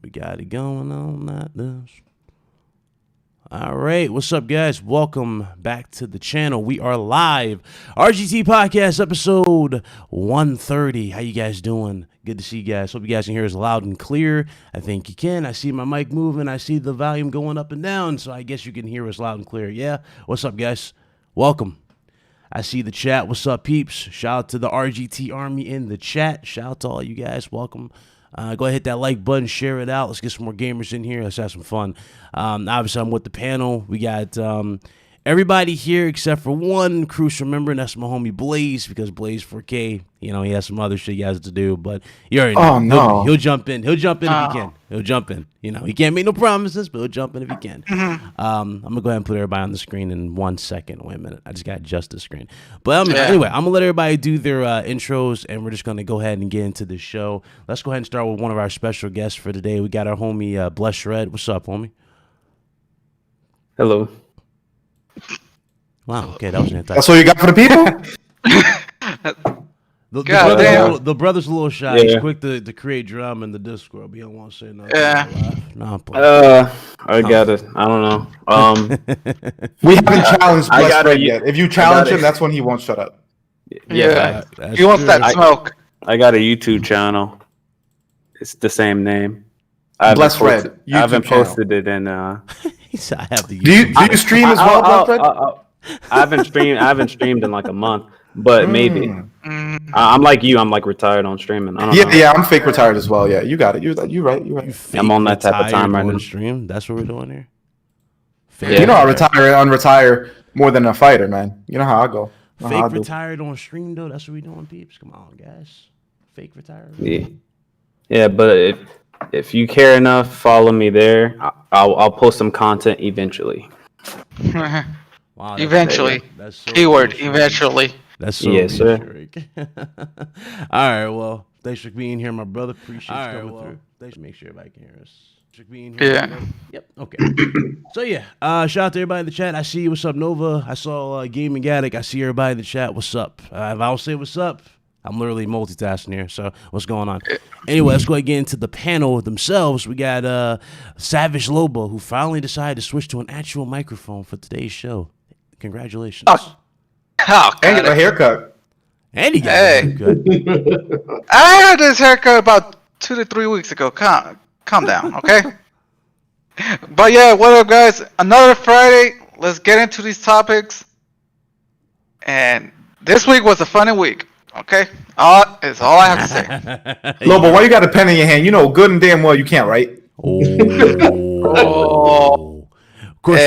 We got it going on like this. All right, what's up, guys? Welcome back to the channel. We are live. RGT Podcast episode 130. How you guys doing? Good to see you guys. Hope you guys can hear us loud and clear. I think you can. I see my mic moving. I see the volume going up and down, so I guess you can hear us loud and clear. Yeah? What's up, guys? Welcome. I see the chat. What's up, peeps? Shout out to the RGT Army in the chat. Shout out to all you guys. Welcome. Go ahead, hit that like button, share it out. Let's get some more gamers in here. Let's have some fun. Obviously, I'm with the panel. We got everybody here except for one crucial member, and that's my homie Blaze, because Blaze 4K, you know, he has some other shit he has to do, but you already know. Oh, no. He'll jump in. He'll jump in if he can. He'll jump in. You know, he can't make no promises, but he'll jump in if he can. I'm going to go ahead and put everybody on the screen in 1 second. Wait a minute. I just got to adjust the screen. But anyway, I'm going to let everybody do their intros, and we're just going to go ahead and get into the show. Let's go ahead and start with one of our special guests for today. We got our homie, Bless Shred. What's up, homie? Hello. Wow, okay, that was an That's all you got for the people? The brother's a little shy. Yeah. He's quick to create drama in the Discord, but he don't want to say nothing. Yeah. I got it. I don't know. We haven't challenged Bless Red yet. If you challenge him, that's when he won't shut up. Yeah. He wants that smoke. I got a YouTube channel. It's the same name. Bless Red. I haven't posted it in. He said, I have the YouTube. Do you stream as well, Bless Red? I haven't streamed in like a month, but maybe. I'm like you. I'm like retired on streaming. I don't know. Yeah. I'm fake retired as well. Yeah, you got it. You're right. I'm on that type of time right now. Stream. That's what we're doing here. You know, I retire and unretire more than a fighter, man. You know how I go. Fake retired on stream though. That's what we doing, peeps. Come on, guys. Fake retired. Yeah, but if you care enough, follow me there. I'll post some content eventually. Wow, eventually. That's so keyword eventually. That's so yes, sir. All right, well, thanks for being here, my brother. Appreciate you coming through. Thanks for make sure everybody can hear us. Thanks for being here. Yeah. Yep. Okay. So shout out to everybody in the chat. I see you. What's up, Nova? I saw Gaming Addict. I see everybody in the chat. What's up? If I don't say what's up, I'm literally multitasking here. So what's going on? Anyway, let's go ahead and get into the panel themselves. We got Savage Lobo, who finally decided to switch to an actual microphone for today's show. Congratulations. Oh, and get a haircut. And he got a haircut. I had this haircut about 2 to 3 weeks ago. Calm down, okay? But yeah, what up, guys? Another Friday. Let's get into these topics. And this week was a funny week. Okay, is all I have to say. Lobo, why you got a pen in your hand? You know good and damn well you can't write. Of course,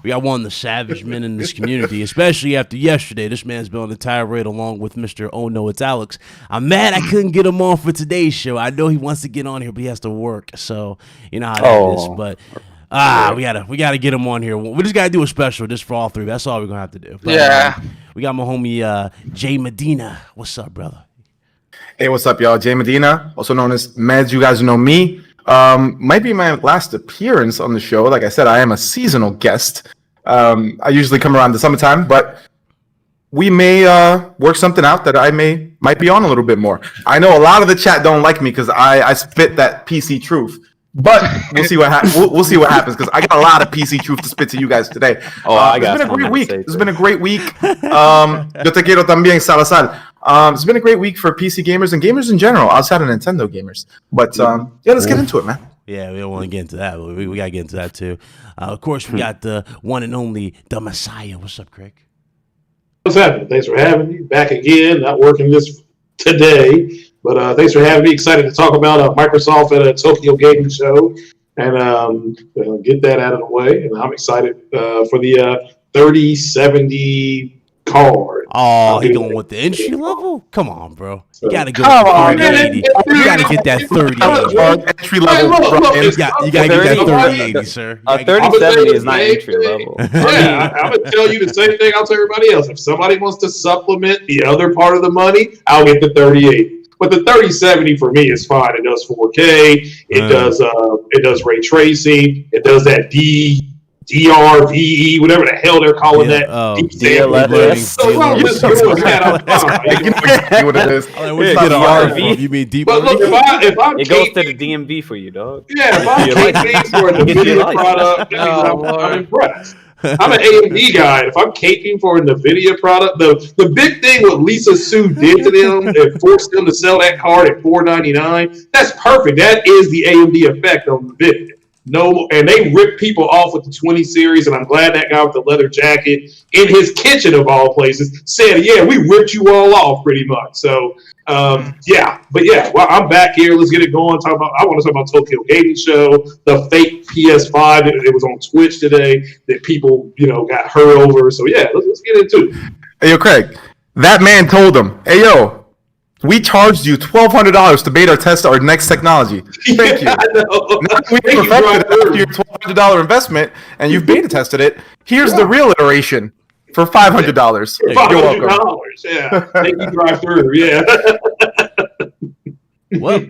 we got one of the savage men in this community, especially after yesterday. This man's been on the tirade along with Mr. Oh No, It's Alex. I'm mad I couldn't get him on for today's show. I know he wants to get on here, but he has to work. So you know how that is. But we gotta get him on here. We just gotta do a special just for all three. That's all we're gonna have to do. But, we got my homie Jay Medina. What's up, brother? Hey, what's up, y'all? Jay Medina, also known as Meds. You guys know me. Might be my last appearance on the show. Like I said, I am a seasonal guest. I usually come around the summertime, but we may work something out that I might be on a little bit more. I know a lot of the chat don't like me because I spit that PC truth. But we'll see what we'll see what happens, because I got a lot of PC truth to spit to you guys today. It's been a great week. It's been a great week. Yo te quiero también, Salazar. It's been a great week for PC gamers and gamers in general, outside of Nintendo gamers. But let's get into it, man. Yeah, we don't want to get into that, but we got to get into that too. Of course, we got the one and only, the Messiah. What's up, Craig? What's happening? Thanks for having me back again. Not working this today. But thanks for having me. Excited to talk about Microsoft at a Tokyo Gaming Show and get that out of the way. And I'm excited for the 3070 card. Oh, he going with the entry level? Come on, bro. You got to go with 3080. You got to get that 3080. Entry level. You got to get that 3080, sir. 3070 is not entry level. Yeah, I'm going to tell you the same thing I'll tell everybody else. If somebody wants to supplement the other part of the money, I'll get the 3080. But the 3070 for me is fine. It does 4K. It does ray tracing. It does that DRVE, whatever the hell they're calling that. Deep DLSS. So I'm just doing that. I'm fine. You know exactly what it is. You mean deep But look, learning? if I'm It goes to the DMV for you, dog. yeah, if I'm caping for a Get your NVIDIA life. product, I'm impressed. I'm an AMD guy. If I'm caping for an NVIDIA product, the big thing what Lisa Su did to them and forced them to sell that card at $499, that's perfect. That is the AMD effect on NVIDIA. No, and they ripped people off with the 20 series, and I'm glad that guy with the leather jacket in his kitchen of all places said, "Yeah, we ripped you all off pretty much." So, well, I'm back here. Let's get it going. I want to talk about Tokyo Gaming Show, the fake PS5. It was on Twitch today that people, got hurt over. So yeah, let's get into it. Hey, yo, Craig, that man told him, "Hey, yo, we charged you $1,200 to beta test our next technology. Thank you. I know. Now that we perfected after your $1,200 investment and you've beta tested it, here's the real iteration for $500. You're welcome." $500. Yeah, thank you, drive through. Yeah. Well,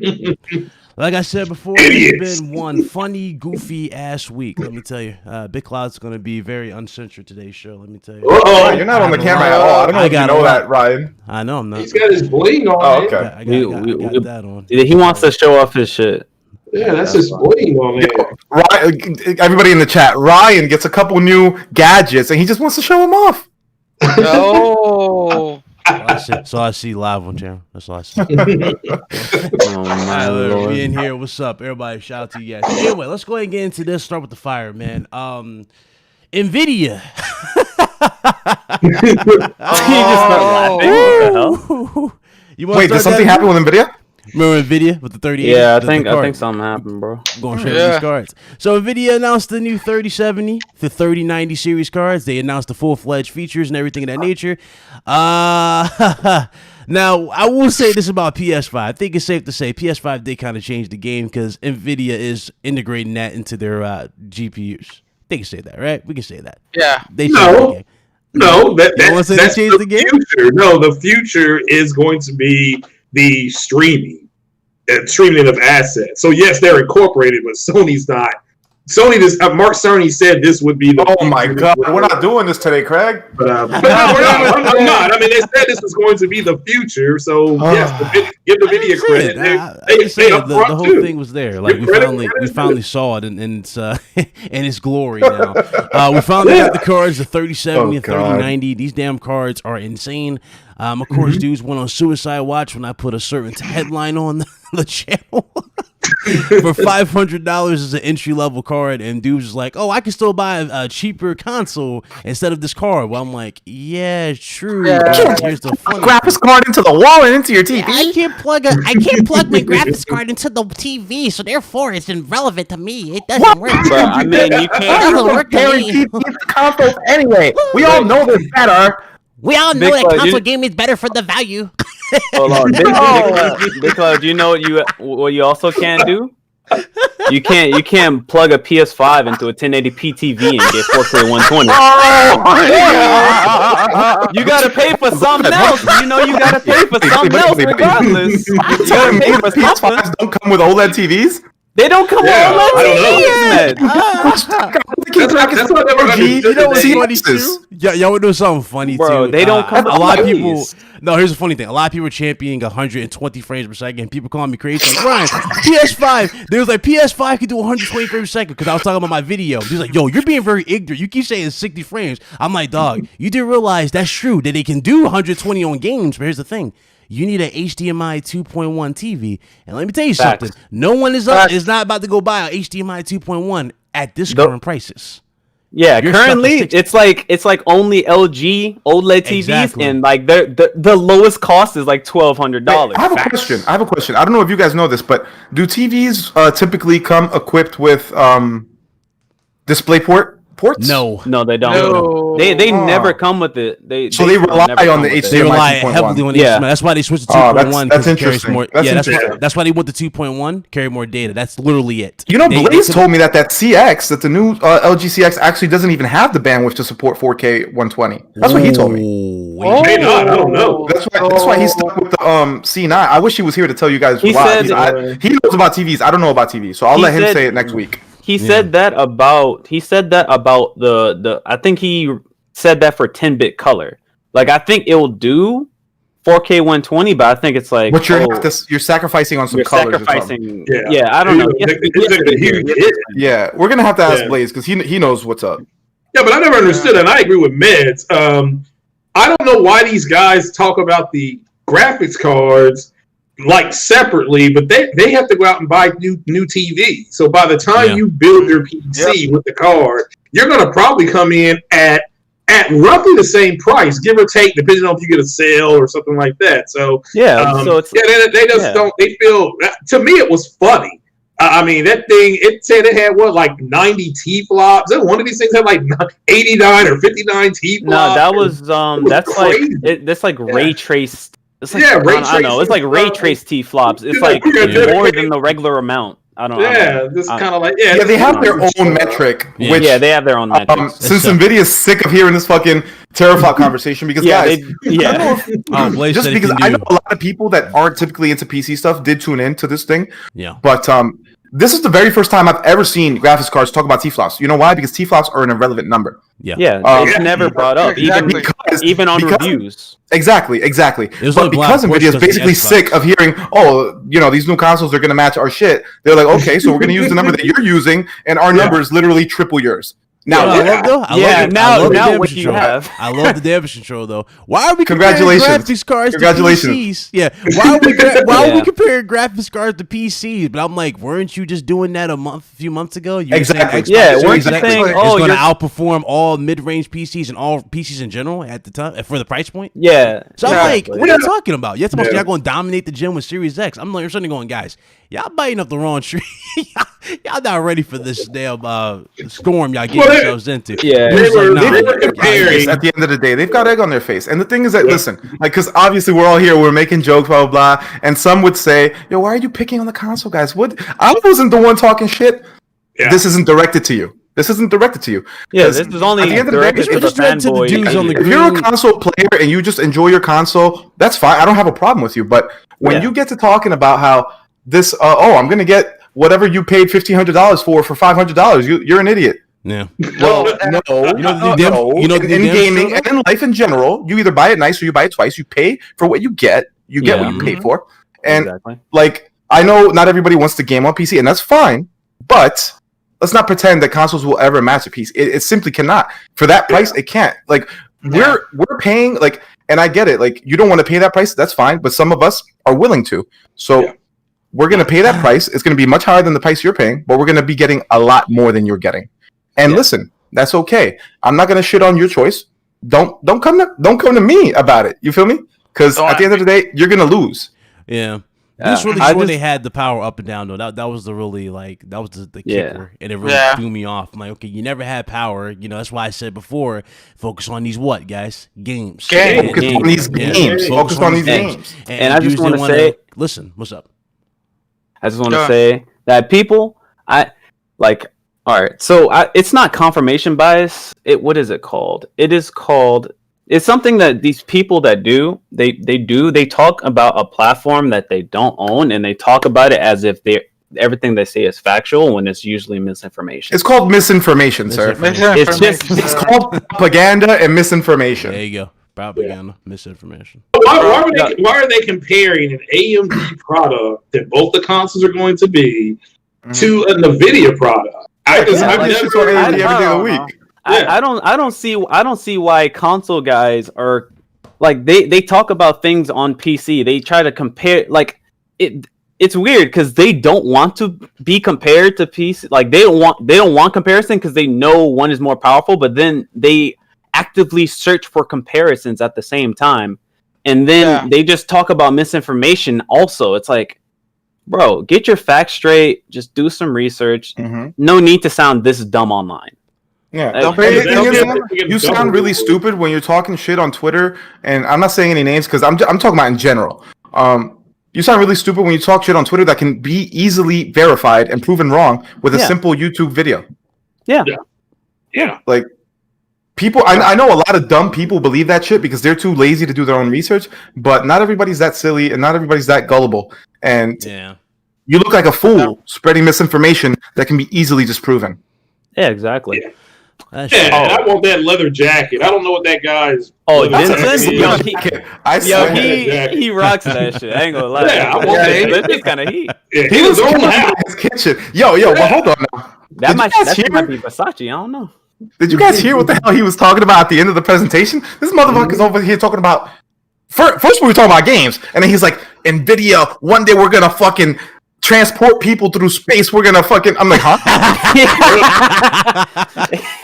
like I said before, Idiots. it's been one funny, goofy ass week. Let me tell you, Big Cloud's going to be very uncensored today's show. Let me tell you. Uh-oh. You're not on the camera at all. I don't know if you know that, Ryan. I know I'm not. He's got his bling on. Oh, man. okay. I got that on. He wants to show off his shit. Yeah, that's his bling on there. Ryan, everybody in the chat, Ryan gets a couple new gadgets and he just wants to show them off. No. So I see live on channel. That's all I see. Oh my lord. We in here. What's up, everybody? Shout out to you guys. Anyway, let's go ahead and get into this. Start with the fire, man. Nvidia. He just started laughing. What the hell? You wanna Wait, start did something that? happen with NVIDIA? Remember Nvidia with the 38? Yeah, I the think card? something happened, bro. Going straight with these cards. So Nvidia announced the new 3070, the 3090 series cards. They announced the full-fledged features and everything of that nature. Now, I will say this about PS5. I think it's safe to say PS5 did kind of change the game because Nvidia is integrating that into their GPUs. They can say that, right? We can say that. Yeah. They changed the game. No, You wanna say they that's changed the the game? future. No, the future is going to be the streaming of assets. So yes, they're incorporated, but Sony's not. Mark Cerny said this would be the. Oh my God, we're not doing this today, Craig. But no, we're not. I'm not. I mean, they said this was going to be the future. So yes, give the video credit. The whole thing was there. Like we finally saw it, and it's in its glory now. We finally got the cards, the 3070 and 3090. These damn cards are insane. Of course, dudes went on suicide watch when I put a certain headline on the channel. For $500 is an entry level card, and dudes was like, "Oh, I can still buy a cheaper console instead of this card." Well, I'm like, "Yeah, true." Yeah. Here's the funny Graphics card into the wall and into your TV. I can't plug my graphics card into the TV, so therefore it's irrelevant to me. It doesn't work. Bro, I mean, you It can't. doesn't work to me. Consoles anyway. We all know they're better. We all know Big that Cloud, console game is better for the value. Hold on, Big Cloud, you know what you also can't do? You can't plug a PS5 into a 1080p TV and get 4K 120. You gotta pay for something else. You know you gotta pay for something else regardless. You gotta pay for something. PS5s don't come with OLED TVs? They don't come on I don't TVs, man. That's what I never understood. You know what's See, funny this too? is- Y'all would do something funny Bro, too. they don't come a lot of with people. these. No, here's the funny thing. A lot of people are championing 120 frames per second. People calling me crazy. Like, Ryan, PS5. They was like PS5 could do 120 frames per second because I was talking about my video. He was like, "Yo, you're being very ignorant. You keep saying 60 frames." I'm like, "Dog, you didn't realize that's true that they can do 120 on games." But here's the thing. You need an HDMI 2.1 TV, and let me tell you Facts. something. No one is not about to go buy a HDMI 2.1 at this current prices. Yeah, You're stuck currently with 60. it's like only LG OLED TVs, Exactly. and like the lowest cost is like $1,200. I have a question. I don't know if you guys know this, but do TVs typically come equipped with DisplayPort ports? No. No, they don't. No. They never come with it. They rely never on come the with it. HDMI They rely 2.1. heavily on Yeah. HDMI. That's why they switched to Oh, 2.1. that's 'cause it carries interesting. more. That's Yeah, interesting. that's why they went to 2.1. Carry more data. That's literally it. You know, They- Blaze they- told me that CX, that the new LG CX actually doesn't even have the bandwidth to support 4K 120. That's what he told me. Oh, May not. I don't know. That's why he's stuck with the C9. I wish he was here to tell you guys He why. said- He knows about TVs. I don't know about TVs, so I'll He let him said- say it next week. he said that about the I think he said that for 10-bit color. Like I think it will do 4K 120, but I think it's like but you're sacrificing on some you're colors. sacrificing. Yeah, I don't know. Yeah, we're gonna have to ask Blaze because he knows what's up. Yeah, but I never understood, and I agree with Meds. I don't know why these guys talk about the graphics cards like separately, but they have to go out and buy new TV. So by the time you build your PC with the card, you're gonna probably come in at roughly the same price, give or take, depending on if you get a sale or something like that. So so it's, they just don't. They feel, to me, it was funny. I mean, that thing, it said it had like 90 T-flops. And one of these things had like 89 or 59 T-flops. No, that was that's like ray traced. It's like, ray traced. I know it's like ray traced T-flops. It's like more than the regular amount. I don't know. This kind of like they have their own metric. Which, they have their own metric. Since Nvidia is sick of hearing this fucking teraflop conversation, because guys, just because I know a lot of people that aren't typically into PC stuff did tune in to this thing. Yeah, but this is the very first time I've ever seen graphics cards talk about T-flops. You know why? Because T-flops are an irrelevant number. It's never brought up, even on reviews. Exactly. But because Nvidia is basically sick of hearing, these new consoles are going to match our shit, they're like, okay, so we're going to use the number that you're using, and our number is literally triple yours. Now, now what you have. I love the damage control though. Why are we comparing graphics cards to PCs? Yeah, why are we comparing graphics cards to PCs? But I'm like, weren't you just doing that a few months ago? Exactly. Weren't you saying it's going to outperform all mid-range PCs and all PCs in general at the time for the price point? Yeah. So I'm like, what are you talking about? You're supposed to y'all going to dominate the gym with Series X. I'm like, you're suddenly going, guys, y'all biting up the wrong tree. Y'all not ready for this damn storm y'all getting yourselves into. Yeah, they were comparing. At the end of the day, they've got egg on their face. And the thing is that, listen, like, because obviously we're all here, we're making jokes, blah, blah, blah. And some would say, yo, why are you picking on the console guys? What? I wasn't the one talking shit. Yeah. This isn't directed to you. Yeah, this is only directed to the fanboy. If you're a console player and you just enjoy your console, that's fine. I don't have a problem with you. But when you get to talking about how this, I'm going to get whatever you paid $1,500 for $500, you're an idiot. Yeah. Well, in gaming and in life in general, you either buy it nice or you buy it twice. You pay for what you get. You get what you pay for. And like, I know not everybody wants to game on PC, and that's fine. But let's not pretend that consoles will ever match a PC. It simply cannot. For that price, it can't. Like, we're paying, like, and I get it. Like, you don't want to pay that price. That's fine. But some of us are willing to. So we're going to pay that price. It's going to be much higher than the price you're paying, but we're going to be getting a lot more than you're getting. And listen, that's okay. I'm not going to shit on your choice. Don't come to me about it. You feel me? Because at the end of the day, you're going to lose. Yeah. This really sure they had the power up and down though. That was the really that was the kicker, and it really threw me off. I'm like, okay, you never had power. You know, that's why I said before, focus on these games. Focus on these games. Focus on these games. And I just want to say, listen, what's up? I just want to say that people, all right, so it's not confirmation bias. What is it called? It's something that these people that they talk about a platform that they don't own, and they talk about it as if everything they say is factual when it's usually misinformation. It's called misinformation, sir. It's called propaganda and misinformation. There you go. Propaganda, misinformation. Why are they comparing an AMD product that both the consoles are going to be to a Nvidia product? I don't see why console guys are like they talk about things on PC. They try to compare it's weird because they don't want to be compared to PC. Like they don't want comparison because they know one is more powerful, but then they actively search for comparisons at the same time. And then they just talk about misinformation also. It's like, bro, get your facts straight. Just do some research. No need to sound this dumb online. Yeah, you sound really stupid when you're talking shit on Twitter, and I'm not saying any names because I'm talking about in general. You sound really stupid when you talk shit on Twitter that can be easily verified and proven wrong with a simple YouTube video. Yeah. Like, people, I know a lot of dumb people believe that shit because they're too lazy to do their own research, but not everybody's that silly and not everybody's that gullible. And you look like a fool spreading misinformation that can be easily disproven. Yeah, exactly. Yeah. That's Yeah, and I want that leather jacket. I don't know what that guy's. Oh, leather Jensen? jacket is. He rocks that shit. I ain't gonna lie. Yeah, I want that. That's kind of heat. Yeah, He was going coming out. out of his kitchen. Yo, well, hold on now. That might hear? be Versace. I don't know. Did you guys hear what the hell he was talking about at the end of the presentation? This motherfucker's over here talking about. First, we were talking about games, and then he's like, "Nvidia, one day we're gonna fucking transport people through space. We're gonna fucking." I'm like, huh?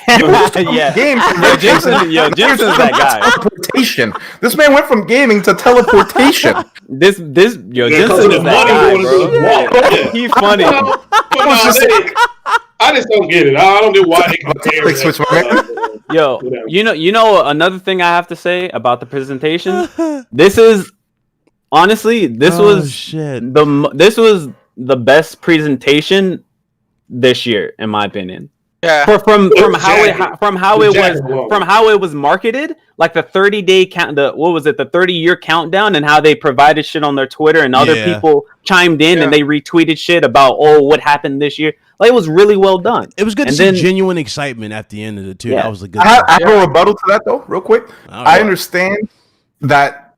Yeah. Games. Jensen's that guy. Teleportation. This man went from gaming to teleportation. Jensen Because is the that money guy, going to bro. do Yeah. He's funny. I just don't get it. I don't know why they compare Like, switch my man. Yo, Whatever. you know another thing I have to say about the presentation. This is honestly, this was the best presentation this year, in my opinion. Yeah. From how it was marketed, like the 30-day count, the 30-year countdown, and how they provided shit on their Twitter, and other people chimed in and they retweeted shit about what happened this year. Like, it was really well done. It was good to see genuine excitement at the end of it too. Yeah. That was a good. I have a rebuttal to that though, real quick. I understand that.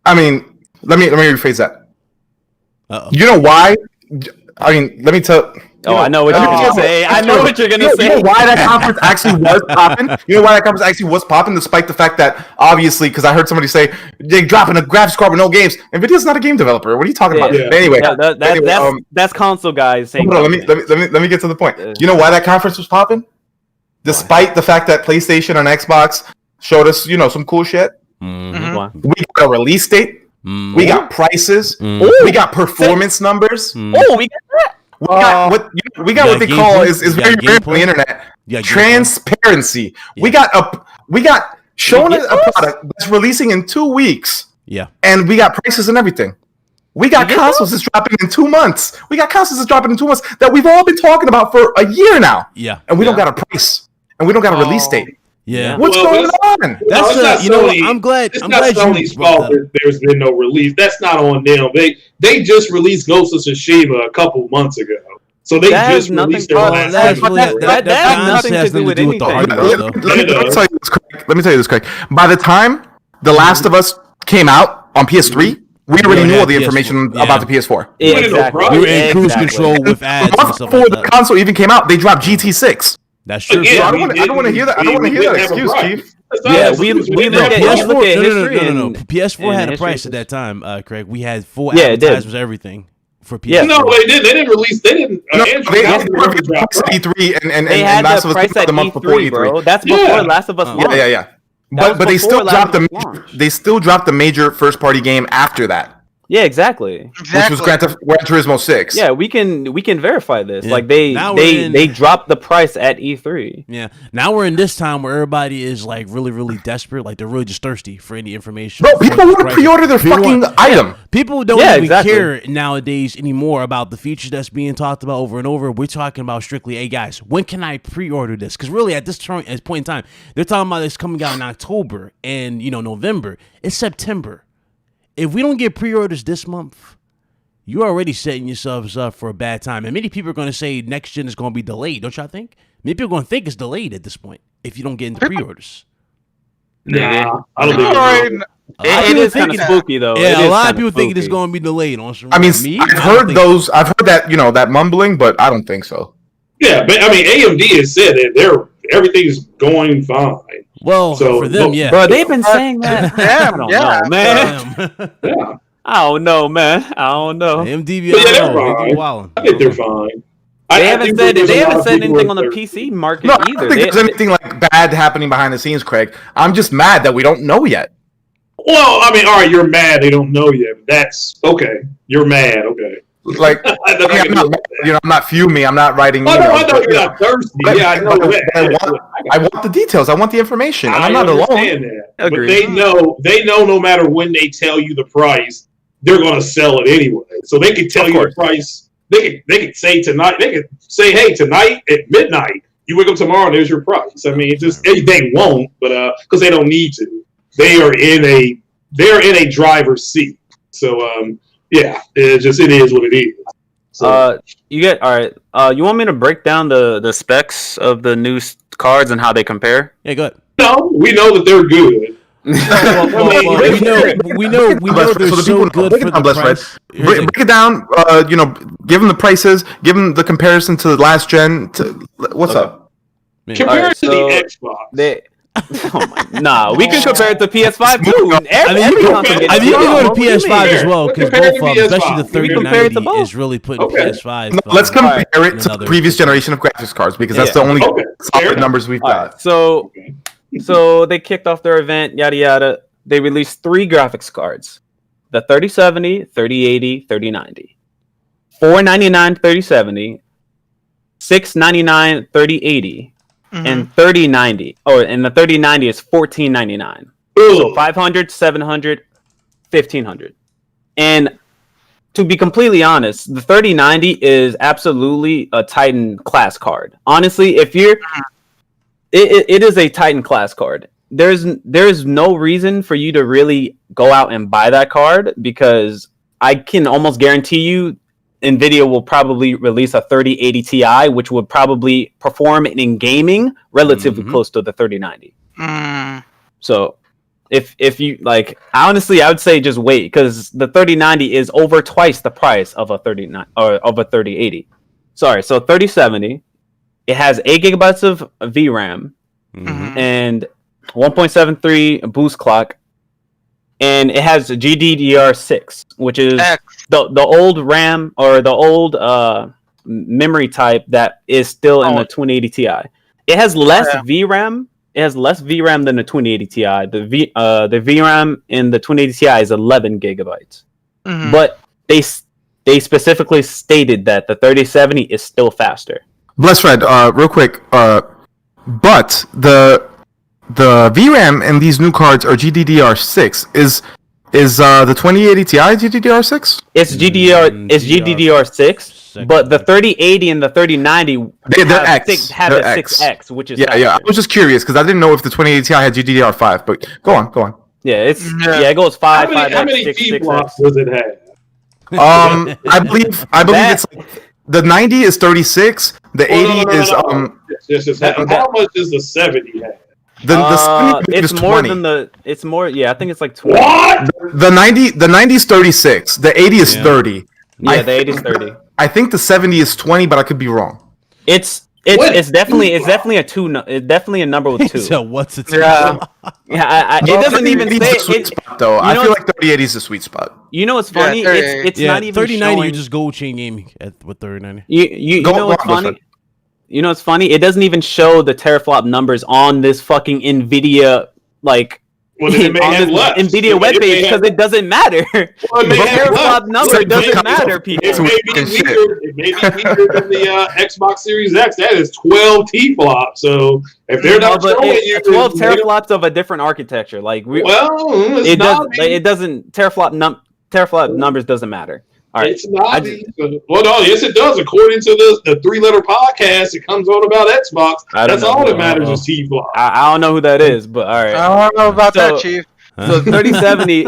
I mean, let me rephrase that. Uh-oh. You know why? I mean, let me tell. I know what you're gonna say. I know what you're gonna say. You know why that conference actually was popping? You know why that conference actually was popping, despite the fact that obviously, because I heard somebody say they're dropping a graphics card with no games. Nvidia's not a game developer. What are you talking about? Yeah. But anyway, That's console guys saying. Hold on, let me get to the point. You know why that conference was popping? Despite the fact that PlayStation and Xbox showed us, some cool shit. Mm-hmm. We got a release date. Mm-hmm. We got prices. Mm-hmm. We got performance numbers. Mm-hmm. We got that. We got what they call is very rare on the internet. Yeah, transparency. Yeah. We got showing a product that's releasing in 2 weeks. Yeah. And we got prices and everything. We got consoles that's dropping in 2 months. We got consoles that's dropping in 2 months that we've all been talking about for a year now. Yeah. And we don't got a price. And we don't got a release date. Yeah. What's going on? That's I'm glad. It's I'm not glad Sony's fault that there's been no release. That's not on them. They just released Ghost of Tsushima a couple months ago. So they just released their last. That has nothing to do with anything. Let me tell you this, Craig. By the time The Last of Us came out on PS3, we already knew all the information about the PS4. Exactly. We were in cruise control with ads and stuff Before like the that. console even came out, they dropped GT6. That's true. Again, I don't want to hear that. I don't want to hear that excuse, Chief. Yeah, we look at history. No. PS4 had a price at that time, Craig. We had full advertisements, everything for PS4. Yeah. No, they didn't release. They didn't. They had the E3 and Last of Us price at the month before E3, E3. bro. That's before Last of Us launched. Yeah. But they still dropped the major first party game after that. Yeah, exactly. Which was Gran Turismo 6. Yeah, we can verify this. Yeah. Like they dropped the price at E3. Yeah. Now we're in this time where everybody is like really, really desperate. Like they're really just thirsty for any information. Bro, people want to pre-order their fucking item. People don't even care nowadays anymore about the features that's being talked about over and over. We're talking about strictly, hey guys, when can I pre-order this? Because really at this point in time, they're talking about this coming out in October and November. It's September. If we don't get pre-orders this month, you're already setting yourselves up for a bad time. And many people are going to say next gen is going to be delayed. Don't y'all think? Many people are going to think it's delayed at this point if you don't get into pre-orders. Nah, I don't think it is kind of spooky though. Yeah, a lot of people think it's going to be delayed. I mean, I've heard that that mumbling, but I don't think so. Yeah, but I mean, AMD has said that everything's going fine. Well, for them, yeah. Bro, they've been saying that. I don't know, man. Yeah. I don't know, man. I don't know. MDB, I think they're fine. They haven't said anything on the PC market either. I don't think there's anything like bad happening behind the scenes, Craig. I'm just mad that we don't know yet. Well, I mean, all right, you're mad they don't know yet. That's okay. You're mad, okay. Like, I'm not mad, I'm not fuming. I'm not writing. I know you're not thirsty. Yeah, I know that. I want the details. I want the information. And I'm not alone. That. But they know no matter when they tell you the price, they're going to sell it anyway. So they can tell you the price. They can say tonight. They can say, hey, tonight at midnight, you wake up tomorrow and there's your price. I mean, they won't, but because they don't need to. They're in a driver's seat. So yeah, it is what it is. So You get all right. You want me to break down the specs of the new cards and how they compare? Yeah, go ahead. no, we know that they're good. Well, we know they're So the so people good break for it down, the Bless Red. price. Break it down. Give them the prices. Give them the comparison to the last gen. What's up? Compare Alright, it to so the Xbox. Nah, we can compare it to PS5 too. I mean, you can go to PS5 as well because Compare both it of to them, especially the PS5. We compare it to 3090, both. is really putting Okay. PS5. Let's compare it to another- the previous generation of graphics cards because that's the Yeah. only Okay. Fair solid enough. numbers we've Alright, got. so they kicked off their event, yada yada. They released 3 graphics cards: the 3070, 3080, 3090. $499 3070, $699 3080, and 3090. Oh, and the 3090 is $1499. So 500, 700, 1500. And to be completely honest, the 3090 is absolutely a Titan class card. Honestly, if you're it is a Titan class card. There's no reason for you to really go out and buy that card because I can almost guarantee you Nvidia will probably release a 3080 Ti, which would probably perform in gaming relatively close to the 3090. So if you like, honestly, I would say just wait because the 3090 is over twice the price of a 39 or of a 3080. Sorry, so 3070, it has 8 gigabytes of VRAM and 1.73 boost clock, and it has GDDR6, which is the old RAM or the old memory type that is still in the 2080 Ti. It has less VRAM. It has less VRAM than the 2080 Ti. The VRAM in the 2080 Ti is 11 gigabytes, but they specifically stated that the 3070 is still faster. Bless Red, real quick. But the VRAM in these new cards are GDDR6. Is the 2080 Ti GDDR6? It's GDDR6, but the 3080 and the 3090 They're X. have They're a X. 6X, which is Yeah. I was just curious because I didn't know if the 2080 Ti had GDDR5. But go on. Yeah, it goes 5, 5X, How many 6, T-flops 6X. does it have? I believe it's like the 90 is 36. The 80 is Yes. How much does the 70 have? the 70 It's is more 20. than I think it's like 20. What? The 90 is 36. The 80 is 30. Yeah, the 80 is 30. I think the 70 is 20, but I could be wrong. It's definitely a number with 2. So what's it? Yeah, it doesn't even 3080 is say the sweet it. spot, though. I feel like 3080 is the sweet spot. You know what's funny? It's Yeah, not even 3090. showing. You just go chain gaming with 3090. You Go know what's on, funny? You know what's funny? It doesn't even show the teraflop numbers on this fucking Nvidia Well, then it may on have this less. Nvidia It may webpage have- because it doesn't matter. Well, it may The have teraflop less. number It doesn't may- matter, people. It may be Fucking shit. weaker. It may be weaker than the Xbox Series X. That is 12 T-flops. So if they're not But showing you 12 they don't- teraflops of a different architecture. Like it's it not. doesn't teraflop numbers doesn't matter. All right. It's not. Well, no, yes, it does. According to the 3-letter podcast, it comes on about Xbox. I don't That's know. all that matters is T-flop. I don't know who that is, but all right. I don't know about So- that, Chief. So 3070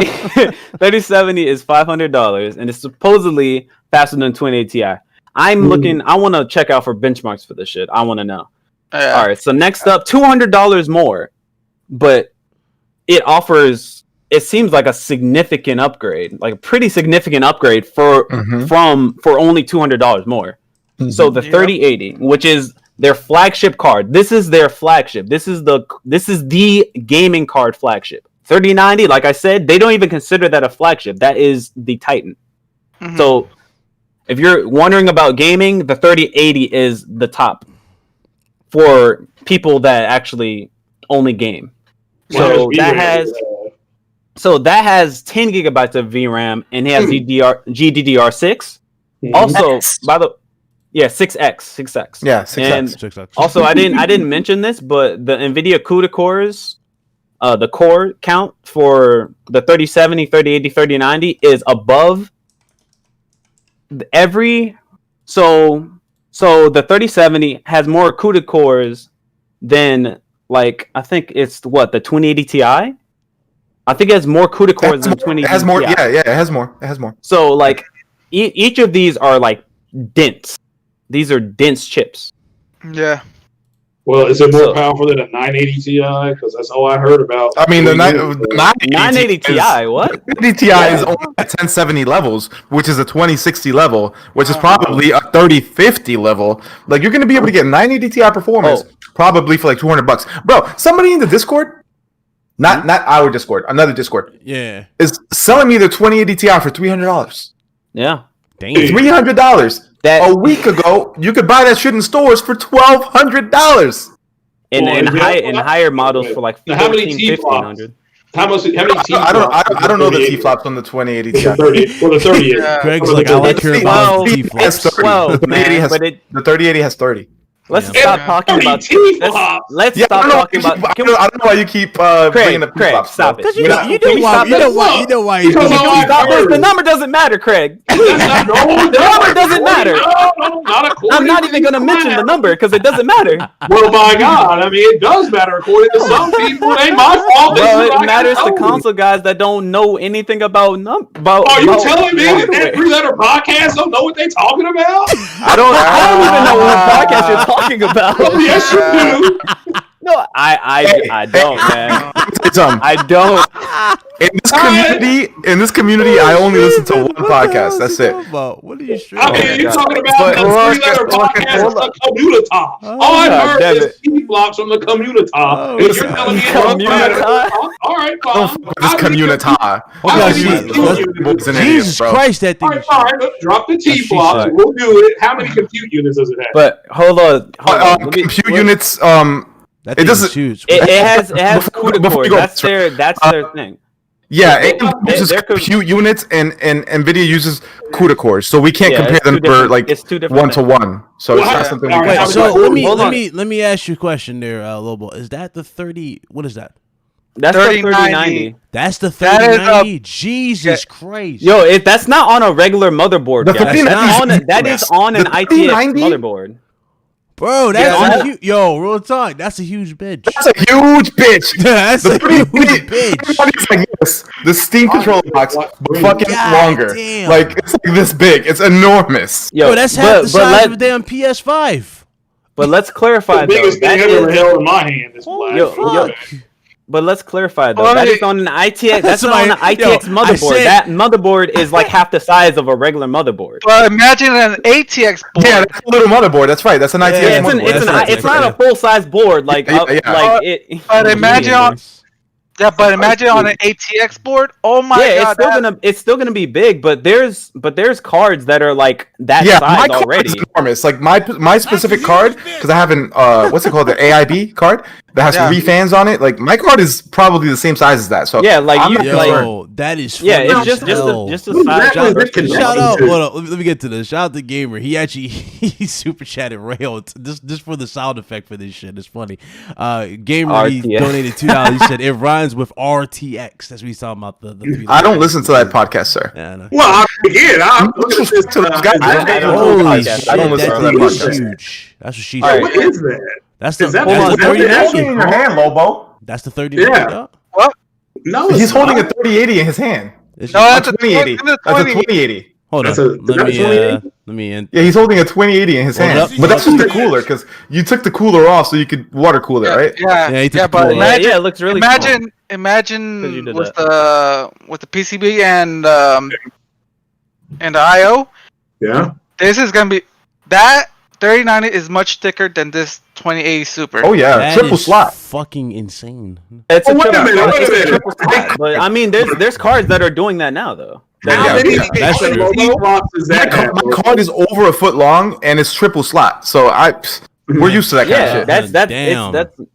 is $500, and it's supposedly faster than 2080 Ti. I'm looking. I want to check out for benchmarks for this shit. I want to know. Yeah. All right. So next up, $200 more, but it offers. It seems like a significant upgrade, like a pretty significant upgrade for only $200 more. So the 3080, which is their flagship card. This is their flagship. This is the gaming card flagship. 3090, like I said, they don't even consider that a flagship. That is the Titan. So if you're wondering about gaming, the 3080 is the top for people that actually only game. So that has 10 gigabytes of VRAM and it has GDDR6. Also, by the 6X. Yeah, 6X. And 6X. also, I didn't mention this, but the Nvidia CUDA cores, the core count for the 3070, 3080, 3090 is above every. So the 3070 has more CUDA cores than I think it's the 2080 Ti. I think it has more CUDA cores than 2080 It has more. Ti. Yeah, it has more. So each of these are dense. These are dense chips. Yeah. Well, is it more powerful than a 980 Ti? Because that's all I heard about. I mean, the 980 Ti, what? 980 Ti is only at 1070 levels, which is a 2060 level, which is probably a 3050 level. Like, you're going to be able to get 980 Ti performance probably for like $200. Bro, somebody in the Discord, not our Discord, another Discord, is selling me the 2080 Ti for $300. Yeah. Damn. $300. A week ago, you could buy that shit in stores for $1,200. In higher models for like Now, how many 14, T-flops? 1500. How much? How many T? I don't know the T flops on the 2080 Ti. The 30. Craig's like, I like your about T T has flops. 30. 12, The 3080 man, has, but it- the 3080 has 30. Let's Yeah. stop talking about T-flops. Let's Yeah, stop talking I about. don't know why you keep bringing up T Craig, flops. stop it. Because you Can know, we you know why. stop You know this? why. You know why he's Because doing I it. Stop this. heard. The number doesn't matter, Craig. No, The number doesn't matter. No, not according I'm not to even going to you. mention the number because it doesn't matter. Well, by God, I mean, it does matter according to some people. It ain't my fault. This Well, is what it I matters gotta to tell you. console guys that don't know anything about Are you telling me that hardware. 3-letter podcast don't know what they talking about? I don't even know what podcast you're talking about. Oh, yes, you do. No, I don't, man. I don't. In this community, I only listen to one podcast. That's it. What are you sure? I mean, you're talking about But- the 3-letter podcast from the community. All I've God heard damn is it. T-flops from the community. And you're telling me it don't matter. All right, fine. This community. Jesus Christ, that All thing. right, fine. Let's drop the T-flops. sucked. We'll do it. How many compute units does it have? But hold on. Let me- Compute units. That It thing doesn't- is huge. It has Before CUDA you cores. go- That's their thing. Yeah, They- AMD uses they're- compute units, and Nvidia uses CUDA cores, so we can't Yeah, compare it's them two different- like it's two different one to one. So it's Well, not something we all can right, talk Wait, about. so Hold on. let me ask you a question there, Lobo. Is that the 30? What is that? That's the 3090. 3090. That's the That is a- 3090. Jesus Christ. Yo, that's not on a regular motherboard. The Guys. 3090 That is on an The ITX 3090? motherboard. Bro, that's Yeah, a huge. Yo, real talk. That's a huge bitch. That's a huge bitch. That's The a huge 3090 bitch. It's like this. The Steam controller box, but fucking God longer. damn. Like it's like this big. It's enormous. Yo, Bro, that's half the size of a damn PS5. But let's clarify The though. biggest thing That I've ever is, held in my hand is black. Yo, but let's clarify though. Well, That hey- is on an ITX. That's not on an Somebody- ITX yo, I motherboard. said- That motherboard is like half the size of a regular motherboard. But imagine an ATX board. Yeah, that's a little motherboard. That's right. That's an ITX Yeah, motherboard. it's That's right. not a full size board like Yeah, yeah. like it. But imagine on but imagine on an ATX board. Oh my Yeah, god! it's still gonna be big, but there's cards that are like that Yeah, size my card already. is enormous. Like my specific card, because I have an what's it called, the AIB card that has Yeah. 3 fans on it. Like my card is probably the same size as that. So Yeah, like I'm you- not Yo, concerned. that is Yeah, it's funny just as just hell. a What size. exactly is that connected Shout out! to? Hold on, let me get to this. Shout out to Gamer. He actually he super chatted Rail just for the sound effect for this shit. It's funny. Gamer he RTX. donated $2. He said it rhymes with RTX. That's what he's talking about. The I don't listen to that podcast, sir. Yeah, I know. Well, again, I'm looking at this. To those guys. I don't Holy know shit, podcast. I don't listen that to that thing is podcast. huge. That's what she All said. right. What is that? That's the Is that- hold on, is that- 3090. in your hand, Lobo. That's the 3090. Yeah. Yeah. No, He's it's holding a not. 3080 in his hand. It's No, just- that's a 2080. 2080. That's a 2080. hold on. That's a- Let me that's 2080? let me in. Yeah, he's holding a 2080 in his Hold hand. up. But that's just the cooler, because you took the cooler off so you could water cool it, right? Yeah, he Yeah, took yeah, the but cool. imagine, Yeah, it looks really small. 'Cause you imagine did with the PCB and the IO. Yeah. This is gonna be that 3090 is much thicker than this 2080 Super. Oh yeah, That triple is slot. fucking insane. It's a Oh, wait a triple- minute, wait a it's a minute. triple slot. But I mean, there's cards that are doing that now though. Yeah, How many that's true. T-flops is My, that? car- my card is over a foot long and it's triple slot, so we're used to that kind Yeah, of shit.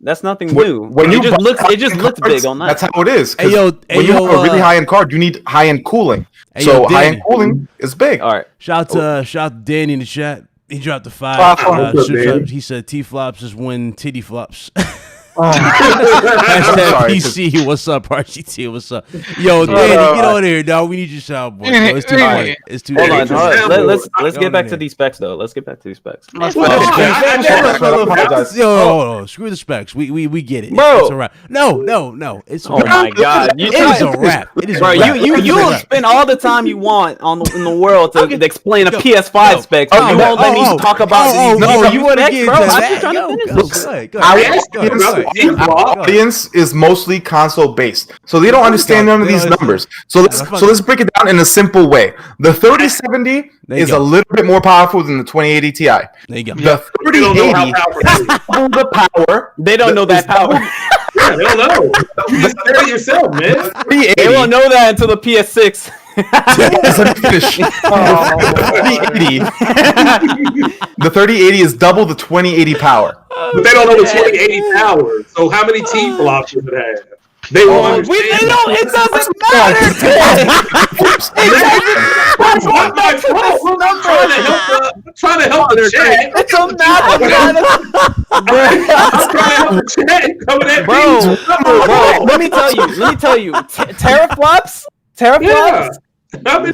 that's nothing When- new. when you it just buy looks it just high-end looks cards, big on that. That's how it is. 'cause Hey, yo, when you have a really uh, high end card, you need high end cooling. Hey, So yo, high end Danny. cooling is big. All right. Shout out to Danny in the chat. He dropped the 5. What's up, Super Danny? chat. He said T flops is when titty flops. Hashtag sorry, PC. What's up, RGT? What's up? Yo, Danny, get on here, dog. We need your soundboard. Bro. It's too quiet. It's too Hold quiet. on. Let's Go get on back in to there. these specs though. Let's get back to these specs. Yo, screw the specs. We get it. Bro. It's a wrap. No. It's a Oh wrap. my god! It is a wrap. It is a Bro, wrap. you spend all the time you want in the world to explain a PS5 specs. But you won't let me talk about these. No, you want to get into bro? I'm that? just trying to finish this. Go ahead. Our audience is mostly console based, so they don't understand none of these numbers. So let's break it down in a simple way. The 3070 is a little bit more powerful than the 2080 Ti. There you go. The 3080 double the power. They don't know that power. Yeah, they don't know. You just said it yourself, man. 3080 They won't know that until the PS6. Let me finish. The 3080 is double the 2080 power. But they don't know the 2080 power. So how many T-flops does it have? They won't understand. It doesn't I'm trying to help the chat. It's a math. I'm trying to help the chat. Coming at Bro, let me tell you, teraflops. Yeah. Let me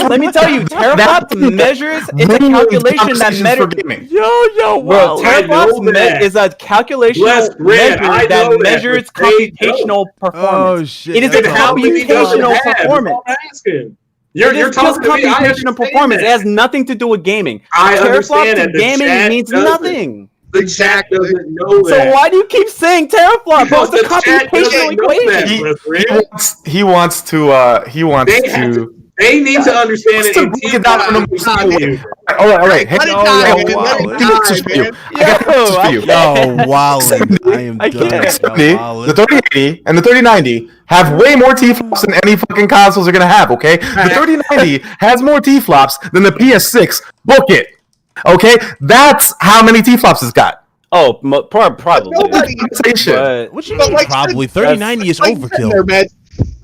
Let me tell you, teraflops measures. It's a calculation that measures. Yo, Bro, I know teraflops that. is a calculation Bless Red, I measure know that that, measures but they computational Oh performance. shit. It is a That's How many does it computational have? That's performance. all I'm asking. You're It is talking just to me. I computational understand performance. It that. has nothing to do with gaming. I Teraflops understand to that the gaming chat means doesn't. nothing. The chat doesn't know So that. why do you keep saying teraflop, bro? Because It's a the chat computational doesn't know that, equation. He wants to. They need to understand it. To in break it down in a more simple way. T-flops. All right. Let it Yo, die, yo, man. Let wow. it die, man. I got answers for you. Yo, Wally. I am I done. can't. The 3080 and the 3090 have way more T-flops than any fucking consoles are gonna have. Okay, the 3090 has more T-flops than the PS6. Book it. Okay, that's how many T-flops it's got. Oh, probably. Nobody, But What you But mean? like- Probably 3090 is like you said there, overkill. man.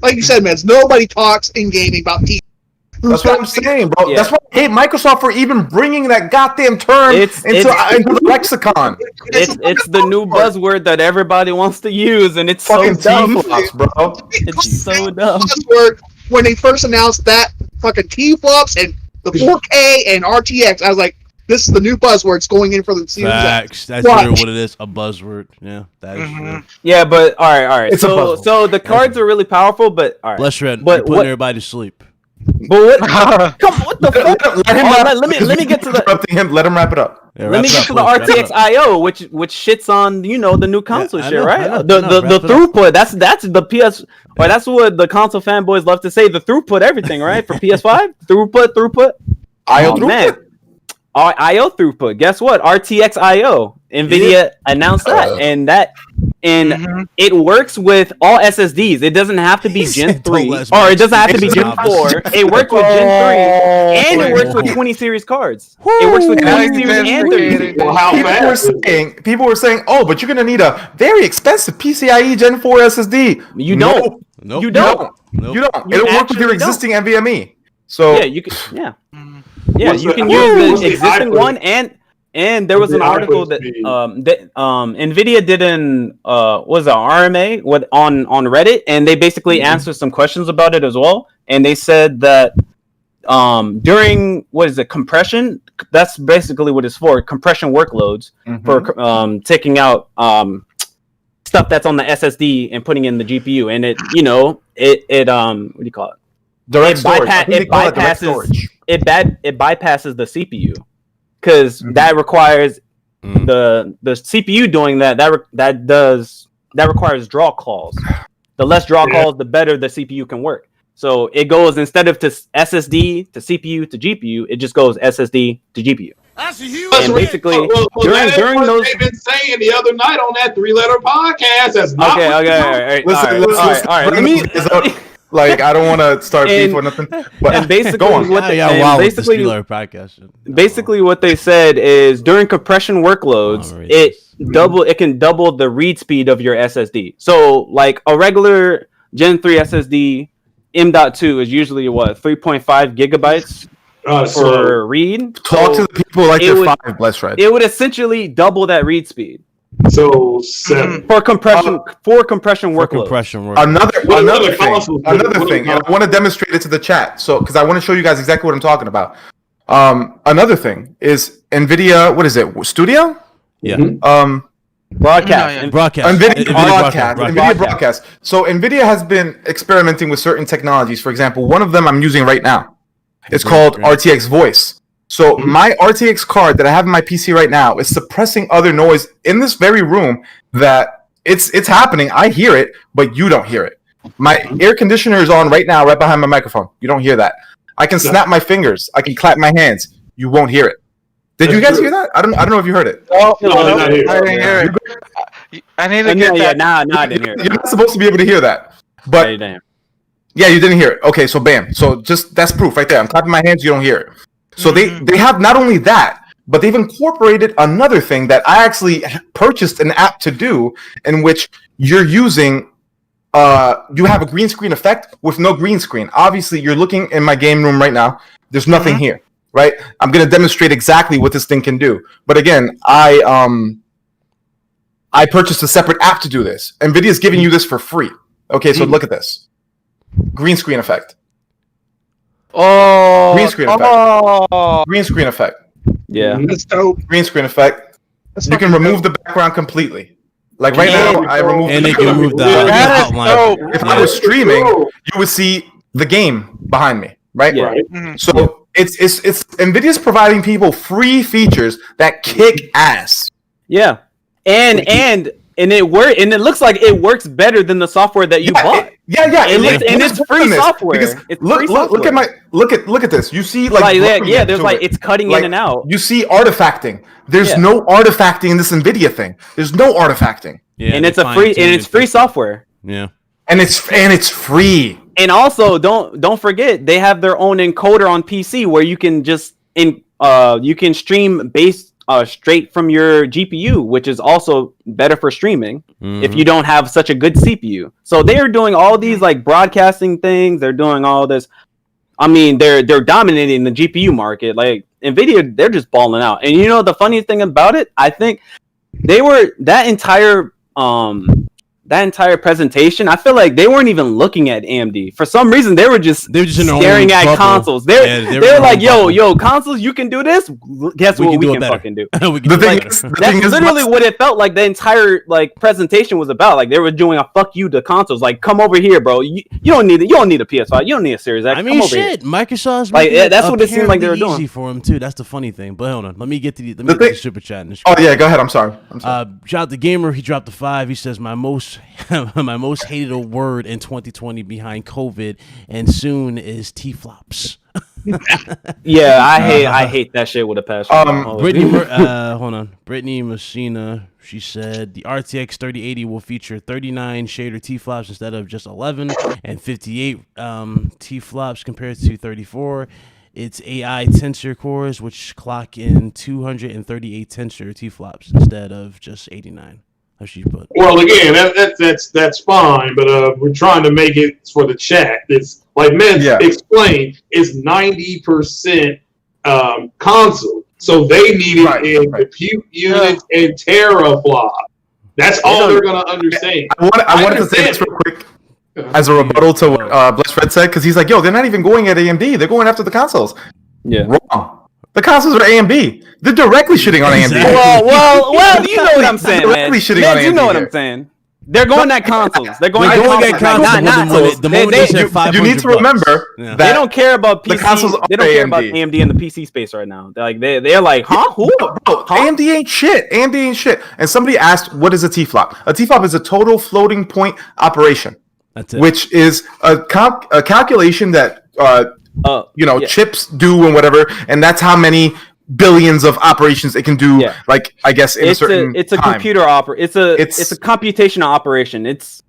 Like you said, man, nobody talks in gaming about T. That's what I'm saying, bro. Yeah. That's why I hate Microsoft for even bringing that goddamn term into the lexicon. it's the new buzzword that everybody wants to use, and it's so Fucking dumb. T-flops, bro. It's so dumb. Buzzword when they first announced that fucking T-flops and the 4K and RTX, I was like, this is the new buzzword. It's going in for the Series X. Facts. That's Watch. really what it is. A buzzword. Yeah, that is true. Yeah, but all right. It's a So puzzle. the cards are really powerful, but all right. Bless Red. But You're putting what- everybody to sleep. But what? Come, what the fuck? Let him Oh, wrap- let me get to the interrupting him. Let him wrap it up. Yeah, let wrap me it get up, to the please. Wrap it RTX up. IO, which shits on the new console I shit, know, right? I know, the I know. the Wrap it up. throughput. That's the PS. Or that's what the console fanboys love to say. The throughput, everything, right? For PS5, throughput. IO Oh, through. man. IO throughput. Guess what? RTX IO. Nvidia announced that, and it works with all SSDs. It doesn't have to be Gen said, "Don't 3, let us or make it doesn't have to be Gen excuses." 4. It works with Gen 3, and it works with 20 series cards. It works with 20 series and 30 series. Well, how fast? People were saying, oh, but you're gonna need a very expensive PCIe Gen 4 SSD. You No, don't. Nope. You don't. Nope. You don't. You It'll work with your actually don't. existing NVMe. So Yeah, you can. Yeah, What's you the- can what's use the the existing output? one, and there was What's an the article output that speed? Nvidia did an was it RMA on Reddit, and they basically answered some questions about it as well, and they said that during compression, that's basically what it's for, compression workloads for taking out stuff that's on the SSD and putting in the GPU, and it what do you call it? direct It storage. I bypass- think they it call it direct bypasses- storage. It bypasses the CPU because that requires the CPU doing that requires draw calls. The less draw calls, the better the CPU can work. So it goes, instead of to SSD to CPU to GPU, it just goes SSD to GPU. And basically, during what those. they've been saying the other night on that 3-letter podcast. That's not Okay, what all Listen, right. Let me. Like, I don't want to start beef And- or nothing. But And basically, go on. what they, Yeah, and wow, with the basically, Steeler podcast. basically what they said is during compression workloads, it can double the read speed of your SSD. So like a regular Gen 3 SSD M.2 is usually 3.5 gigabytes for read. Talk to So the people like it they're would- 5, bless Red. it would essentially double that read speed. So 7. for compression workloads. For compression work. Another other thing. consoles do? Another What thing. are- And I want to demonstrate it to the chat. So, because I want to show you guys exactly what I'm talking about. Another thing is Nvidia. What is it? Studio? Yeah. Broadcast. No, yeah. Broadcast. Nvidia Broadcast. Nvidia broadcast. So Nvidia has been experimenting with certain technologies. For example, one of them I'm using right now. It's called RTX Voice. So my RTX card that I have in my PC right now is suppressing other noise in this very room that it's happening. I hear it, but you don't hear it. My air conditioner is on right now, right behind my microphone. You don't hear that. I can snap my fingers. I can clap my hands. You won't hear it. Did you guys hear that? I don't know if you heard it. Oh, No, no, not here. I didn't hear it. I need to get that. Nah, I didn't hear You're it. not supposed to be able to hear that. But Yeah, damn. yeah, you didn't hear it. Okay, so bam. So just that's proof right there. I'm clapping my hands, you don't hear it. So they have not only that, but they've incorporated another thing that I actually purchased an app to do, in which you're using you have a green screen effect with no green screen. Obviously, you're looking in my game room right now. There's nothing here, right? I'm gonna demonstrate exactly what this thing can do. But again, I purchased a separate app to do this. NVIDIA's giving you this for free. Okay, so look at this. Green screen effect. Oh, Green screen effect. oh, Green screen effect. Yeah. That's dope. Green screen effect. That's You can fucking remove dope. the background completely. Like right Yeah. now, I removed And the they can remove the That is outline. dope. If I was streaming, you would see the game behind me, right? Yeah. Right. So it's NVIDIA's providing people free features that kick ass. Yeah. And it looks like it works better than the software that you bought. And it's free software. It's look, free look at software. look at this. You see like yeah, there's to like it. it's cutting Like, in and out. You see artifacting. There's Yeah. no artifacting in this NVIDIA thing. There's no artifacting, Yeah, And they it's free fine-tuned it. software. Yeah. and it's free. And also don't forget they have their own encoder on PC where you can just you can stream based straight from your GPU, which is also better for streaming if you don't have such a good CPU. So they're doing all these like broadcasting things. They're doing all this. I mean, they're dominating the GPU market. Like Nvidia, they're just balling out. And you know the funniest thing about it? I think they were that entire presentation, I feel like they weren't even looking at AMD. For some reason, they were just in their staring own at bubble. consoles. Yeah, They they were were in like, their own yo, consoles, you can do this? Guess what we it can better. fucking do. We can The do thing it is, better. That's literally what it felt like the entire like presentation was about. Like they were doing a fuck you to consoles. Like, come over here, bro. You don't need a PS5. You don't need a Series X. I mean, come over here. shit. Microsoft's Like, making yeah, it that's what it seemed like they were apparently doing. easy for them too. That's the funny thing. But hold on, let me get to the thing- super chat. Oh yeah, go ahead. I'm sorry. Shout out to Gamer. He dropped a 5. He says my most hated word in 2020 behind COVID and soon is T-flops. Yeah, I hate that shit with a passion. Oh, Brittany, hold on. Brittany Messina. She said the RTX 3080 will feature 39 shader T-flops instead of just 11 and 58 T-flops compared to 34. It's AI tensor cores which clock in 238 tensor T-flops instead of just 89. How should you put? Well, again, that's fine, but we're trying to make it for the chat. It's like Meds explained, it's 90% console, so they need it in compute units and teraflop. That's all they're gonna understand. I wanted to say this real quick as a rebuttal to what Bless Fred said, because he's like, yo, they're not even going at AMD. They're going after the consoles. Yeah. Wrong. The consoles are AMD. They're directly shitting on AMD. Well, you know what I'm saying, man. Directly shitting on Man, you AMD know what here. I'm saying. They're going at consoles. They're going They're going at at consoles. consoles. Not The moment they, they said they, 500 You need to remember Yeah. that they don't care about PC. the consoles They don't are care about AMD. AMD in the PC space right now. They're like they're like, huh? Who? Bro, AMD ain't shit. AMD ain't shit. And somebody asked, what is a T-flop? A T-flop is a total floating point operation, That's it. which is a calculation that chips do and whatever, and that's how many billions of operations it can do. Yeah. Like I guess in a certain it's a time. computer it's a computational operation. It's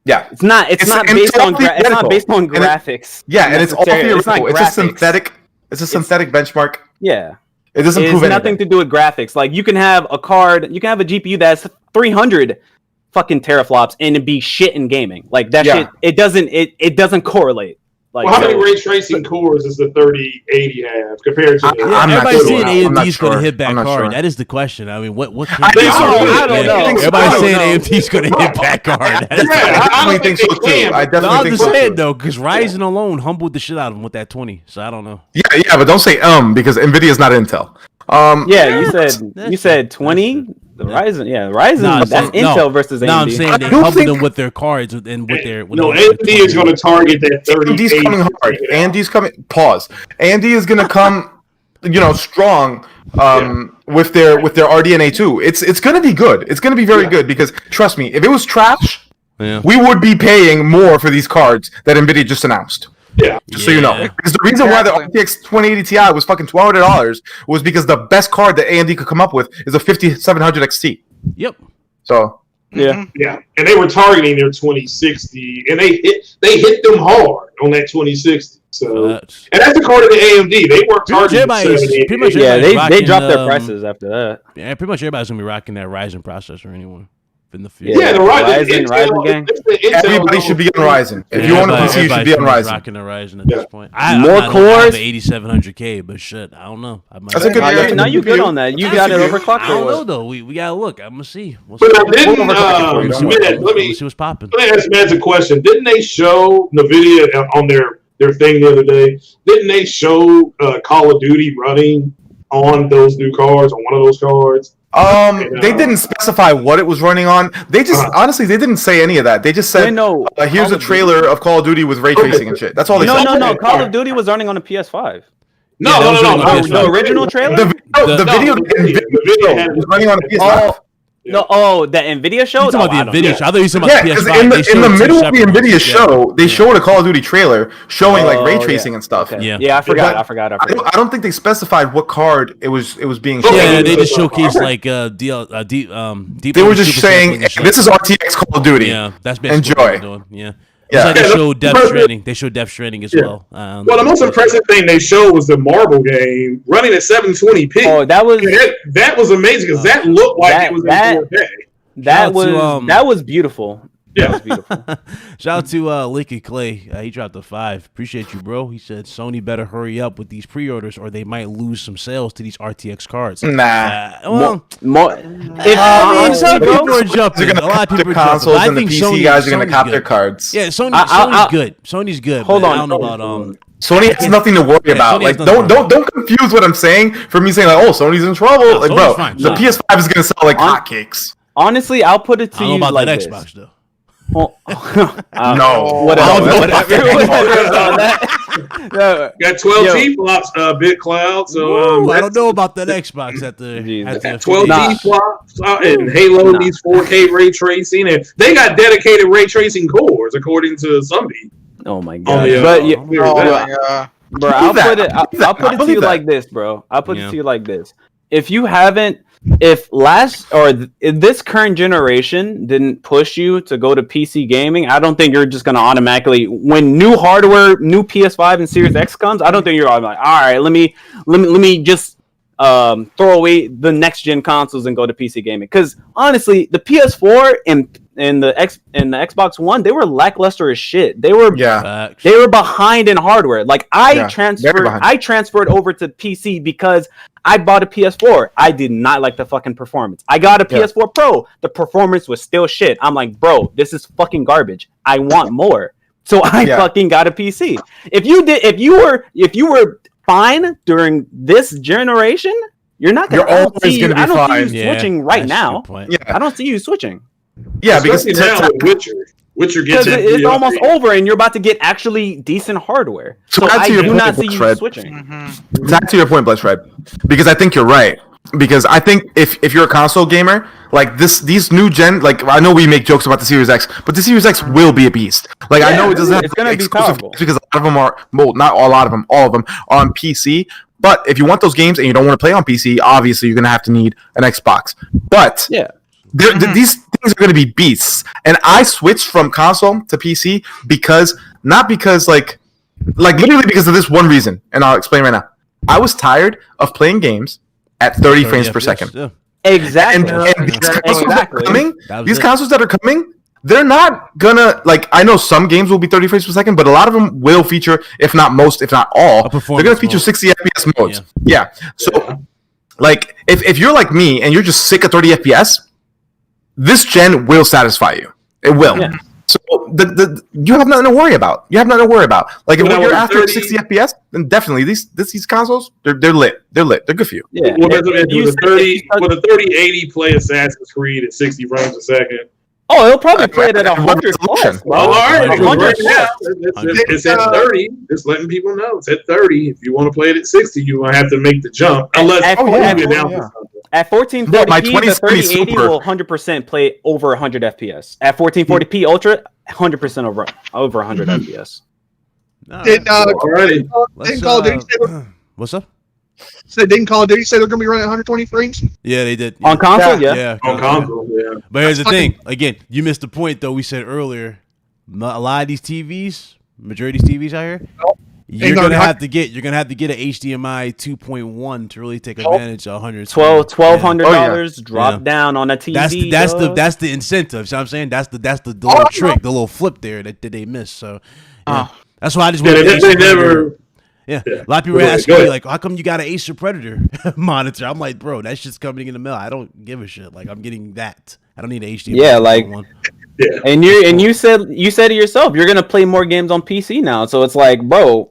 Yeah, not It's based all on it's not based on theoretical. graphics. yeah, and it's all necessarily. theoretical. not It's a graphics. synthetic. It's a synthetic benchmark. Yeah. It doesn't It's prove anything. nothing to do with graphics. Like you can have a GPU that's 300 fucking teraflops and it be shit in gaming. Like that shit, it doesn't correlate. Like, Well, how many ray tracing cores does the 3080 have compared to the? I'm not Everybody's sure. saying I'm not AMD's going to sure. hit that I'm not card. sure. That is the question. I mean, what can I think so, I don't know. Everybody's saying I don't know. AMD's going to hit that card. That is Yeah, I I definitely think so too. can, I but No, definitely I'm think just so saying too. though, because Ryzen alone humbled the shit out of him with that 20. So I don't know. Yeah, but don't say because Nvidia's not Intel. Yeah, you said 20. The Ryzen, No, I'm that's saying- Intel no. versus AMD. No, I'm saying they I don't humbled think- them with their cards and with their. With No, their AMD is going to target that 3080. AMD's coming hard. AMD's coming. Pause. AMD is going to come, strong. With their RDNA 2. It's going to be good. It's going to be very good because trust me, if it was trash, Yeah. we would be paying more for these cards that Nvidia just announced. Yeah. Just so you know, because the reason why the RTX 2080 Ti was fucking $1,200 was because the best card that AMD could come up with is a 5700 XT. Yep. So Yeah. Yeah, and they were targeting their 2060, and they hit them hard on that 2060. So, That's- and that's according to AMD. They weren't Pretty much targeting everybody's- 70. pretty much Yeah, everybody's they rocking, dropped their prices after that. Yeah, pretty much everybody's gonna be rocking that Ryzen processor anyway. In the Yeah. future. Yeah, the Ryzen Intel, gang. it's the Intel everybody should be on Ryzen. If you own a PC, you should be on everybody's Ryzen. rocking the Ryzen at Yeah. this point. I'm More not gonna have cores? an 8700K, but shit, I don't know. I might That's a good- Now yeah, you're, now you good on that. You got it overclocked I or don't know what? though. We gotta look. I'm gonna see. We'll But see. didn't Let me see let me what's popping. ask Mads a question. Didn't they show Nvidia on their thing the other day? Didn't they show Call of Duty running on those new cards, on one of those cards? They didn't specify what it was running on. They just honestly, they didn't say any of that. They just said, Wait, no, "Here's Call a of trailer of Call of Duty with ray tracing and shit." That's all they said. No. Call of Duty was running on a PS5. No, Yeah, that was on the no. PS5. The original trailer? The video Nvidia was running on a PS5. The Nvidia show. You talking about I the don't Nvidia know. show? I thought you were talking Yeah, about the because PS5. in They the showed two middle of the separate Nvidia ones. show, they showed a Call of Duty trailer showing like ray Oh, tracing yeah. and stuff. Okay. Yeah. Yeah, I forgot. But I don't think they specified what card it was being shown. Yeah, they just Okay. showcased like deep. They were just Super saying, sampling and shit. "This is RTX Call of Duty." Yeah, that's basically what Enjoy. they're doing. Yeah. Yeah. It's like they Yeah, showed the Death person- Stranding. They showed Death Stranding as Yeah. well. Well, the most impressive thing they showed was the marble game running at 720p. Oh, that was And that was amazing because that looked like it was in 4K. Shout out to, that was beautiful. Yeah. That was beautiful. Shout out to Licky Clay. He dropped a 5. Appreciate you, bro. He said Sony better hurry up with these pre-orders or they might lose some sales to these RTX cards. Nah. Well, More, some bro, people are jumping. They're A gonna lot cop of their people are jumping. consoles, I and the think PC Sony, guys are gonna Sony's cop good. their cards. Yeah, Sony's I- good. Sony's good. Hold but on. I don't know about Sony has nothing to worry about. Sony has Like, nothing don't to don't confuse what I'm saying for me saying like, "Oh, Sony's in trouble." No, like, Sony's bro, fine. the Nah. PS5 is gonna sell like On- hotcakes. honestly, I'll put it to I don't you know about like that this. Xbox though. Oh, No. whatever. I don't know about Whatever. No, Got 12 T flops, Bit Cloud. So Ooh, I don't know about that Xbox at the Jesus. 12 Nah. T flops, and Halo needs 4K ray tracing, and they got dedicated ray tracing cores according to somebody. Oh my On god! the, But yeah, Oh my god. bro, I'll that. put it. I'll put it to believe you that. like this, bro. I'll put Yeah. it to you like this. If you haven't, if this current generation didn't push you to go to PC gaming, I don't think you're just gonna automatically when new hardware, new PS5 and Series X comes. I don't think you're like, all right, let me just throw away the next gen consoles and go to PC gaming. Because honestly, the PS4 and the Xbox One, they were lackluster as shit. They were Facts. they were behind in hardware. Like Yeah, very behind. I transferred over to PC because I bought a PS4. I did not like the fucking performance. I got a PS4 Pro. The performance was still shit. I'm like, bro, this is fucking garbage. I want more. So I fucking got a PC. If you were fine during this generation, you're not gonna. You're always gonna be I don't fine. see you switching right that's a now. good point. Yeah. I don't see you switching. Yeah, because Especially now with Witcher. Witcher gets Because it's almost over and you're about to get actually decent hardware. So So add I to your do point, not see you Fred. switching. Back to your point, Bloodshred, because I think you're right. Because I think if you're a console gamer, like these new gen, like I know we make jokes about the Series X, but the Series X will be a beast. Like I know it doesn't have it's gonna be exclusive powerful. because a lot of them are, well, not a lot of them, all of them are on PC. But if you want those games and you don't want to play on PC, obviously you're gonna have to need an Xbox. But Yeah. these things are going to be beasts, and I switched from console to PC not because like literally because of this one reason, and I'll explain right now. I was tired of playing games at 30 frames per second. Yeah. Exactly. And these consoles that are Exactly. coming, That was these it. consoles that are coming, they're not gonna like. I know some games will be 30 frames per second, but a lot of them will feature, if not most, if not all, they're gonna feature mode. 60 FPS modes. Yeah. So, like, if you're like me and you're just sick of 30 FPS, this gen will satisfy you. It will. Yeah. So you have nothing to worry about. Like if you're after 60 FPS, then definitely these consoles they're lit. They're good for you. Yeah. Will the 3080 play Assassin's Creed at 60 frames a second? Oh, it'll probably play it at 100 plus. All right, it's at 30. Just letting people know it's at 30. If you want to play it at 60, you're gonna have to make the jump. Unless at 1440p, the 3080 will 100% play over 100 FPS. At 1440p Ultra, 100% over 100 FPS. What's up? So didn't Call of Duty say they're going to be running 120 frames? Yeah, they did. On console, yeah. On console, yeah. But here's the thing. Again, you missed the point, though. We said earlier, a lot of these TVs, majority of these TVs out here, you're gonna have to get an HDMI 2.1 to really take advantage of $1,200 drop down on a TV. That's the incentive. So I'm saying that's the little trick, the little flip there that they missed. So that's why I just want Yeah, a lot of people ask me like, "How come you got an Acer Predator monitor?" I'm like, "Bro, that's just coming in the mail. I don't give a shit. Like, I'm getting that. I don't need an HDMI." Yeah, like, and you said to yourself, you're gonna play more games on PC now. So it's like, bro,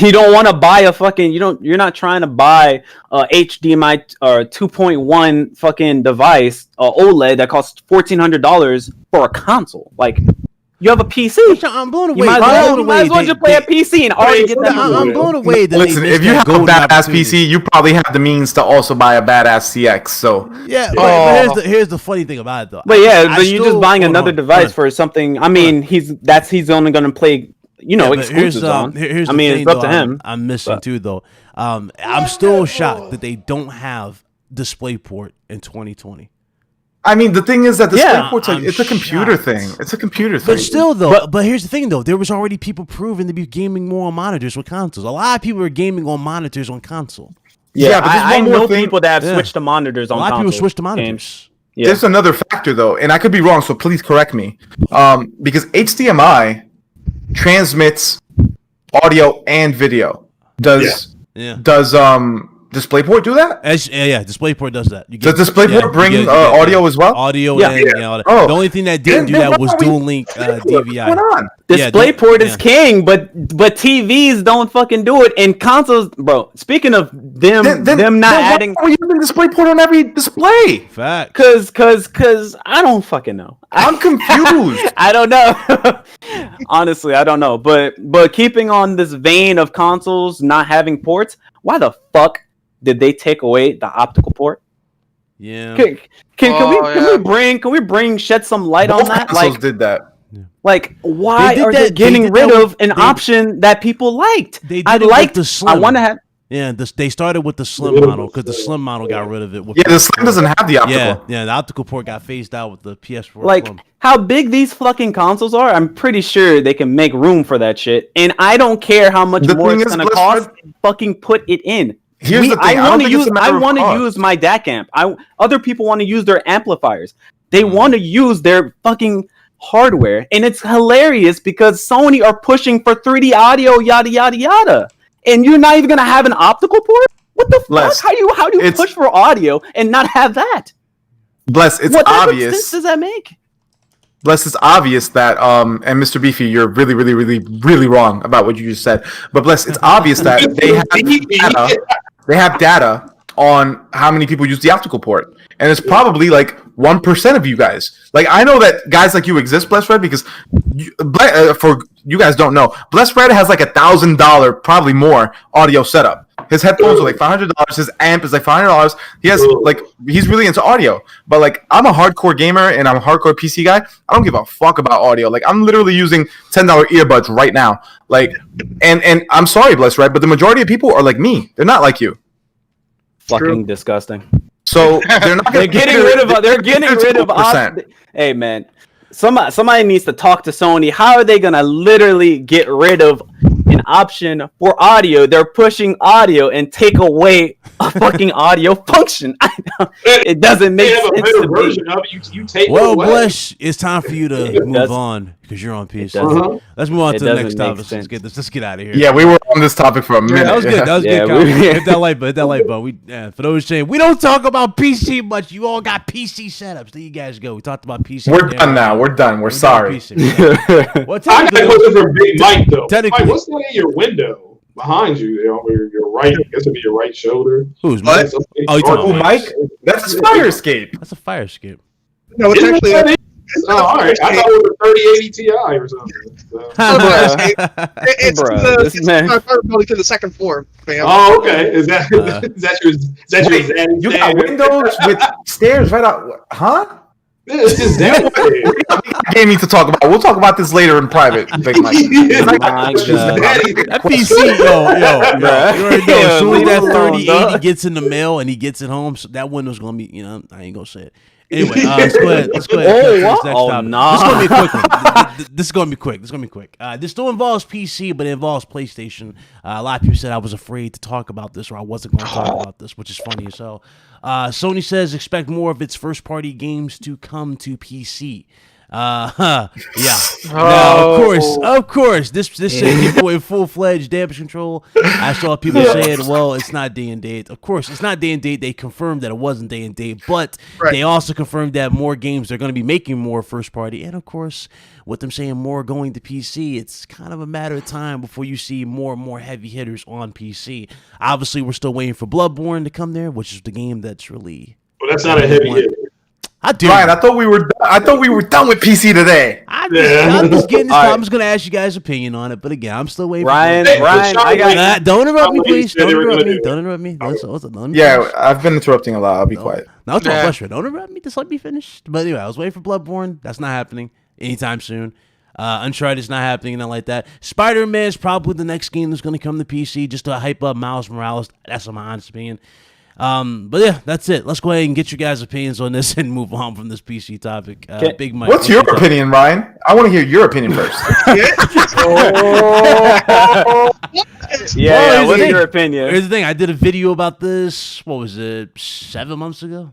you don't want to buy a fucking. You're not trying to buy a HDMI or 2.1 fucking device, OLED that costs $1,400 for a console. Like, you have a PC. I'm blown away. You might as well just play a PC and already get that. I'm blown away. Listen, if you have a badass PC, you probably have the means to also buy a badass CX. So yeah, but here's the funny thing about it though. But but you're just buying another device for something. I mean, he's only going to play. Exclusives on. Here's it's up to him. I'm missing too though. I'm still shocked that they don't have DisplayPort in 2020. I mean, the thing is that DisplayPort's it's a computer thing. It's a computer thing. But still, though, but here's the thing, though. There was already people proven to be gaming more on monitors with consoles. A lot of people are gaming on monitors on console. Yeah, but I know people that have switched to monitors on console. A lot of people switched to monitors. Yeah. There's another factor, though, and I could be wrong, so please correct me. Because HDMI transmits audio and video. Does DisplayPort do that? DisplayPort does that. Does DisplayPort bring audio as well? Audio and all that. The only thing that didn't do that was dual link DVI. What's going on? DisplayPort is king, but TVs don't fucking do it. And consoles, bro. Speaking of them not adding, why are you using DisplayPort on every display? Fact. Cause I don't fucking know. I'm confused. I don't know. Honestly, I don't know. But keeping on this vein of consoles not having ports, why the fuck did they take away the optical port? Yeah. Can we shed some light on that? Consoles did that. Like, why are they getting rid of an option that people liked? I want to have. Yeah, they started with the slim model because the slim model got rid of it. The slim doesn't have the optical. Yeah, the optical port got phased out with the PS4. Like, how big these fucking consoles are, I'm pretty sure they can make room for that shit. And I don't care how much more it's gonna cost. Fucking put it in. Here's the thing. I want to use my DAC amp. Other people want to use their amplifiers. They want to use their fucking hardware, and it's hilarious because Sony are pushing for 3D audio, yada yada yada, and you're not even gonna have an optical port. What the fuck? How do you push for audio and not have that? Bless, it's what obvious. What sense does that make? Bless, it's obvious that and Mr. Beefy, you're really, really, really, really wrong about what you just said. But Bless, it's obvious that they have data on how many people use the optical port, and it's probably like 1% of you guys. Like, I know that guys like you exist, Bless Red, because for you guys don't know, Bless Red has like $1,000, probably more, audio setup. His headphones are like $500. His amp is like $500. He has he's really into audio. But like, I'm a hardcore gamer and I'm a hardcore PC guy. I don't give a fuck about audio. Like, I'm literally using $10 earbuds right now. Like, and I'm sorry, Bless Red, but the majority of people are like me. They're not like you. Fucking disgusting. So they're not. They're getting rid of. Hey man, somebody needs to talk to Sony. How are they gonna literally get rid of an option for audio, they're pushing audio and take away a fucking audio function. It doesn't make They have a sense better to me. version of it. You take Well, it away. Blesh, it's time for you to It move does- on because you're on PC. Uh-huh. Let's move on It to the next doesn't make topic. sense. Let's get out of here. Yeah, we were on this topic for a minute. That was good. That was Yeah, good. Kyle. we- Hit that like button. Hit that like button. For those saying we don't talk about PC much, you all got PC setups. There you guys go. We talked about PC. We're done now. We're done. We're done sorry. PC. We're done. Well, I got a technically, question from Big Mike though. Technically- Mike, what's that in your window behind you? You know, your right, I guess it'd be your right shoulder. who's What? Mike? Oh, you talking Oh, about Mike? That's his fire escape. That's a fire escape. No, it's Isn't actually that a, it? Oh, all right. I thought it was a 3080 Ti or something. So- it's Bruh, this it's man- probably to the second floor, fam. Oh, okay. Is that is that your zaddy You got stand? windows with stairs right out. Huh? Yeah, it's just that way. Gaming to talk about. We'll talk about this later in private, Big Mike. My God. That PC, yo, you already know. As soon as that Leave it alone, 3080 dog. gets in the mail and he gets it home, so that window's gonna be, I ain't gonna say it. Anyway, let's go ahead. Let's go ahead. Oh, cut to this what? next Oh, topic. nah. This is gonna be a quick one. This is gonna be quick. This is gonna be quick. This still involves PC, but it involves PlayStation. A lot of people said I was afraid to talk about this, or I wasn't going to talk about this, which is funny as hell. Sony says expect more of its first-party games to come to PC. Yeah. Now, of course, this said people in full-fledged damage control. I saw people saying, well, it's not day and date. Of course, it's not day and date. They confirmed that it wasn't day and date, but they also confirmed that more games are going to be making more first-party. And, of course, with them saying more going to PC, it's kind of a matter of time before you see more and more heavy hitters on PC. Obviously, we're still waiting for Bloodborne to come there, which is the game that's really... Well, that's not a heavy hitter. I do. Ryan, I thought we were done with PC today. I'm just getting this. I'm just gonna ask you guys' opinion on it, but again, I'm still waiting. Ryan, Hey, Ryan, I got Don't interrupt me, Somebody please. said Don't they were interrupt gonna me. do it. Don't interrupt me. Let me Yeah, finish. I've been interrupting a lot. I'll be quiet. No, it's all Yeah. frustrating. Don't interrupt me. Just let me finish. But anyway, I was waiting for Bloodborne. That's not happening anytime soon. Uncharted is not happening, nothing like that. Spider-Man is probably the next game that's going to come to PC just to hype up Miles Morales. That's my honest opinion. But yeah, that's it. Let's go ahead and get your guys' opinions on this and move on from this PC topic. Big Mike. What's your opinion, Ryan? I want to hear your opinion first. Yeah, what's here's your the opinion? Here's the thing. I did a video about this. What was it? 7 months ago.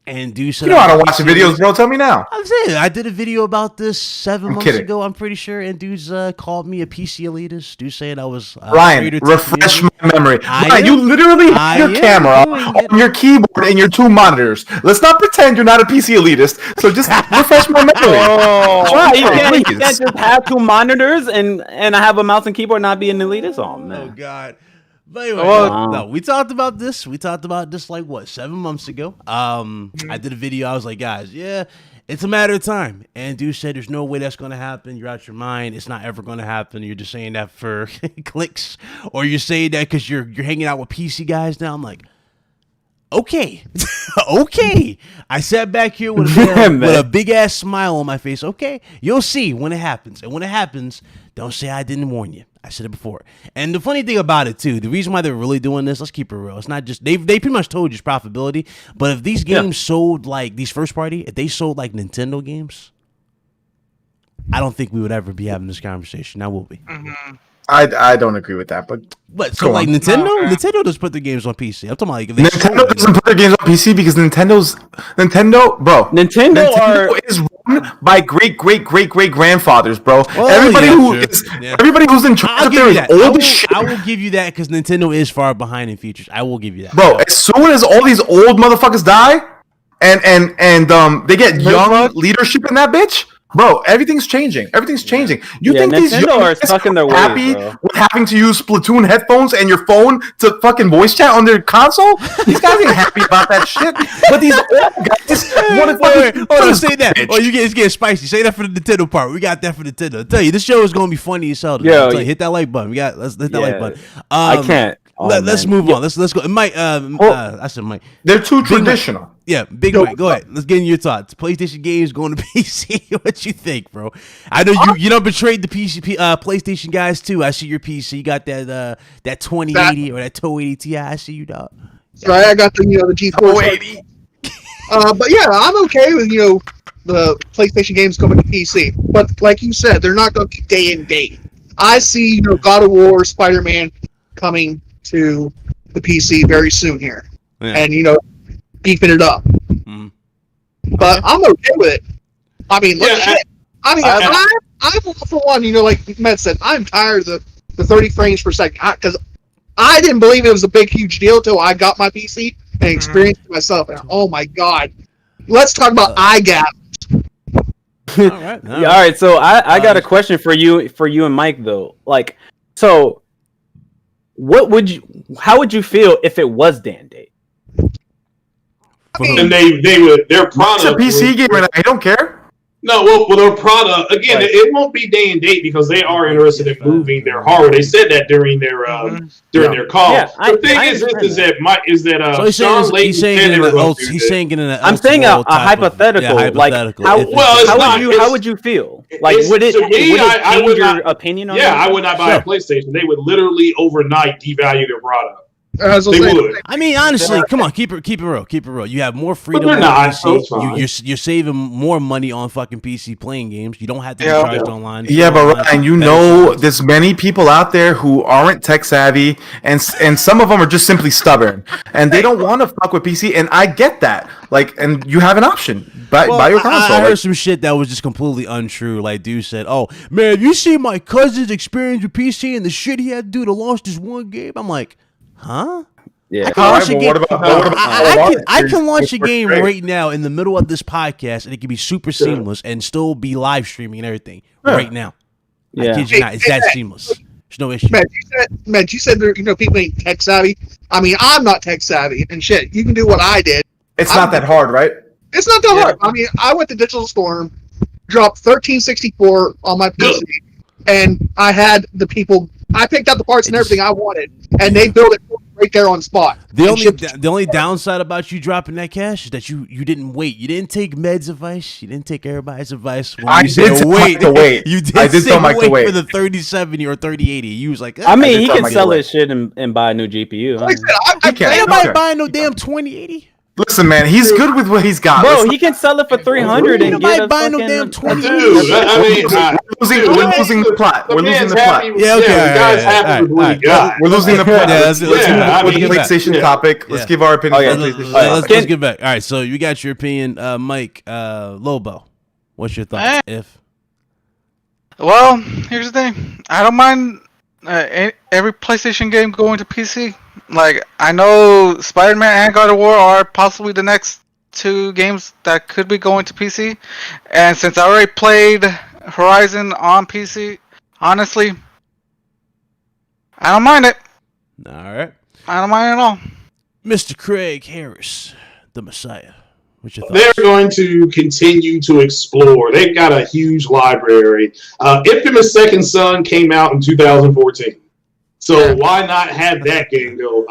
And dude said, You know how to watch the videos, bro. Tell me now. I'm saying I did a video about this 7 months kidding. ago. I'm pretty sure, and dudes called me a PC elitist. Dude saying I was Ryan, traitor to the refresh community. my memory. I Ryan, you am- literally I have your am camera doing it. on your keyboard and your 2 monitors. Let's not pretend you're not a PC elitist. So just refresh my memory. Oh, you can't please. just have 2 monitors and I have a mouse and keyboard not be an elitist? Oh, Oh man. God. But anyway, Wow. no, we talked about this. We talked about this like what 7 months ago. I did a video. I was like, guys, yeah, it's a matter of time. And dude said, there's no way that's gonna happen. You're out your mind. It's not ever gonna happen. You're just saying that for clicks, or you're saying that because you're hanging out with PC guys now. I'm like, okay, okay. I sat back here with a big ass smile on my face. Okay, you'll see when it happens. And when it happens, don't say I didn't warn you. I said it before. And the funny thing about it too, the reason why they're really doing this, let's keep it real. It's not just they pretty much told you it's profitability. But if these games sold like these first party, if they sold like Nintendo games, I don't think we would ever be having this conversation. Now will we? I don't agree with that, but So Go like on. Nintendo, Okay. Nintendo does put their games on PC. I'm talking about like if they Nintendo sold it. doesn't put their games on PC because Nintendo Nintendo is run by great grandfathers, bro. Well, everybody yeah, who true. is Yeah. everybody who's in charge I'll of give there you is that. old as shit. I will give you that because Nintendo is far behind in features. I will give you that. Bro, as soon as all these old motherfuckers die and they get young leadership in that bitch, bro, everything's changing. Everything's changing. You Yeah, think these Nintendo young are guys stuck in their ways, happy bro. with having to use Splatoon headphones and your phone to fucking voice chat on their console? These guys ain't happy about that shit. But these old guys want to Wait, hold on, say that. Oh, it's getting spicy. Say that for the Nintendo part. We got that for Nintendo. I tell you, this show is gonna be funny as hell. Yo, I'll tell you, hit that like button. Let's hit that like Yeah. button. I can't. Oh, Let's man. move on. Let's go. Mike, I said Mike. They're too traditional. Yeah, Big Mike. Go ahead. Let's get in your thoughts. PlayStation games going to PC. What you think, bro? I know you don't betrayed the PlayStation guys too. I see your PC. You got that 2080 or that 280 Ti. I see you, dog. Right, I got the the GeForce. But yeah, I'm okay with the PlayStation games coming to PC. But like you said, they're not going to day and date. I see, God of War, Spider-Man coming to the PC very soon here, and beefing it up. Mhm. But I'm okay with it. I mean, look, Yeah, I'm for one. Like Matt said, I'm tired of the 30 frames per second because I didn't believe it was a big, huge deal till I got my PC and experienced it myself. And oh my god, let's talk about eye gap. All right. All right. So I got a question for you and Mike though. Like, so how would you feel if it was Dan Day? and they would their product. It's a PC game, and I don't care. No, well, their product again. It won't be day and date because they are interested in moving their hardware. They said that during their call. Yeah, the thing is Sean Layton he's saying in an I'm saying a hypothetical. How would you feel? Like, would it change your opinion on? Yeah, I would not buy a PlayStation. They would literally overnight devalue their product. They would. I mean, honestly, come on, keep it real. You have more freedom on PC. You're saving more money on fucking PC playing games. You don't have to be charged online. Yeah, but Ryan, there's many people out there who aren't tech savvy, and some of them are just simply stubborn, and they don't want to fuck with PC. And I get that. Like, and you have an option. Buy your console. I heard some shit that was just completely untrue. Like, dude said, "Oh man, you see my cousin's experience with PC and the shit he had to do to launch this one game." I'm like, huh? Yeah. I can launch a game right now in the middle of this podcast, and it can be super seamless and still be live streaming and everything right now. Yeah. I kid you not, it's that seamless. There's no issue. Matt, you said people ain't tech savvy. I mean, I'm not tech savvy, and shit, you can do what I did. It's not that hard, right? It's not that hard. I mean, I went to Digital Storm, dropped 1364 on my PC, and I had the people. I picked out the parts and everything I wanted, and they built it right there on spot. The only downside about you dropping that cash is that you didn't wait. You didn't take Med's advice. You didn't take everybody's advice. When I you did said tell Mike to wait. You did. I did tell Mike to wait for the 3070 or 3080. You was like, I mean, he can sell his shit and buy a new GPU. Like I said, ain't nobody buying no damn 2080. Listen, man, he's good with what he's got. Bro, he can sell it for 300 and get a buy no fucking damn 20. Dude, I mean, we're losing the plot. We're losing the plot. Yeah, okay. The guy's happy with what he got. We're losing the plot. Let's move on to the PlayStation topic. Let's give our opinion. Let's get back. All right, so you got your opinion, Mike. Lobo, what's your thoughts? Well, here's the thing. I don't mind every PlayStation game going to PC. Like, I know Spider-Man and God of War are possibly the next two games that could be going to PC. And since I already played Horizon on PC, honestly, I don't mind it. All right. I don't mind it at all. Mr. Craig Harris, the Messiah. What's your thoughts? They're going to continue to explore. They've got a huge library. Infamous Second Son came out in 2014. So why not have that game go?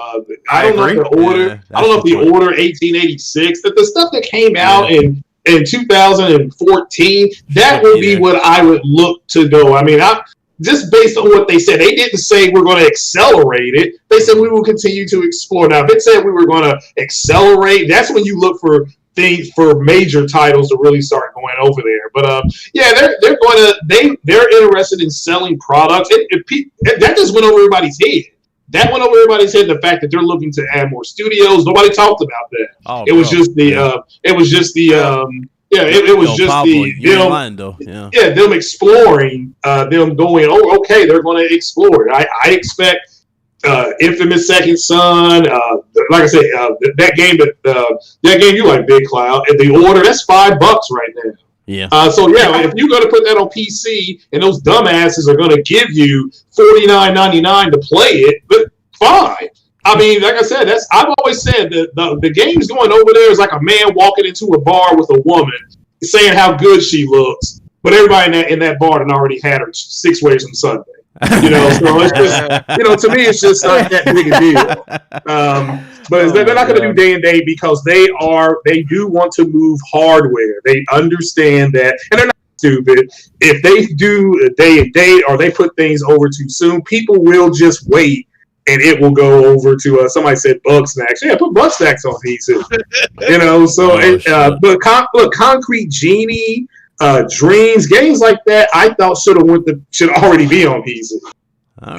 I don't know if the order. I don't know if the order 1886. That the stuff that came out in 2014. That would be what I would look to go. I mean, just based on what they said, they didn't say we're going to accelerate it. They said we will continue to explore. Now, if it said we were going to accelerate, that's when you look for things for major titles to really start going over there. But they're interested in selling products. That just went over everybody's head. That went over everybody's head. The fact that they're looking to add more studios. Nobody talked about that. It was just them exploring, them going, oh, okay, they're going to explore it. I expect Infamous Second Son, like I said, that game you like, Big Cloud, and the order, that's $5 right now. Yeah. If you're going to put that on PC and those dumbasses are going to give you $49.99 to play it, but fine. I mean, like I said, I've always said that the game's going over there is like a man walking into a bar with a woman saying how good she looks, but everybody in that bar had already had her 6 ways on Sunday. So it's just, to me, it's just not that big a deal. But they're not going to do day and date because they do want to move hardware. They understand that, and they're not stupid. If they do a day and date or they put things over too soon, people will just wait. And it will go over to somebody said Bug Snacks. Yeah, put Bug Snacks on PC. But Concrete Genie, Dreams, games like that, I thought should already be on PC.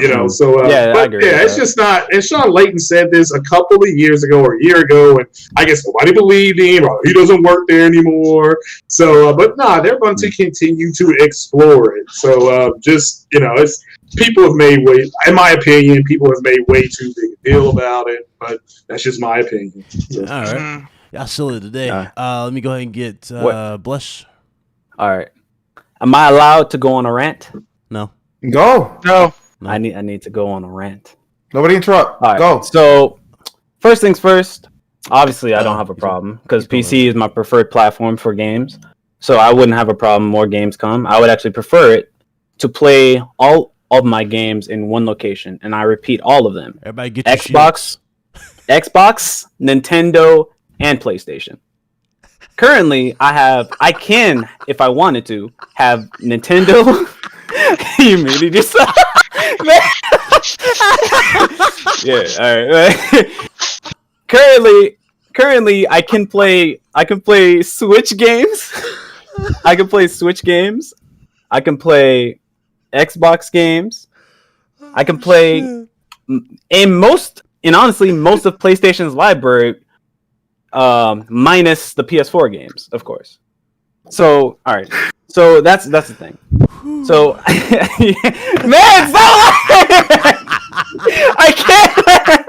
You know, so I but agree yeah, with it's that. just not. And Sean Layton said this a couple of years ago or a year ago, and I guess nobody believed him, or he doesn't work there anymore. So, but nah, they're going to continue to explore it. So, just it's people have made way, in my opinion, people have made way too big a deal about it. But that's just my opinion. So, All right. Y'all silly today. Let me go ahead and get Blush. All right. Am I allowed to go on a rant? No. Go. No. I need to go on a rant. Nobody interrupt. All right. Go. So, first things first. Obviously, I don't have a problem because PC is my preferred platform for games. So I wouldn't have a problem more games come. I would actually prefer it to play all of my games in one location, and I repeat all of them. Everybody get your Xbox, Nintendo, and PlayStation. Currently, I can, if I wanted to, have Nintendo. You immediately just yeah, all right. Currently, I can play Switch games. I can play Switch games. I can play Xbox games. I can play honestly most of PlayStation's library, minus the PS4 games, of course. So, all right. So that's the thing. So, man, stop! I can't.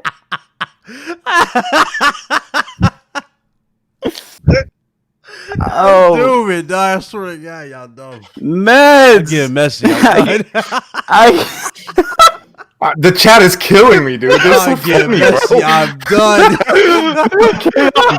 Oh, Dude, I swear to God, y'all dumb. man, Get messy. The chat is killing me, dude. They're so Get funny, messy. bro. I'm done.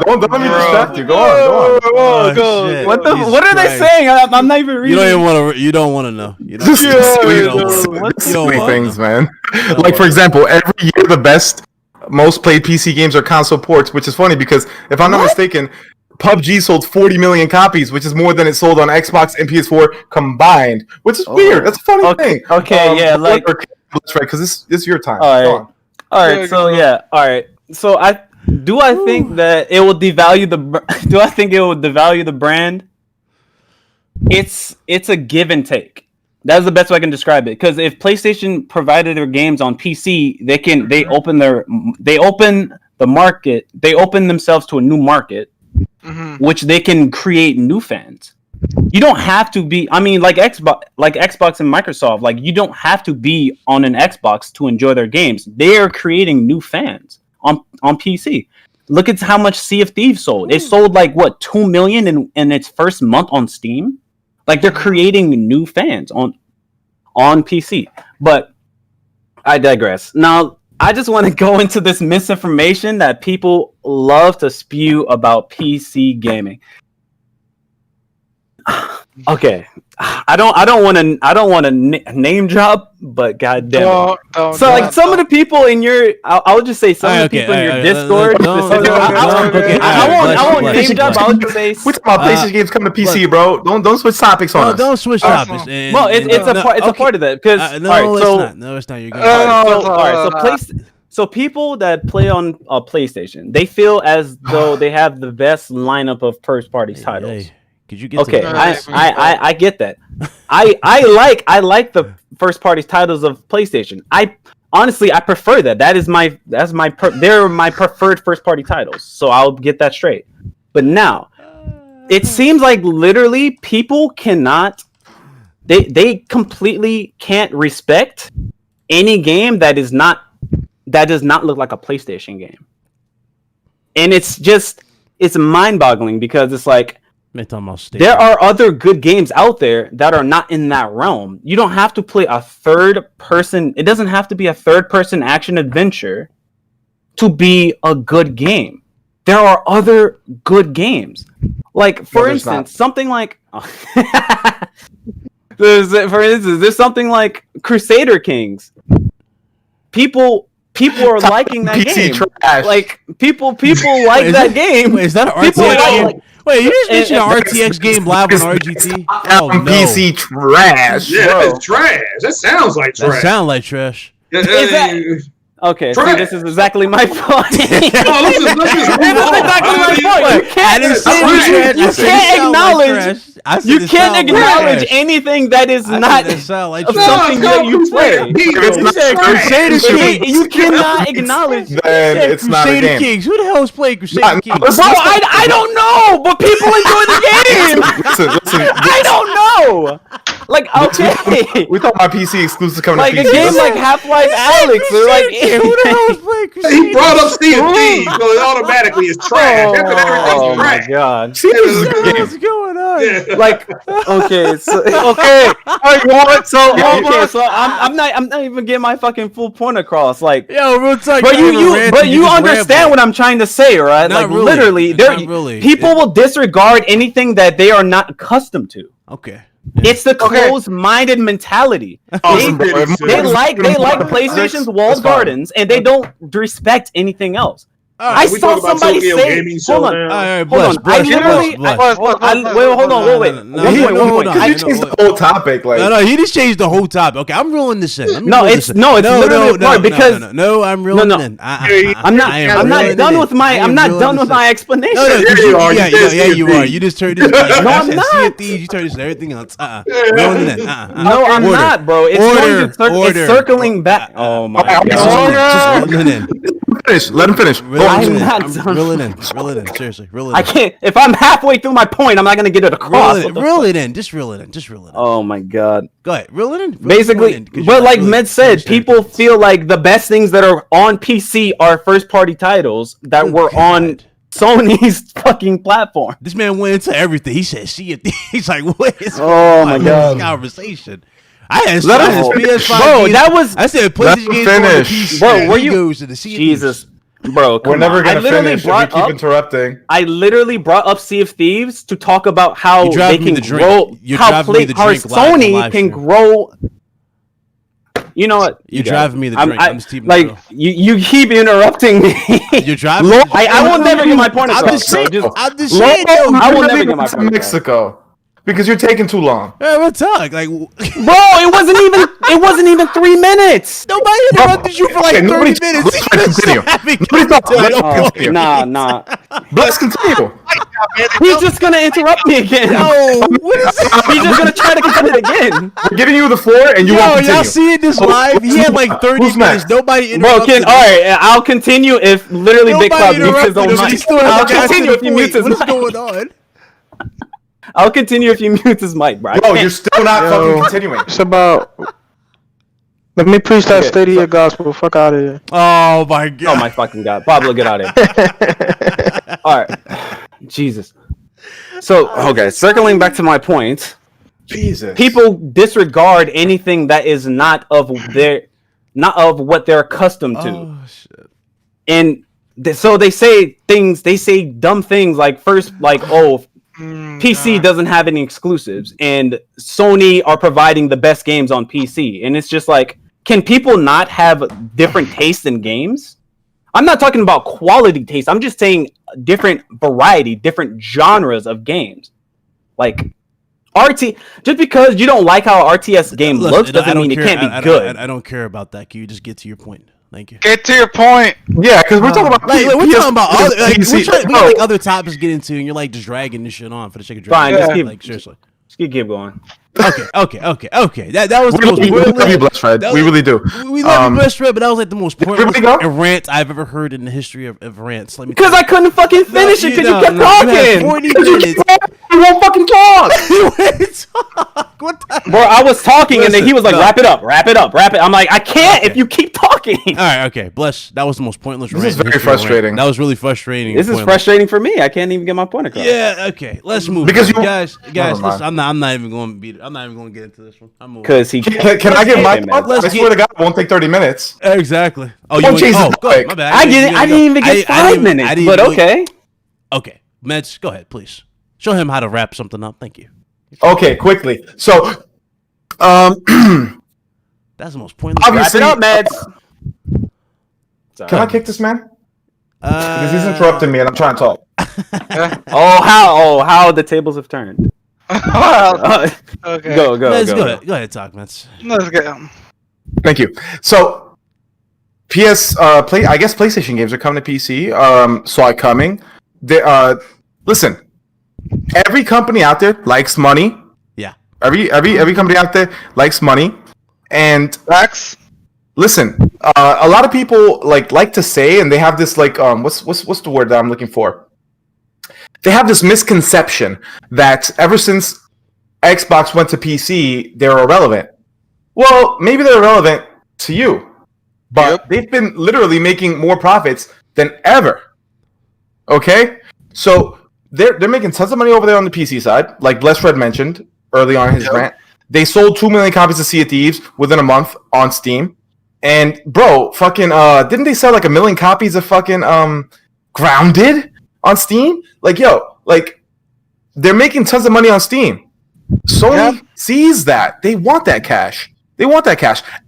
Don't let me distract you. Go on. Oh, shit. What Jesus are they Christ. saying? I'm not even reading. You don't even want to. You don't want to know. You don't. Just you silly, don't wanna know. silly You don't things, wanna man. Like, for example, every year the best, most played PC games are console ports, which is funny because if I'm not mistaken, PUBG sold 40 million copies, which is more than it sold on Xbox and PS4 combined, which is weird. That's a funny thing. Okay, yeah, like. That's right, because this is your time. All Go right. on. All right. So yeah. All right. So I think that it will devalue the brand? It's a give and take. That's the best way I can describe it. Because if PlayStation provided their games on PC, they open the market. They open themselves to a new market, which they can create new fans. You don't have to be. I mean, like Xbox and Microsoft. Like, you don't have to be on an Xbox to enjoy their games. They are creating new fans on PC. Look at how much Sea of Thieves sold. It sold like 2 million in its first month on Steam. Like, they're creating new fans on PC. But I digress. Now, I just want to go into this misinformation that people love to spew about PC gaming. Okay, I don't want to name drop, but goddamn. Some of the people in your, I'll just say some of the people in your Discord. I won't name drop. I'll just say. We're talking about PlayStation games coming to PC, bro. Don't switch topics on us. Don't switch topics. Well, it's a part of that because no, it's not. You're good. So people that play on PlayStation, they feel as though they have the best lineup of first-party titles. Hey. Could you get okay, I get that. I like the first party titles of PlayStation. I honestly prefer that. They're my preferred first party titles. So I'll get that straight. But now, it seems like literally people cannot. They completely can't respect any game that does not look like a PlayStation game. And it's mind-boggling because it's like. There are other good games out there that are not in that realm. You don't have to play a third person. It doesn't have to be a third person action adventure to be a good game. There are other good games. Like, for instance, something like there's something like Crusader Kings. People are liking that PC game. Trash. Like people like that game. Wait, is that an RTX game? Wait, you just mentioned an RTX game live on RGT? Oh, no. PC trash. Yeah, that's trash. That sounds like trash. That sounds like trash. Okay, so this is exactly my point. Let's just This is exactly my point. I didn't say it was trash. You can't acknowledge. I said You it can't sound acknowledge like anything that is trash. not I said it sound like of trash. something that you play. If it's You not said Crusader Kings. You cannot acknowledge. then it's not a Crusader game. Kings. Who the hell is playing Crusader Not- Kings? listen, Bro, I don't know, but people enjoy the game. listen. I don't know. Like, okay. We thought my PC exclusive coming Like to a PC. game like Half-Life Alex or like Who the hell is playing Crusader He brought up Kings? Sea of Thieves, so it automatically is trash. After that, Oh everything's my trash. god. See, this is a good game. What's going on? Yeah. Like, okay, so okay. I'm not even getting my fucking full point across. Like, Yo, real talk. but you're you just understand rambling. what I'm trying to say, right? Not Like really. literally, Not really. people will disregard anything that they are not accustomed to. Okay. It's the closed-minded mentality. Awesome, bro. They like PlayStation's walled That's fine. gardens, and they don't respect anything else. I we saw talk about somebody Tokyo say, Gaming Show hold on, now. All right, hold bless, on. bless, I literally, bless. hold on, wait. No, One point. hold on. You changed the whole topic. Like, No, he just changed the whole topic. Okay, I'm rolling this in. No, it's literally part because no, I'm rolling no. in. I'm not done with my explanation. No, Yeah, you are. You said yeah, Sea of you are. Thieves. You just turned this. No, I'm Sea not. of Thieves, you turned this to everything else. Rolling it in. No, I'm Order. not, bro. It's Order. going to it's circling back. Oh my I'm god. just Rolling it in. let him finish. Rolling it in. not I'm done. rolling in. Rolling in. Seriously, rolling in. I can't. If I'm halfway through my point, I'm not gonna get it across. Roll it in. Just roll it in. Just roll it in. Oh my god. Go ahead. Roll it in. Roll Basically, it in, 'cause you're but not like really Med said, understanding people things. feel like the best things that are on PC are first-party titles that Oh, were on God. Sony's fucking platform. This man went into everything. He said, "See it." He's like, "What is?" Oh my this God. conversation. I had Let him PS5. Bro, games. that was I said Let PlayStation him games on the finish. PC. Bro, were He you- goes to the Sea of Jesus, Thieves. bro. Come We're never on. gonna I literally finish if we brought keep up. interrupting. I literally brought up Sea of Thieves to talk about how You're they driving me can the drink. grow, You're how driving me the drink live on Sony live can stream. grow. You know what? You're You driving got it. me the drink. I'm just keeping it like real. you keep interrupting me. You're driving. Lord, I will never get my point I'm across. just bro. saying. Just- I'm just Lord, saying. Though. I will You're never leaving get my to point across. Mexico because you're taking too long. We'll talk. Like Bro, it wasn't even 3 minutes. nobody interrupted you for like Okay, 30 nobody- minutes. let's try to continue. Nobody talk. Let's continue. Nah. Let's continue. He's just gonna interrupt me again. No, what is this? He's just gonna try to cut it again. We're giving you the floor, and you Yo, won't continue. y'all seeing this live? He had like 30 Who's minutes. next? Nobody Bro, interrupted. all right, I'll continue if literally Big Cloud Nobody mutes his interrupted own him. He mic. still I'll hasn't got to continue the if he mutes point. his What is mic. going on? I'll continue if he mutes his mic, bro. I Bro, can't- you're still not fucking continuing. It's about. Let me preach that state of your gospel. Fuck out of here. Oh my god. Oh my fucking god, Pablo, get out of here. All right, Jesus. So, okay, circling back to my point, Jesus. people disregard anything that is not of what they're accustomed to, Oh shit. and so they say dumb things like PC doesn't have any exclusives, and Sony are providing the best games on PC, and it's just like, can people not have different tastes in games? I'm not talking about quality taste. I'm just saying different variety, different genres of games. Like just because you don't like how an RTS game Listen, looks I doesn't don't mean it care. can't be good. I don't care about that. Can you just get to your point? Thank you. Get to your point. Yeah, because we're talking about Like, we're talking about other, like, PC. we got like other topics to get into, and you're like just dragging this shit on for the sake of Fine, dragging. just keep- Like seriously. Just keep going. Okay. That was the most We love pointless. you, Bless Fred. that We was- really do. We love you, best friend, but that was like the most pointless really go? rant I've ever heard in the history of rants. Let me Because I couldn't fucking finish it because you kept You had talking. 40 minutes. You won't fucking talk. You wouldn't talk. What the? Bro, I was talking and then he was like, no. wrap it up. I'm like, I can't if you keep talking. All right, okay. Bless. That was the most pointless rant. is in the very history of rant. frustrating. That was really frustrating. and This is pointless. frustrating for me. I can't even get my point across. Yeah. Okay. Let's move. Because on. you- guys. Never mind. Listen, I'm not even going to beat it. I'm not even going to get into this one. I'm moving. Because he Can I get my Hey, man. thoughts? Let's I swear to God, it won't take 30 minutes. Exactly. Oh, Don't you change want? the Go ahead. topic. My bad. I didn't even get 5 minutes, didn't but really- okay. Okay, Meds, go ahead, please. Show him how to wrap something up. Thank you. Okay, quickly. So, That's the most pointless. Wrap obviously, it up, Mads. can I kick this man? Because he's interrupting me and I'm trying to talk. How the tables have turned. Well, okay. Go. Go ahead, talk, Meds. Let's get. Thank you. So, I guess PlayStation games are coming to PC. Saw it coming. Listen, every company out there likes money. Yeah. Every company out there likes money, and Facts. listen, a lot of people like to say, and they have this what's the word that I'm looking for? They have this misconception that ever since Xbox went to PC, they're irrelevant. Well, maybe they're irrelevant to you, but they've been literally making more profits than ever. Okay, so they're making tons of money over there on the PC side, like Bless Fred mentioned early on in his rant. They sold 2 million copies of Sea of Thieves within a month on Steam. And bro, fucking didn't they sell like 1 million copies of fucking Grounded on Steam? Like, yo, like they're making tons of money on Steam. Sony sees that. They want that cash.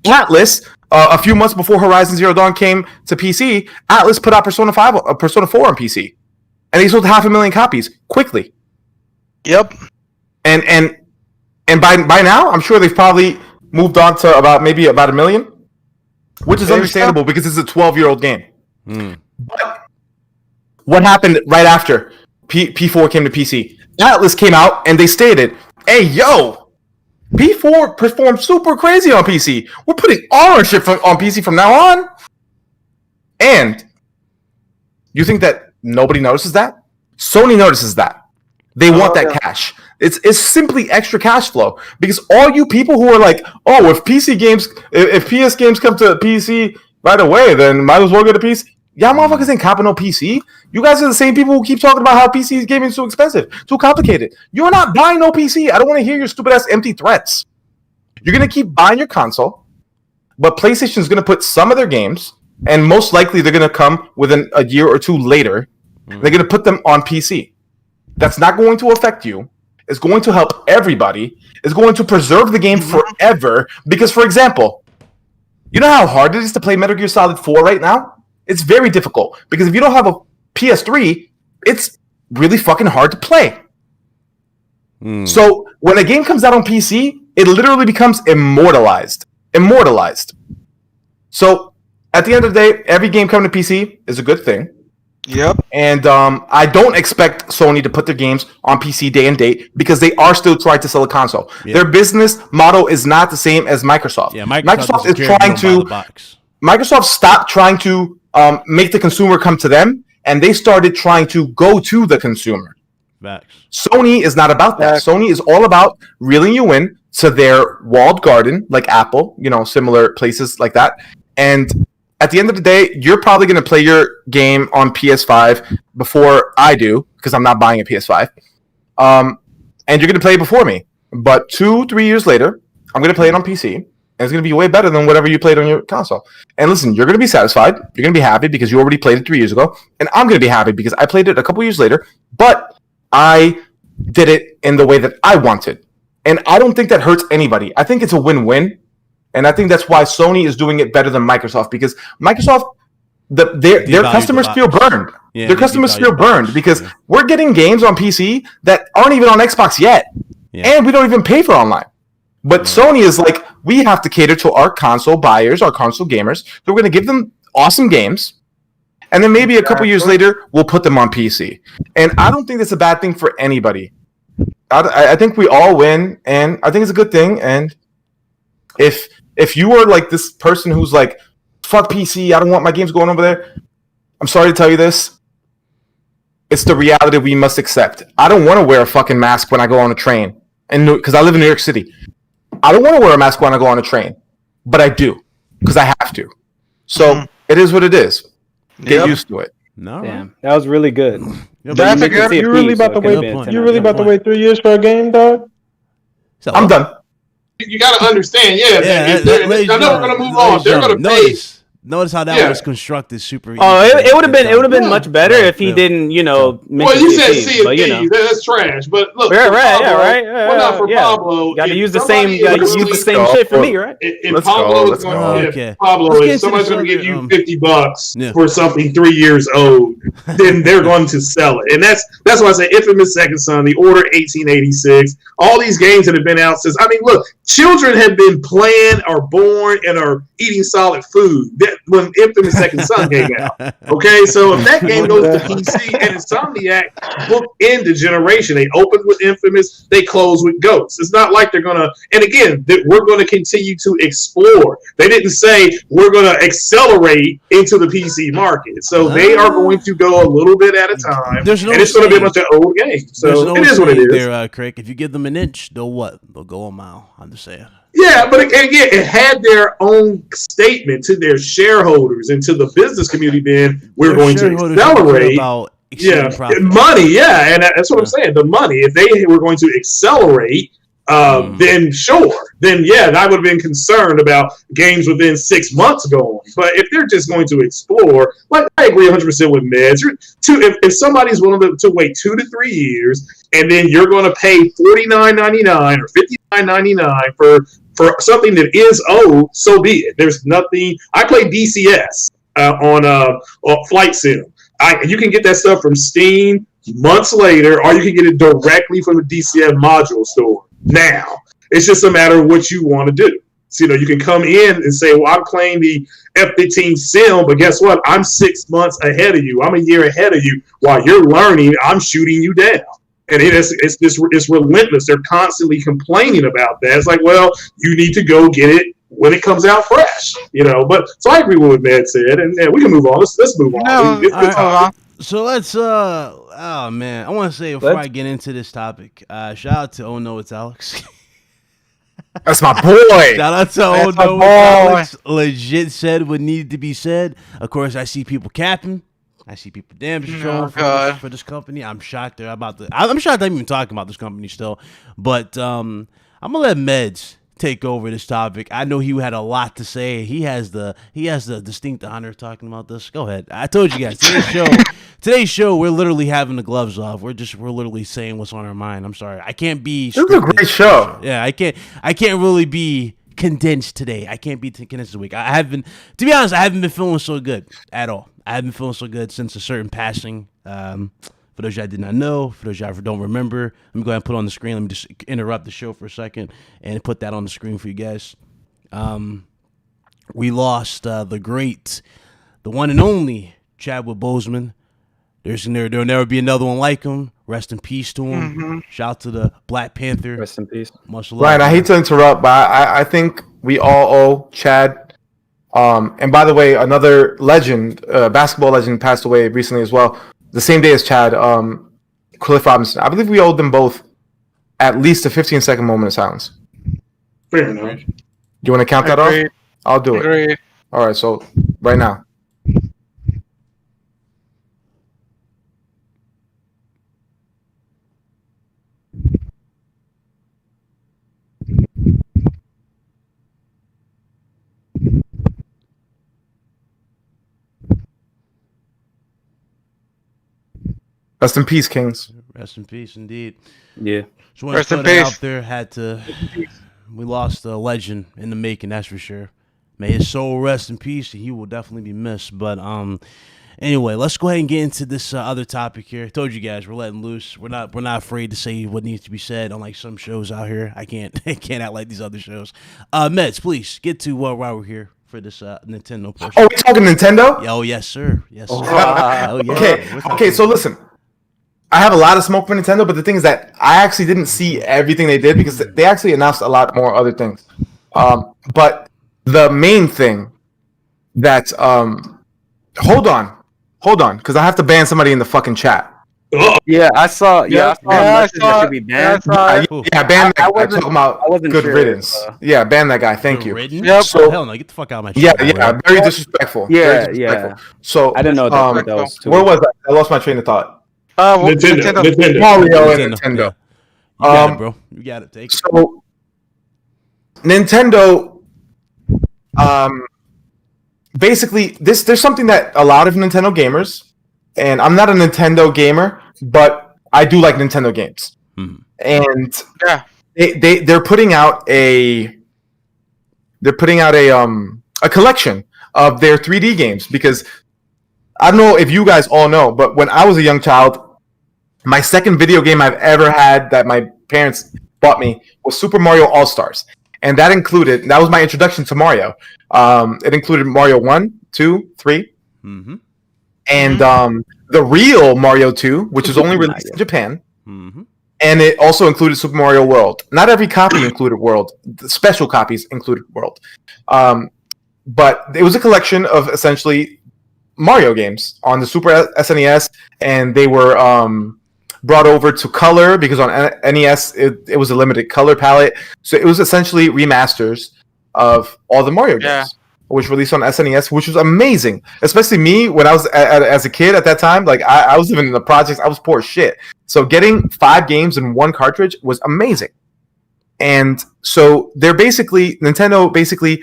Atlas, a few months before Horizon Zero Dawn came to PC, Atlas put out Persona 4 on PC. And they sold 500,000 copies quickly. Yep. And by now, I'm sure they've probably moved on to about 1 million, which is understandable because it's a 12-year-old game. But what happened right after P4 came to PC? Atlas came out and they stated, "Hey, yo, P4 performed super crazy on PC. We're putting all our shit on PC from now on." And you think that nobody notices that? Sony notices that. They want that cash. It's simply extra cash flow because all you people who are like, "Oh, if PS games come to PC right away, then might as well go to PC." Y'all motherfuckers ain't copping no PC. You guys are the same people who keep talking about how PC gaming is too expensive, too complicated. You're not buying no PC. I don't want to hear your stupid ass empty threats. You're gonna keep buying your console, but PlayStation's gonna put some of their games, and most likely they're gonna come within a year or two later. They're gonna put them on PC. That's not going to affect you. It's going to help everybody. It's going to preserve the game forever. Because, for example, you know how hard it is to play Metal Gear Solid 4 right now? It's very difficult. Because if you don't have a PS3, it's really fucking hard to play. So, when a game comes out on PC, it literally becomes immortalized. So, at the end of the day, every game coming to PC is a good thing. Yep. And I don't expect Sony to put their games on PC day and date because they are still trying to sell a console. Yeah. Their business model is not the same as Microsoft. Yeah, Microsoft is trying to. Microsoft stopped trying to make the consumer come to them, and they started trying to go to the consumer. Sony is not about that. Sony is all about reeling you in to their walled garden, like Apple, similar places like that, and at the end of the day, you're probably going to play your game on PS5 before I do, because I'm not buying a PS5. And you're going to play it before me. But 2-3 years later, I'm going to play it on PC, and it's going to be way better than whatever you played on your console. And listen, you're going to be satisfied. You're going to be happy because you already played it 3 years ago. And I'm going to be happy because I played it a couple years later, but I did it in the way that I wanted. And I don't think that hurts anybody. I think it's a win-win. And I think that's why Sony is doing it better than Microsoft, because Microsoft, their customers feel burned. Yeah, their customers feel burned because we're getting games on PC that aren't even on Xbox yet, and we don't even pay for online. But Sony is like, we have to cater to our console buyers, our console gamers. So we're going to give them awesome games, and then maybe a couple years later, we'll put them on PC. And I don't think that's a bad thing for anybody. I think we all win, and I think it's a good thing. And if you are like this person who's like, fuck PC, I don't want my games going over there, I'm sorry to tell you this. It's the reality we must accept. I don't want to wear a fucking mask when I go on a train, because I live in New York City. I don't want to wear a mask when I go on a train, but I do, because I have to. So it is what it is. Get used to it. No, damn, that was really good. You really about to wait 3 years for a game, dog? I'm done. You got to understand, I know we're going to move on. They're going to pay. Notice how that was constructed super easy. Oh, it would have been much better if he didn't, Well, you said Sea of Thieves, that's trash. But look, right. Well, not for Pablo. Got to use the same. Shit for me, right? If Pablo's going to Pablo, if somebody's going to give you $50 for something 3 years old, then they're going to sell it, and that's why I say Infamous Second Son, The Order 1886, all these games that have been out since. I mean, look, children have been playing, are born, and are eating solid food. That when Infamous Second Son came out. Okay, so if that game goes to PC and Insomniac booked in the generation, they opened with Infamous, they closed with Ghosts. It's not like they're gonna. And again, we're going to continue to explore. They didn't say we're going to accelerate into the PC market. So they are going to go a little bit at a time, and it's going to be a bunch of old games. So it is what it is. There, Craig. If you give them an inch, they'll what? They'll go a mile. I'm just saying. Yeah, but again, it had their own statement to their shareholders and to the business community. Then we're going to accelerate. Money. Yeah, and that's what I'm saying. The money. If they were going to accelerate. Then sure. Then yeah, I would have been concerned about games within 6 months going. But if they're just going to explore, like I agree 100% with Meds. If somebody's willing to wait 2 to 3 years, and then you're going to pay $49.99 or $59.99 for something that is owed, so be it. There's nothing. I play DCS on Flight Sim. You can get that stuff from Steam months later, or you can get it directly from the DCS module store. Now, it's just a matter of what you want to do. So, you can come in and say, well, I'm playing the F-15 sim, but guess what? I'm 6 months ahead of you. I'm a year ahead of you. While you're learning, I'm shooting you down. And it's relentless. They're constantly complaining about that. It's like, well, you need to go get it when it comes out fresh. But so I agree with what Matt said, and we can move on. Let's move on. No, So let's oh man, I want to say before I get into this topic, shout out to Oh No It's Alex. That's my boy. Shout out to Oh No It's Alex. Legit said what needed to be said. Of course, I see people capping. I see people damage control for this company. I'm shocked they're about to. I'm shocked I'm even talking about this company still. But I'm gonna let Meds take over this topic. I know he had a lot to say. He has the distinct honor of talking about this. Go ahead. I told you guys today's show we're literally having the gloves off. We're literally saying what's on our mind. I'm sorry. I can't be. This is a great show. Yeah, I can't really be condensed today. I can't be condensed this week. To be honest, I haven't been feeling so good at all. I haven't been feeling so good since a certain passing. For those of you I did not know, for those of you I don't remember, let me go ahead and put it on the screen. Let me just interrupt the show for a second and put that on the screen for you guys. We lost the one and only Chadwick Boseman. There'll never be another one like him. Rest in peace to him. Mm-hmm. Shout out to the Black Panther. Rest in peace. Much love. Ryan, I hate to interrupt, but I think we all owe Chad. And by the way, another legend, basketball legend, passed away recently as well. The same day as Chad, Cliff Robinson. I believe we owed them both at least a 15-second moment of silence. Fair enough. You want to count that off? I'll do it. All right, so right now. Rest in peace, Kings. Rest in peace, indeed. Yeah. So rest in peace. Out there we lost a legend in the making, that's for sure. May his soul rest in peace, and he will definitely be missed. But anyway, let's go ahead and get into this other topic here. I told you guys we're letting loose. We're not afraid to say what needs to be said. Unlike some shows out here, I can't act like these other shows. Meds, please get to why we're here for this Nintendo portion. Oh, we talking Nintendo? Oh yes, sir. Yes, sir. Oh, yeah. Okay. So listen. I have a lot of smoke for Nintendo, but the thing is that I actually didn't see everything they did because they actually announced a lot more other things. But the main thing that hold on, because I have to ban somebody in the fucking chat. Yeah, I saw. Yeah, I saw. Should be banned. Yeah, ban that guy. Talking about good riddance. Yeah, ban that guy. Thank you. Yep. So hell no, get the fuck out of my chat. Yeah, very disrespectful. Yeah. So I didn't know that was too. Where was I? I lost my train of thought. Nintendo. Mario and Nintendo. You got it, bro. You got it. Take it. So Nintendo, basically, there's something that a lot of Nintendo gamers, and I'm not a Nintendo gamer, but I do like Nintendo games. Mm-hmm. And yeah, they're putting out a collection of their 3D games because I don't know if you guys all know, but when I was a young child, my second video game I've ever had that my parents bought me was Super Mario All-Stars. and that was my introduction to Mario. It included Mario 1, 2, 3, Mm-hmm. and the real Mario 2, which was only released in Japan. Mm-hmm. And it also included Super Mario World. Not every copy included World. The special copies included World. But it was a collection of essentially Mario games on the Super SNES, and they were brought over to color because on NES it was a limited color palette. So it was essentially remasters of all the Mario games, which released on SNES, which was amazing. Especially me when I was as a kid at that time. Like I was living in the projects. I was poor as shit. So getting 5 games in one cartridge was amazing. And so Nintendo basically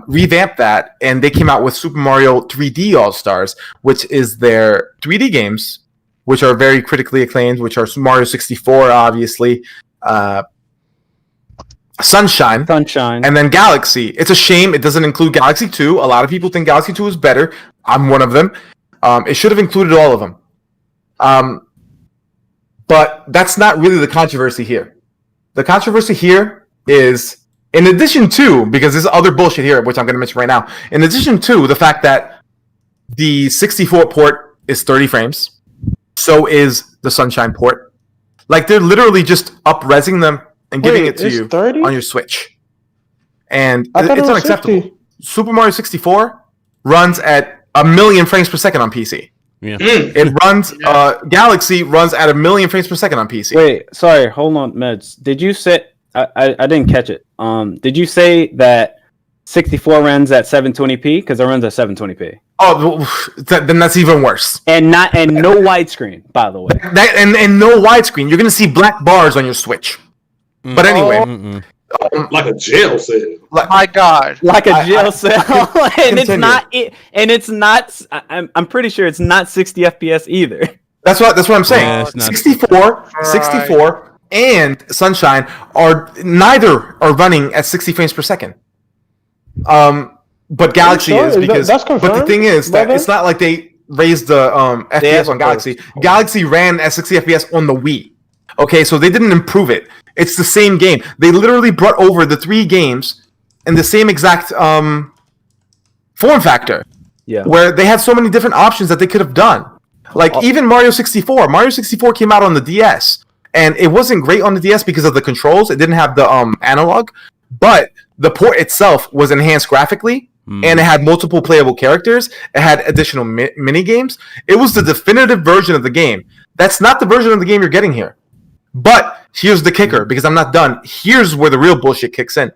revamped that, and they came out with Super Mario 3D All-Stars, which is their 3D games, which are very critically acclaimed, which are Mario 64, obviously, Sunshine, and then Galaxy. It's a shame it doesn't include Galaxy 2. A lot of people think Galaxy 2 is better. I'm one of them. It should have included all of them. But that's not really the controversy here. The controversy here is, in addition to, because there's other bullshit here, which I'm going to mention right now, in addition to the fact that the 64 port is 30 frames, so is the Sunshine port. Like, they're literally just up-resing them and giving it to you 30? on your Switch. And I thought it's it was unacceptable. 60. Super Mario 64 runs at 1,000,000 frames per second on PC. Yeah. It runs, Galaxy runs at 1,000,000 frames per second on PC. Wait, sorry, hold on, Meds. Did you say I didn't catch it? Did you say that 64 runs at 720p? Because it runs at 720p. Oh, then that's even worse. And no widescreen, by the way. And no widescreen. You're gonna see black bars on your Switch. But anyway, Like a jail cell. My God. Like a jail cell. And it's Continue. not. And it's not. I'm pretty sure it's not 60 FPS either. that's what I'm saying. Yeah, it's not- 64, and Sunshine neither are running at 60 frames per second. But Galaxy sure? is because. That's But the confirmed, thing is that brother? it's not like they raised the FPS on Galaxy. Galaxy ran at 60 FPS on the Wii. Okay, so they didn't improve it. It's the same game. They literally brought over the 3 games in the same exact form factor. Yeah. Where they had so many different options that they could have done. Like, even Mario 64. Mario 64 came out on the DS. And it wasn't great on the DS because of the controls. It didn't have the analog. But the port itself was enhanced graphically. And it had multiple playable characters. It had additional mini games. It was the definitive version of the game. That's not the version of the game you're getting here. But here's the kicker, because I'm not done. Here's where the real bullshit kicks in.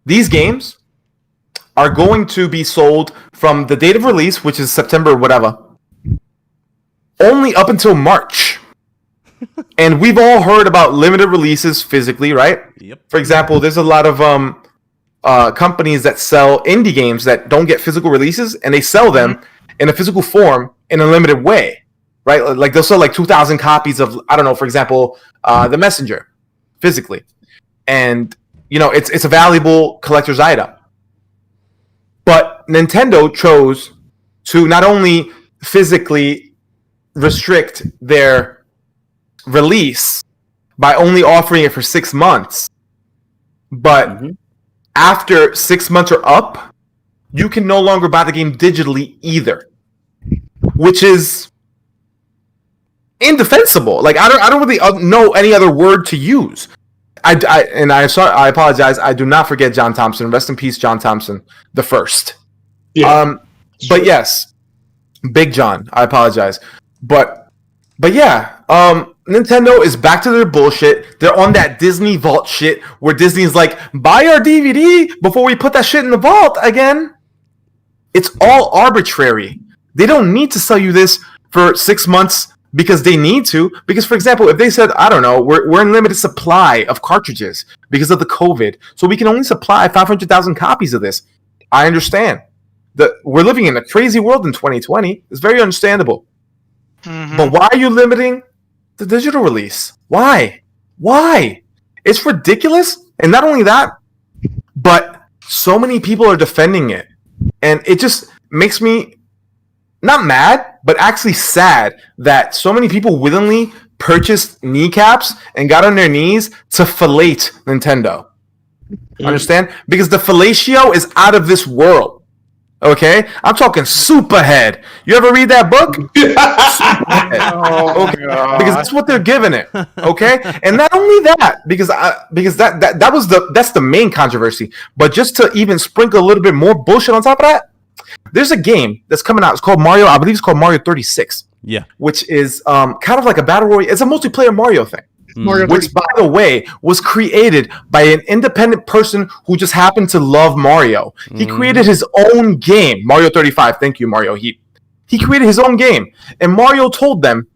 These games are going to be sold from the date of release, which is September whatever, only up until March. And we've all heard about limited releases physically, right? Yep. For example, there's a lot of companies that sell indie games that don't get physical releases, and they sell them in a physical form in a limited way. Right, like they'll sell like 2,000 copies of, I don't know, for example, The Messenger, physically, and it's a valuable collector's item. But Nintendo chose to not only physically restrict their release by only offering it for 6 months, but after 6 months are up, you can no longer buy the game digitally either, which is indefensible. Like I don't really know any other word to use. I apologize. I do not forget John Thompson. Rest in peace, John Thompson the first. Yeah. But yes, Big John. I apologize. But yeah, Nintendo is back to their bullshit. They're on that Disney Vault shit where Disney's like, buy our DVD before we put that shit in the vault again. It's all arbitrary. They don't need to sell you this for 6 months because they need to. Because, for example, if they said, I don't know, we're in limited supply of cartridges because of the COVID, so we can only supply 500,000 copies of this. I understand. We're living in a crazy world in 2020. It's very understandable. But why are you limiting the digital release? Why? It's ridiculous. And not only that, but so many people are defending it. And it just makes me not mad, but actually sad that so many people willingly purchased kneecaps and got on their knees to fillet Nintendo. Understand? Because the fellatio is out of this world. Okay? I'm talking Superhead. You ever read that book? Oh, Okay. God. Because that's what they're giving it. Okay? And not only that, because that's the main controversy. But just to even sprinkle a little bit more bullshit on top of that, there's a game that's coming out. It's called Mario. I believe it's called Mario 36. Yeah. Which is kind of like a battle royale. It's a multiplayer Mario thing. Mario Which, by the way, was created by an independent person who just happened to love Mario. He created his own game, Mario 35. Thank you, Mario. He created his own game, and Mario told them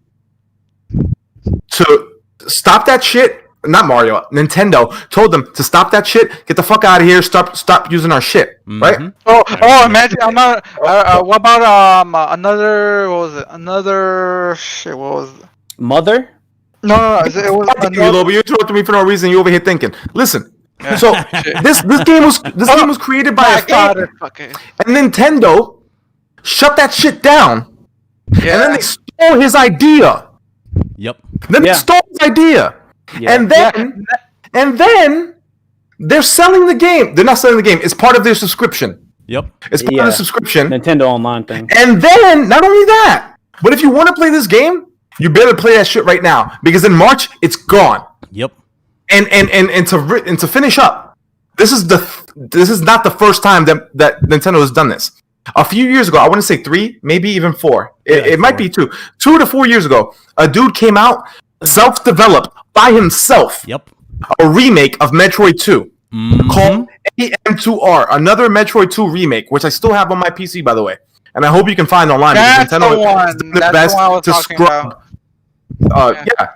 to stop that shit. Not Mario, Nintendo told them to stop that shit. Get the fuck out of here. Stop using our shit. Right? Oh, imagine I'm not. What about another? What was it? Another shit. What was it? Mother? No. It was You interrupted me for no reason. You over here thinking. Listen. Yeah. So this game was created by a fan, Okay. and Nintendo shut that shit down, and then they stole his idea. Yep. Then they Yeah. stole his idea, Yeah. and then they're selling the game. They're not selling the game. It's part of their subscription. Yep. It's part of Yeah. the subscription. Nintendo Online thing. And then, not only that, but if you want to play this game, you better play that shit right now because in March it's gone. Yep. And to finish up, this is not the first time that Nintendo has done this. A few years ago, I want to say 3, maybe even 4. It might be 2. 2 to 4 years ago, a dude came out, self-developed by himself, Yep. a remake of Metroid 2 called AM2R, another Metroid 2 remake, which I still have on my PC, by the way. And I hope you can find online. That's because Nintendo the one. has done their That's the best one I was to talking scrub.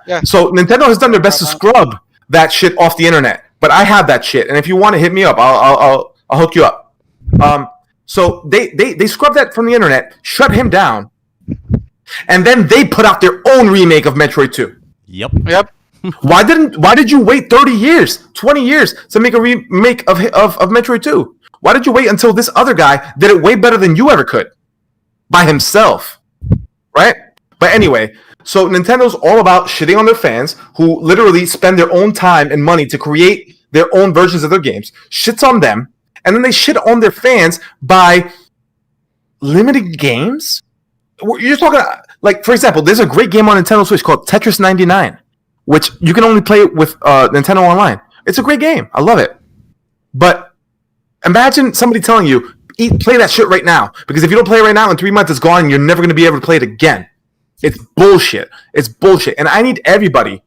Yeah. So Nintendo has done their best to scrub that shit off the internet. But I have that shit, and if you want to hit me up, I'll hook you up. So they scrubbed that from the internet, shut him down, and then they put out their own remake of Metroid 2. Yep. Yep. Why did you wait 30 years, 20 years to make a remake of Metroid 2? Why did you wait until this other guy did it way better than you ever could by himself? Right? But anyway, so Nintendo's all about shitting on their fans who literally spend their own time and money to create their own versions of their games, shits on them, and then they shit on their fans by limiting games? You're talking, like, for example, there's a great game on Nintendo Switch called Tetris 99, which you can only play with Nintendo Online. It's a great game. I love it. But imagine somebody telling you, play that shit right now, because if you don't play it right now, in 3 months it's gone and you're never going to be able to play it again. It's bullshit. It's bullshit. And I need everybody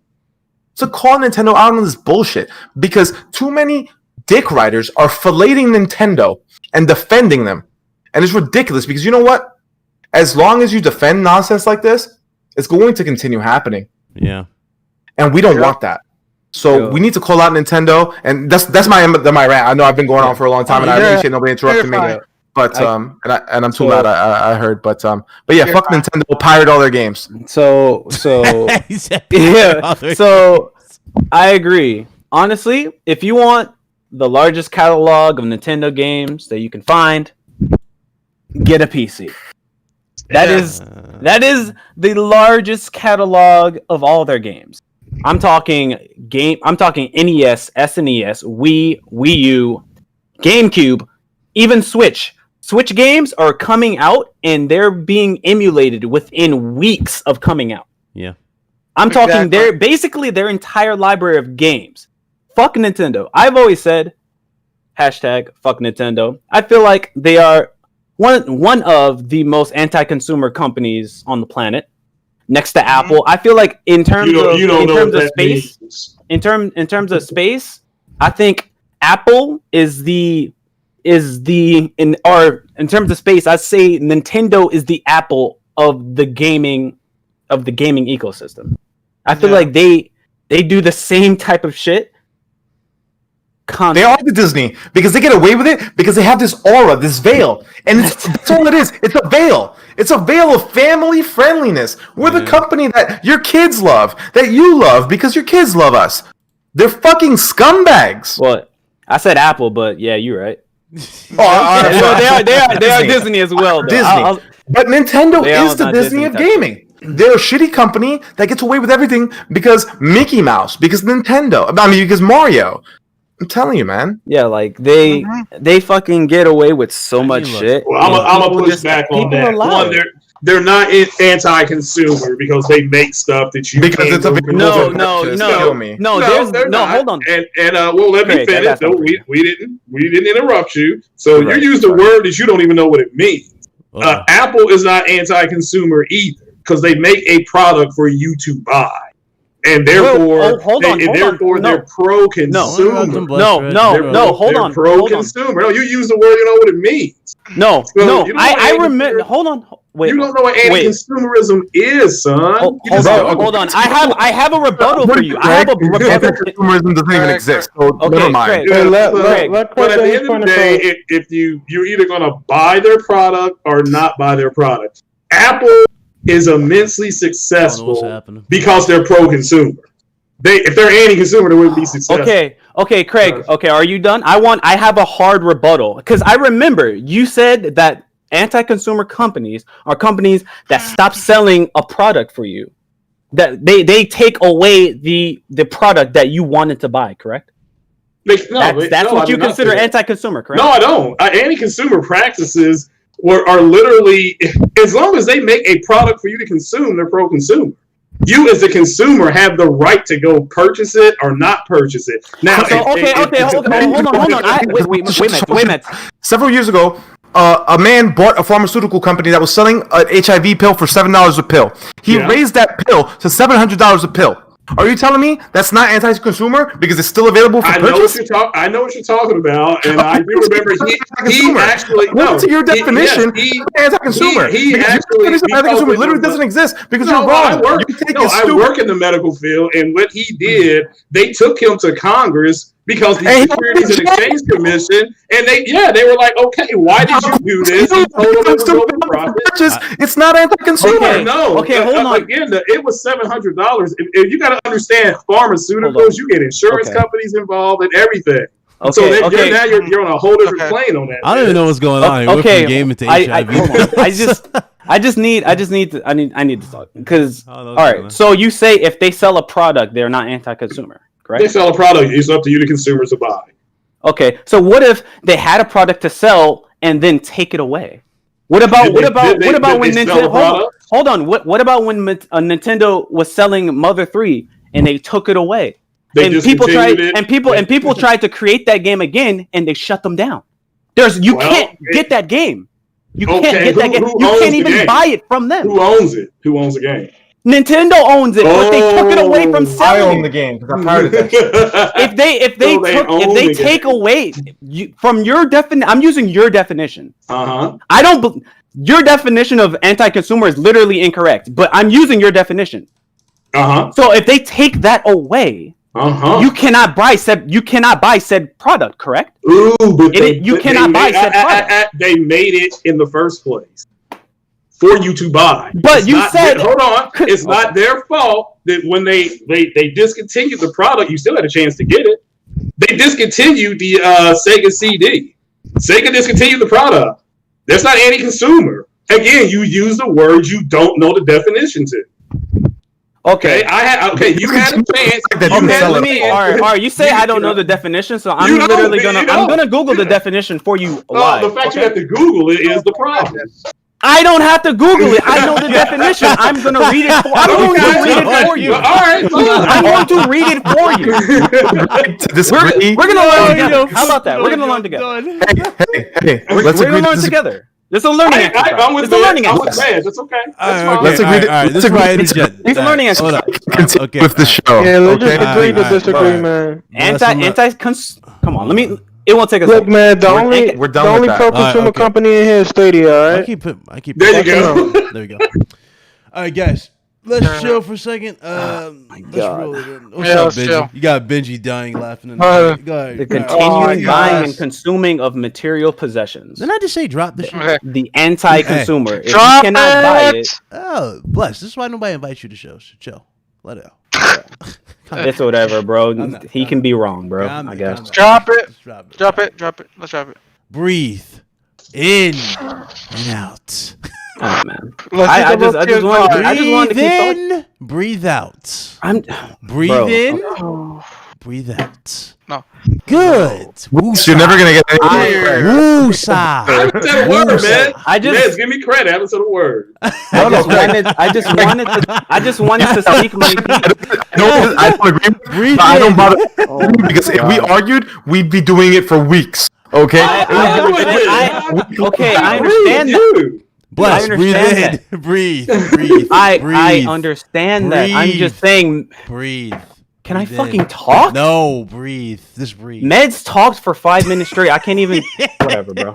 to call Nintendo out on this bullshit, because too many dick riders are filleting Nintendo and defending them. And it's ridiculous, because you know what? As long as you defend nonsense like this, it's going to continue happening. Yeah. And we don't want that. So we need to call out Nintendo, and that's my rant. I know I've been going on for a long time, and I appreciate nobody interrupting me. But and I'm too loud. I heard, but yeah, fuck Nintendo. Pirate all their games. So He said yeah. So I agree. Honestly, if you want the largest catalog of Nintendo games that you can find, get a PC. That is the largest catalog of all their games. I'm talking NES, SNES, Wii, Wii U, GameCube, even Switch. Switch games are coming out and they're being emulated within weeks of coming out. Yeah. I'm talking their entire library of games. Fuck Nintendo. I've always said hashtag fuck Nintendo. I feel like they are one of the most anti-consumer companies on the planet, next to Apple. I feel like in terms of space, in terms of space, I think Apple in terms of space, I'd say Nintendo is the Apple of the gaming ecosystem. I feel like they do the same type of shit. They are the Disney because they get away with it because they have this aura, this veil, and that's all it is. It's a veil. It's a veil of family friendliness. We're the company that your kids love, that you love because your kids love us. They're fucking scumbags. Well, I said Apple, but yeah, you're right. Oh, they are Disney as well. Though. Disney. But Nintendo They are is the not Disney of Disney gaming. They're a shitty company that gets away with everything because Mickey Mouse, because Nintendo. I mean, because Mario. I'm telling you, man. Yeah, like they fucking get away with so How do much you look? shit. Well, I'm and gonna people push just- back on people that. allow One, it. they're not anti-consumer because they make stuff that you Because can't it's go available No, to no, purchase. no, Kill me. no. they're There's no. not. Hold on. And well, let me Craig, I finish. got No, something for we didn't interrupt you. So Right, you used a word that you don't even know what it means. Uh-oh. Apple is not anti-consumer either because they make a product for you to buy, and therefore, hold on. therefore No. they're pro-consumer. No, hold on. Pro-consumer. No, you use the word. You know what it means. No, So no. you don't know I what remember. Hold on. Wait. You don't know what wait. anti-consumerism is, son. Hold You just don't. on. I have a rebuttal for you. I have a rebuttal. Anti-consumerism doesn't even exist. So Okay, never mind. Craig. Yeah, Hey, let but at Quentin the end of the day, if you're either going to buy their product or not buy their product. Apple is immensely what's successful happening. because they're pro-consumer. If they're anti-consumer, they wouldn't be successful. Okay, Craig. Okay, are you done? I have a hard rebuttal because I remember you said that anti-consumer companies are companies that stop selling a product for you. That they take away the product that you wanted to buy, correct? That's what you consider anti-consumer, correct? No, I don't. Anti-consumer practices are literally, as long as they make a product for you to consume, they're pro-consumer. You as a consumer have the right to go purchase it or not purchase it. Now, Hold on. Wait a minute. Several years ago, a man bought a pharmaceutical company that was selling an HIV pill for $7 a pill. He raised that pill to $700 a pill. Are you telling me that's not anti-consumer because it's still available for purchase? I know what you're talking about, and I do remember he actually. According to your definition, anti-consumer. He actually anti-consumer literally doesn't exist because you're wrong. I work in the medical field, and what he did, they took him to Congress because the Securities and Exchange Commission, and they were like, okay, why did you do this? He told them it was over profit. It's not anti-consumer. Okay, hold on. Again, it was $700. If you got to understand, pharmaceuticals, you get insurance companies involved and everything. So now you're on a whole different plane on that. I don't even know what's going on. Okay, game into I HIV. I need to talk because all right. So you say if they sell a product, they're not anti-consumer, correct? They sell a product. It's up to you, the consumers, to buy. Okay, so what if they had a product to sell and then take it away? What about when Nintendo? Hold on. What about when Nintendo was selling Mother 3 and they took it away? People tried to create that game again and they shut them down. Can't get that game. You can't get that game. You can't even buy it from them. Who owns it? Who owns the game? Nintendo owns it, but they took it away from selling. I own the game because I'm part of that. If they take away from your definition, I'm using your definition. Your definition of anti-consumer is literally incorrect, but I'm using your definition. So if they take that away, you cannot buy said product, correct? Ooh, but you cannot buy said product. They made it in the first place for you to buy. But you said, hold on, it's not their fault that when they discontinued the product, you still had a chance to get it. They discontinued the Sega CD. Sega discontinued the product. That's not anti-consumer. Again, you use the words you don't know the definition to. Okay, you had a chance. All right. You say I don't know the definition, so I'm literally gonna Google the definition for you. The fact you have to Google it is the problem. I don't have to Google it. I know the definition. I'm gonna read it. I'm going to read it for you. All right, I'm going to read it for you. We're gonna learn together. How about that? We're gonna learn together. Hey, we're gonna learn together. This is a learning exercise. I'm learning exercise. That's okay. Let's agree. All right. This is right. It's a learning exercise. Okay. With the show. Yeah, let's just agree to disagree, man. Come on, let me. It won't take us. Look, man, the only pro-consumer company in here is Stadia, all right? I keep. There you go. There we go. All right, guys. Let's chill for a second. Let's roll it in. What's up, Benji? You got Benji dying laughing. In the Go ahead. The continuing buying and consuming of material possessions. Didn't I just say drop this shit? The anti-consumer. If you Drop cannot buy it. Oh, bless. This is why nobody invites you to shows. Chill. Let it out. It's whatever, bro. He can be wrong, bro. I guess. Drop it. Drop it. Let's drop it. Breathe in and out. Oh man. Let's I take a look just here. wanted to Breathe keep talking. in, breathe out. Breathe Bro. in, breathe out. No. Good. You're never gonna get any credit. Woosah. I haven't said a word, man. I just- Yes, give me credit. I haven't said a word. I just wanted to speak my piece. I don't agree, Breathe but I don't in. bother because if we argued, we'd be doing it for weeks. Okay. Okay, I understand that. Dude. Bless. I Breathe understand in. Breathe. Breathe. I breathe. understand that. I'm Breathe. just saying. Breathe. Can I Breathe fucking in. talk? No, breathe. Just breathe. Meds talked for 5 minutes straight. I can't even. Whatever, bro.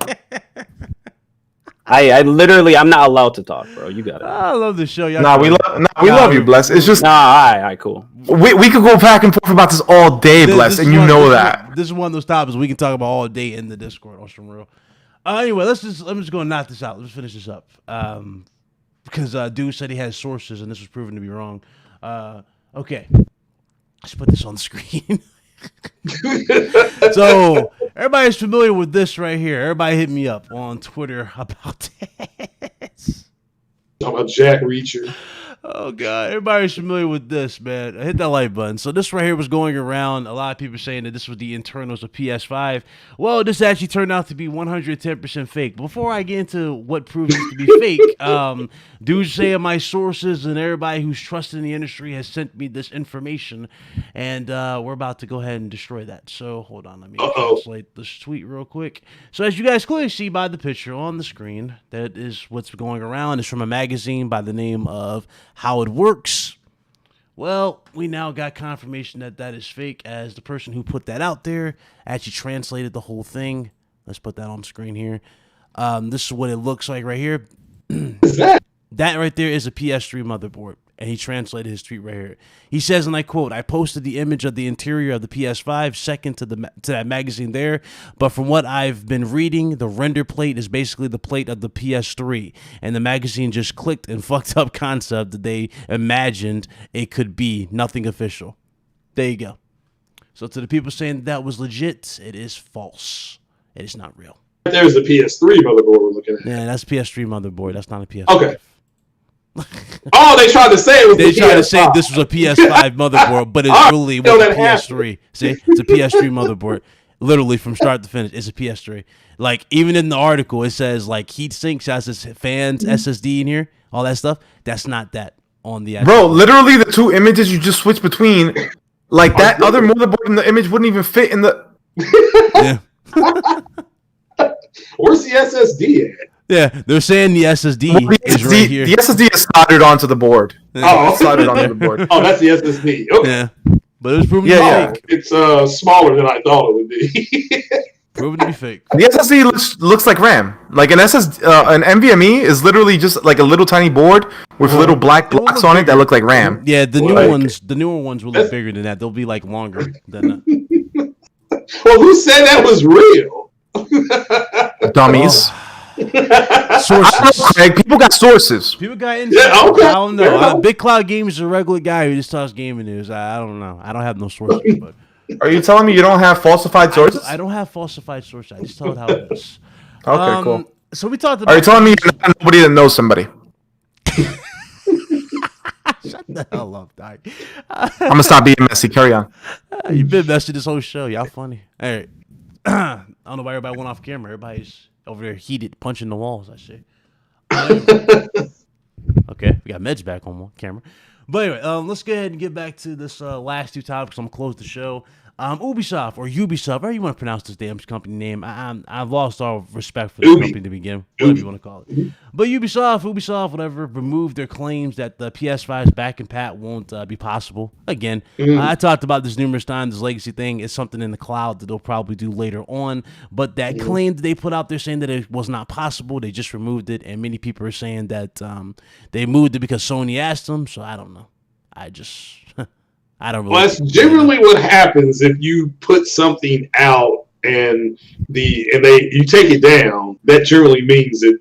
I literally, I'm not allowed to talk, bro. You got it. I love the show. Y'all We love you, Bless. It's just Nah, all right, cool. we could go back and forth about this all day, Bless, and you know that. This is one of those topics we can talk about all day in the Discord. On some real. Anyway, I'm just going to knock this out. Let's finish this up. Because dude said he has sources, and this was proven to be wrong. Okay, let's put this on the screen. So everybody's familiar with this right here. Everybody hit me up on Twitter about this. Talking about Jack Reacher. Oh god, everybody's familiar with this, man. Hit that like button. So this right here was going around. A lot of people saying that this was the internals of PS5. Well, this actually turned out to be 110% fake. Before I get into what proves it to be fake, dudes saying my sources and everybody who's trusted in the industry has sent me this information, and we're about to go ahead and destroy that. So hold on, let me translate this tweet real quick. So as you guys clearly see by the picture on the screen, that is what's going around. It's from a magazine by the name of How It Works. Well, we now got confirmation that that is fake, as the person who put that out there actually translated the whole thing. Let's put that on the screen here. This is what it looks like right here. That right there is a PS3 motherboard, and he translated his tweet right here. He says, and I quote, "I posted the image of the interior of the PS5 second to that magazine there, but from what I've been reading, the render plate is basically the plate of the PS3, and the magazine just clicked and fucked up concept that they imagined it could be. Nothing official." There you go. So to the people saying that was legit, it is false. It is not real. There's the PS3 motherboard we're looking at. Yeah, that's PS3 motherboard. That's not a PS5. Okay. Oh, they tried to say it was They the tried to PS5. say this was a PS5 motherboard, but it really was a PS3. See, it's a PS3 motherboard. Literally from start to finish, it's a PS3. Like, even in the article, it says, like, heat sinks has its fans, SSD in here, all that stuff. That's not that on the actual. Bro, literally the two images you just switched between, like that other motherboard in the image wouldn't even fit in the. Yeah. Where's the SSD at? Yeah, they're saying the SSD is right here. The SSD is soldered onto the board. Oh, It's soldered onto the board. Oh, that's the SSD. Okay. Yeah, but it was proven Yeah, to be fake. It's smaller than I thought it would be. Proven to be fake. The SSD looks like RAM. Like an an NVMe is literally just like a little tiny board with little black blocks on it that look like RAM. Yeah, the newer ones will look That's- bigger than that. They'll be like longer than that. Well, who said that was real? Dummies. Sources. Craig, people got sources. People got insight. Yeah, okay. I don't Fair know. enough. Big Cloud Games is a regular guy who just talks gaming news. I don't know. I don't have no sources, but Are you telling me you don't have falsified sources? I don't have falsified sources. I just tell it how it is. Okay, cool. So we talked about. Are you telling me you're not nobody that knows somebody? Shut the hell up, Doc. I'm gonna stop being messy. Carry on. You've been messy this whole show. Y'all funny. All right. I don't know why everybody went off camera. Everybody's over there heated, punching the walls. I see. Okay, we got Meds back on camera. But anyway, let's go ahead and get back to this last two topics. I'm gonna close the show. Ubisoft or Ubisoft, however you want to pronounce this damn company name. I've lost all respect for this company to begin, whatever you want to call it. But Ubisoft, whatever, removed their claims that the PS5's back and pat won't be possible. Again, I talked about this numerous times. This legacy thing is something in the cloud that they'll probably do later on. But that claim that they put out there saying that it was not possible, they just removed it. And many people are saying that they moved it because Sony asked them. So I don't know. I don't really. Well, that's generally what happens if you put something out and you take it down. That generally means that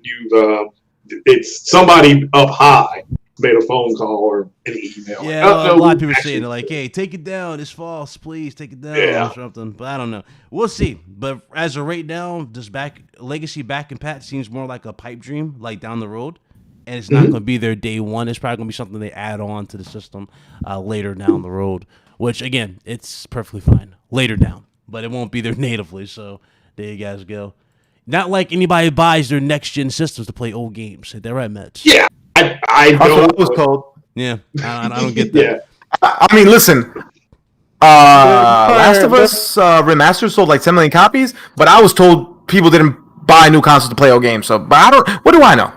it's somebody up high made a phone call or an email. Yeah, Like, a lot of people actually- saying like, "Hey, take it down. It's false. Please take it down," Yeah. or something. But I don't know. We'll see. But as of right now, this legacy back and pat seems more like a pipe dream, like down the road. and it's not going to be their day one. It's probably going to be something they add on to the system later down the road, which, again, it's perfectly fine later down, but it won't be there natively, so there you guys go. Not like anybody buys their next-gen systems to play old games. Is that right, Mets? Yeah, I That's know. what I was told. Yeah, I don't get that. Yeah. I mean, listen. Last of Us Remastered sold like 10 million copies, but I was told people didn't buy new consoles to play old games. So, but I don't. What do I know?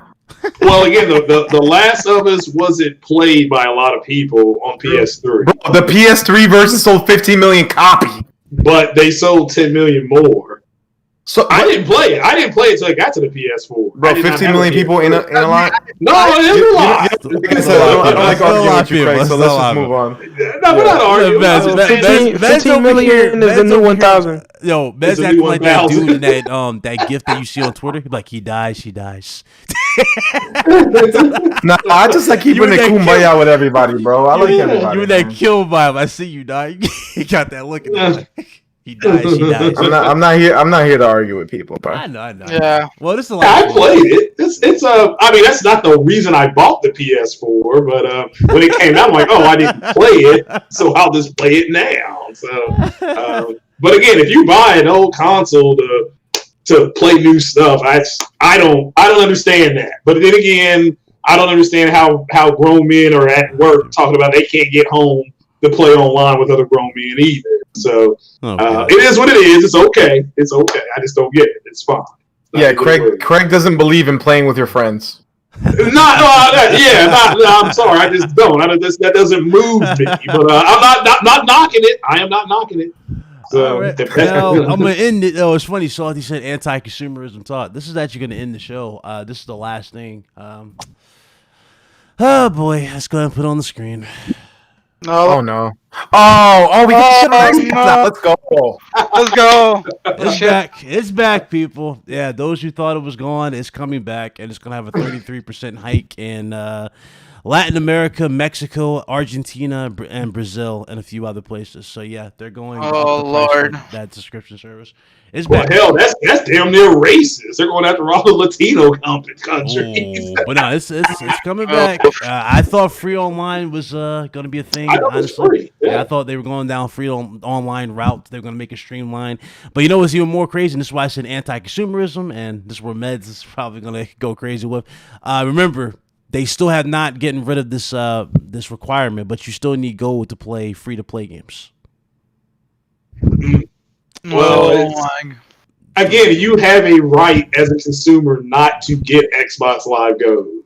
Well, again, the Last of Us wasn't played by a lot of people on PS3, Bro, the PS3 version sold 15 million copies. but they sold 10 million more. So I didn't play it. I didn't play it until I got to the PS4. bro, 15 million people in a line. No, it's a lot. Like I said, I don't like arguing with you, Craig. So let's just move on. No, we're not arguing. 15 million is the new 1,000. Yo, Bez It's a acting new like that 1,000. dude in that gift that you see on Twitter. He's like, he dies, she dies. Nah, I just like keeping You it and that kumbaya with everybody, bro. I like everybody. You in that man. kill vibe. I see you die. He got that look in him. He dies, she dies. I'm not here to argue with people, bro. I know. Yeah. Well, this is a lot. Yeah, I of fun. played it. It's I mean, that's not the reason I bought the PS4, but when it came out, I'm like, oh, I didn't play it, so I'll just play it now. So, but again, if you buy an old console to play new stuff, I don't understand that. But then again, I don't understand how grown men are at work talking about they can't get home to play online with other grown men either. So it is what it is. It's okay. It's okay. I just don't get it. It's fine. Yeah, Craig doesn't believe in playing with your friends. I'm sorry. I just don't. That doesn't move me. But I'm not knocking it. I am not knocking it. So All right. Now, I'm gonna end it. Oh, it's funny. Salty said anti-consumerism talk. This is actually gonna end the show. This is the last thing. Oh boy, let's go ahead and put it on the screen. Oh no. Oh, we can shit on Let's go. Let's go. It's back. It's back, people. Yeah, those who thought it was gone, it's coming back, and it's gonna have a 33% hike in Latin America, Mexico, Argentina, and Brazil, and a few other places. So yeah, they're going. Oh, up the price Lord. for that subscription service. It's well, back. hell, that's damn near racist. They're going after all the Latino countries. Oh, but no, it's coming back. I thought free online was going to be a thing. I thought it was Honestly, free. Yeah. I thought they were going down free online route. They were going to make it streamlined. But you know what's even more crazy? And this is why I said anti-consumerism, and this is where Meds is probably going to go crazy with. Remember, they still have not getting rid of this requirement, but you still need gold to play free-to-play games. Well, again, you have a right as a consumer not to get Xbox Live Gold.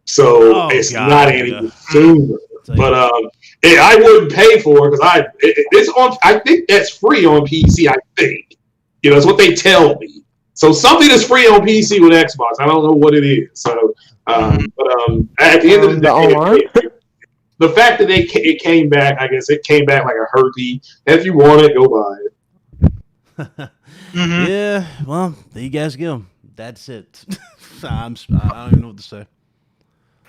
So it's not any consumer. But I wouldn't pay for it because it's on. I think that's free on PC. I think it's what they tell me. So something is free on PC with Xbox. I don't know what it is. So, at the end of the day, the fact that it came back, I guess it came back like a Herbie. If you want it, go buy it. Yeah, well, there you guys go. That's it. I don't even know what to say.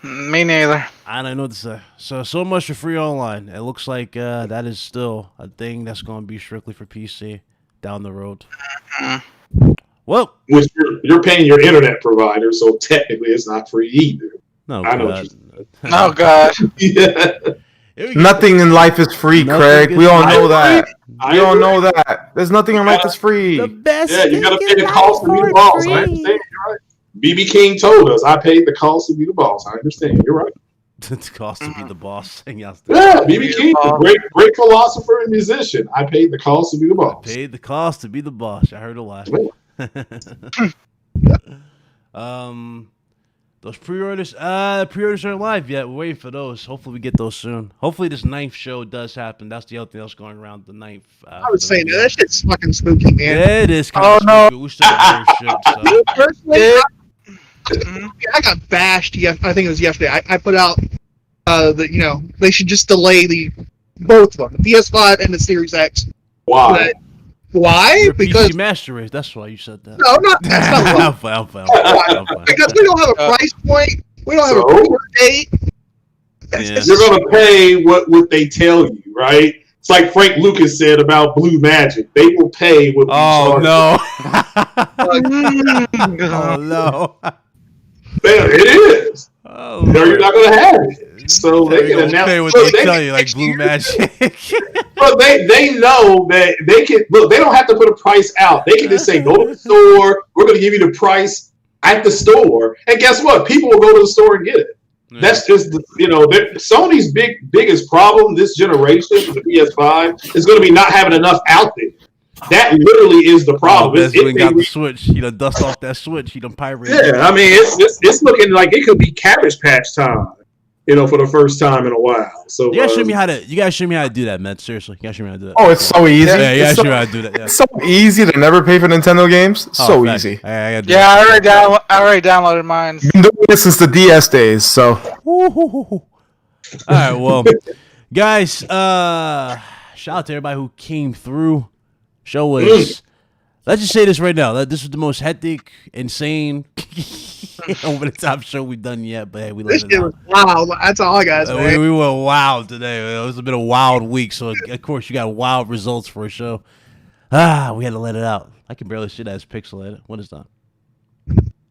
Me neither. I don't know what to say. So much for free online. It looks like that is still a thing that's going to be strictly for PC down the road. Well, which you're paying your internet provider, so technically it's not free either. No, I know. Oh God. Yeah. Nothing in life is free, Nothing Craig. We all know that. I We all agree. know that. There's nothing in life that's free. The best. Yeah, you got to thing pay the in cost to life be the for boss. free. I understand. You're right. BB King told us, I paid the cost to be the boss. I understand. You're right. It's cost to be the boss. Yeah, BB King, a great philosopher and musician. I paid the cost to be the boss. Paid the cost to be the boss. I heard a lot. Those pre-orders aren't live yet. We're waiting for those. Hopefully we get those soon. Hopefully this 9th show does happen. That's the other thing that's going around the 9th. I was saying that shit's fucking spooky, man. Yeah, it is. Oh, no. We still got shit, so. Me personally, I got bashed. I think it was yesterday. I put out they should just delay both of them, the PS5 and the Series X. Why? Why? You're Because PC Master Race. That's why you said that. no, that's not why. I'm fine. Because we don't have a price point. We don't have a pre-order date. Yeah. You're going to pay what they tell you, right? It's like Frank Lucas said about Blue Magic. They will pay what we charge. No. Oh no. It is. Oh, No, you're not going to have it. So they can announce. Say what Look, they tell you, like Blue Magic. But they know that they can look. They don't have to put a price out. They can just say, "Go to the store. We're going to give you the price at the store." And guess what? People will go to the store and get it. Yeah. That's just Sony's biggest problem this generation, the PS5, is going to be not having enough out there. That literally is the problem. Best when got the Switch. He done dust off that Switch. He done pirate. Yeah, I mean it's looking like it could be Cabbage Patch time. For the first time in a while. So you guys show me how to. You guys show me how to do that, man. Seriously, you guys show me how to do that. Oh, it's so easy. Yeah, you guys It's show me how to do that. Yeah. It's so easy to never pay for Nintendo games. So fact. easy. I gotta do Yeah, that. I already downloaded mine. Been doing this since the DS days. So All right, well, guys, shout out to everybody who came through. Show was. Let's just say this right now. This was the most hectic, insane, over the top show we've done yet. But hey, we let This it shit out. was wild. That's all I got to say. We went wild today. It was a bit of a wild week, so of course you got wild results for a show. We had to let it out. I can barely see that as pixelated. What is that?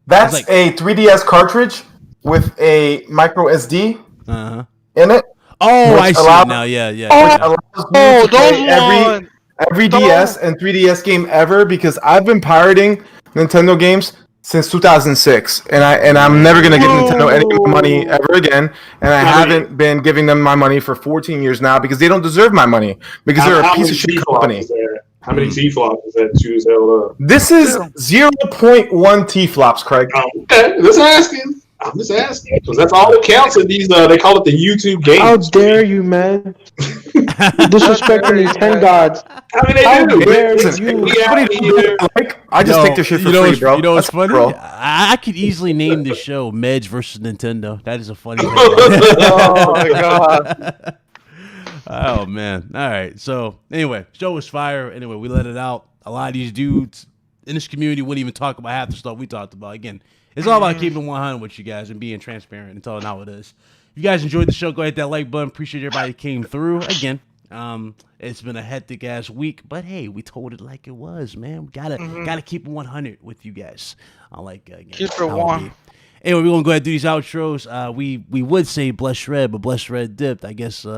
that's It's a 3DS cartridge with a micro SD Uh-huh. in it. Oh, Which I see allows- it now. Yeah. Which Yeah. allows you Oh, to play those one. every DS and 3DS game ever, because I've been pirating Nintendo games since 2006, and I'm never gonna give Nintendo any money ever again, and I haven't been giving them my money for 14 years now because they don't deserve my money because they're a piece of shit company. How many T-flops is that shoes held up? This is 0.1 T-flops, Craig. Okay, just asking. I'm just asking because that's all that counts in these. They call it the YouTube games. How dare you, man? Disrespecting these 10 gods. I mean, they How do. dare Listen, you? We out here. I just take their shit for free, bro. You know what's That's funny? bro. I could easily name this show Meds versus Nintendo. That is a funny thing. Oh my god. Oh man. All right. So anyway, show was fire. Anyway, we let it out. A lot of these dudes in this community wouldn't even talk about half the stuff we talked about. Again, it's all about keeping 100 with you guys and being transparent and telling how it is. If you guys enjoyed the show, go hit that like button. Appreciate everybody that came through. Again, it's been a hectic ass week, but hey, we told it like it was, man. We gotta keep it 100 with you guys. I like again. Keep it how one. be. Anyway, we're gonna go ahead and do these outros. We would say bless Shred, but bless Shred dipped. I guess He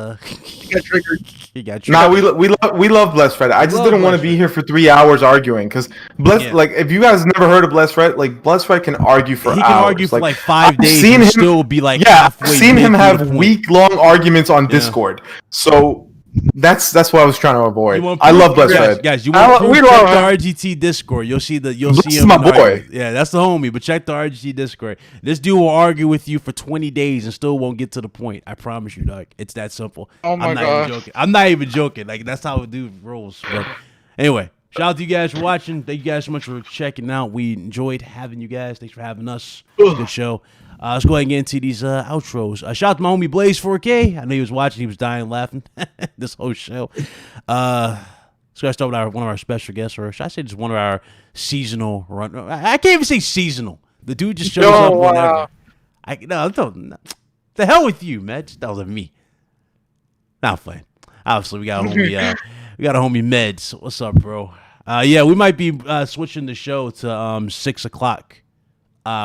got triggered. he got Nah, triggered. we love Bless Fred. I just love didn't want Bless to be here for 3 hours arguing because Yeah. like if you guys never heard of Bless Fred, like Bless Fred can argue for He hours. can argue for like 5 I've days seen and him- still be like yeah, halfway. I've seen him mid through the have point. week-long arguments on Discord. So that's what I was trying to avoid. You want I proof? love Bless guys, Fred. guys, you want proof? we Check love the him. RGT Discord. You'll see This see is him my in argument. boy. Yeah, that's the homie. But check the RGT Discord. This dude will argue with you for 20 days and still won't get to the point. I promise you, dog. It's that simple. Oh my I'm not gosh. even joking. I'm not even joking. Like that's how a dude rolls. Bro. Anyway, shout out to you guys for watching. Thank you guys so much for checking out. We enjoyed having you guys. Thanks for having us. It was a good show. Let's go ahead and get into these outros. Shout out to my homie Blaze 4K. I know he was watching. He was dying laughing this whole show. Let's go start with one of our special guests, or should I say just one of our seasonal run? I can't even say seasonal. The dude just shows up whenever. The hell with you, man. That was me. Not playing. Obviously, we got a homie. We got a homie Meds. What's up, bro? Yeah, we might be switching the show to 6 o'clock.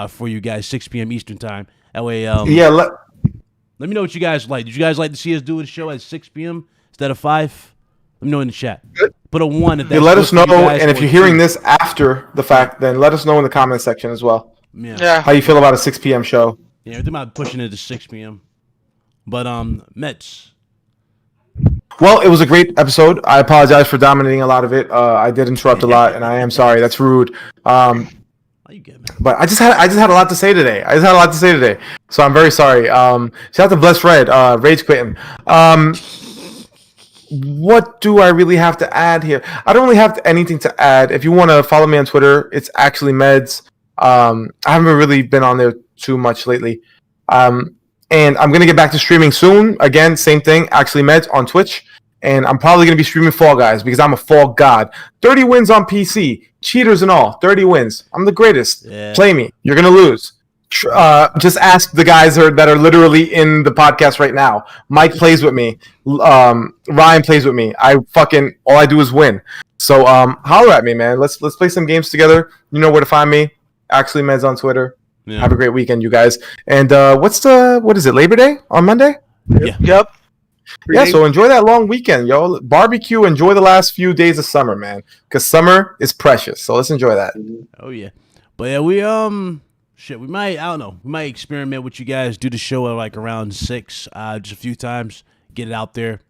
For you guys, 6 p.m. Eastern time. That way, Yeah, let me know what you guys like. Did you guys like to see us do the show at 6 p.m. instead of 5? Let me know in the chat. Put a 1 if that's let us good know, for you guys, and if or you're a hearing 2. this after the fact, then let us know in the comment section as well. Yeah. How you feel about a 6 p.m. show? Yeah, we're thinking about pushing it to 6 p.m. But Mets. Well, it was a great episode. I apologize for dominating a lot of it. I did interrupt a lot, and I am sorry. That's rude. How you get, man? But I just had a lot to say today. So I'm very sorry. Shout out to Bless Red, Rage Quitting. What do I really have to add here? I don't really have anything to add. If you want to follow me on Twitter, it's actually Meds. I haven't really been on there too much lately. And I'm gonna get back to streaming soon. Again, same thing. Actually Meds on Twitch. And I'm probably going to be streaming Fall Guys because I'm a Fall God. 30 wins on PC. Cheaters and all. 30 wins. I'm the greatest. Yeah. Play me. You're going to lose. Just ask the guys that are literally in the podcast right now. Mike plays with me. Ryan plays with me. All I do is win. So holler at me, man. Let's play some games together. You know where to find me. Actually Meds on Twitter. Yeah. Have a great weekend, you guys. And what is it? Labor Day on Monday? Yeah. Yep. Yeah, so enjoy that long weekend, yo. Barbecue, enjoy the last few days of summer, man. Because summer is precious. So let's enjoy that. Oh yeah. But yeah, we we might, I don't know, we might experiment with you guys, do the show at like around 6, just a few times, get it out there.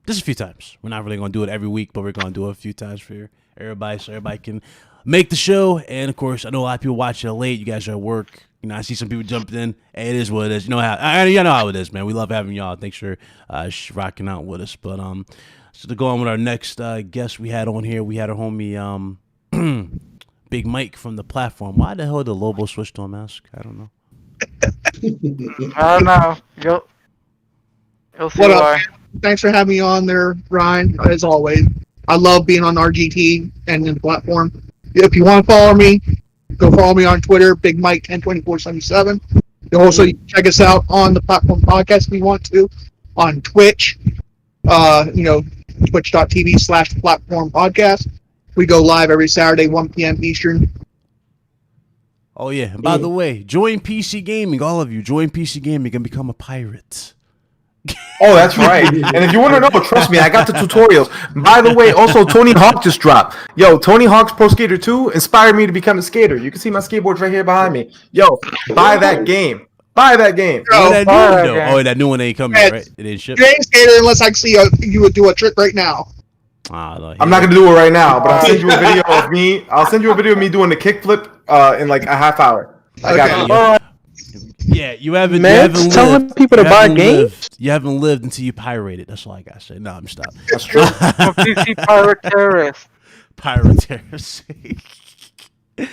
Just a few times. We're not really gonna do it every week, but we're gonna do it a few times for everybody, so everybody can make the show. And of course, I know a lot of people watching it late. You guys are at work. You know, I see some people jumping in. Hey, it is what it is. You know how you know how it is, man. We love having y'all. Thanks for rocking out with us. But so to go on with our next guest we had on here, we had our homie Big Mike from the platform. Why the hell did Lobo switch to a mask? I don't know. I don't know. You'll see What why. up? Thanks for having me on there, Ryan. As always, I love being on RGT and in the platform. If you want to follow me, go follow me on Twitter, Big Mike 102477. You also check us out on the platform podcast if you want to, on Twitch. Twitch.tv/platform podcast. We go live every Saturday, 1 p.m. Eastern. Oh yeah. And by the way, join PC Gaming. All of you, join PC Gaming and become a pirate. Oh, that's right. And if you want to know, trust me, I got the tutorials. By the way, also Tony Hawk just dropped. Yo, Tony Hawk's Pro Skater 2 inspired me to become a skater. You can see my skateboards right here behind me. Yo, buy that game. Buy that game. That new one, though. Oh, that new one ain't coming yet, right? It didn't ship. You ain't skater unless I see you would do a trick right now. I'm not gonna do it right now, but I'll send you a video of me. I'll send you a video of me doing the kickflip in like a half hour. I got you. Yeah, you haven't. Man, You haven't telling lived. people to You buy haven't games? lived. You haven't lived until you pirate it. That's all I gotta say. No, I'm stopped. That's true. PC pirate terrorist. Pirate terrorist. We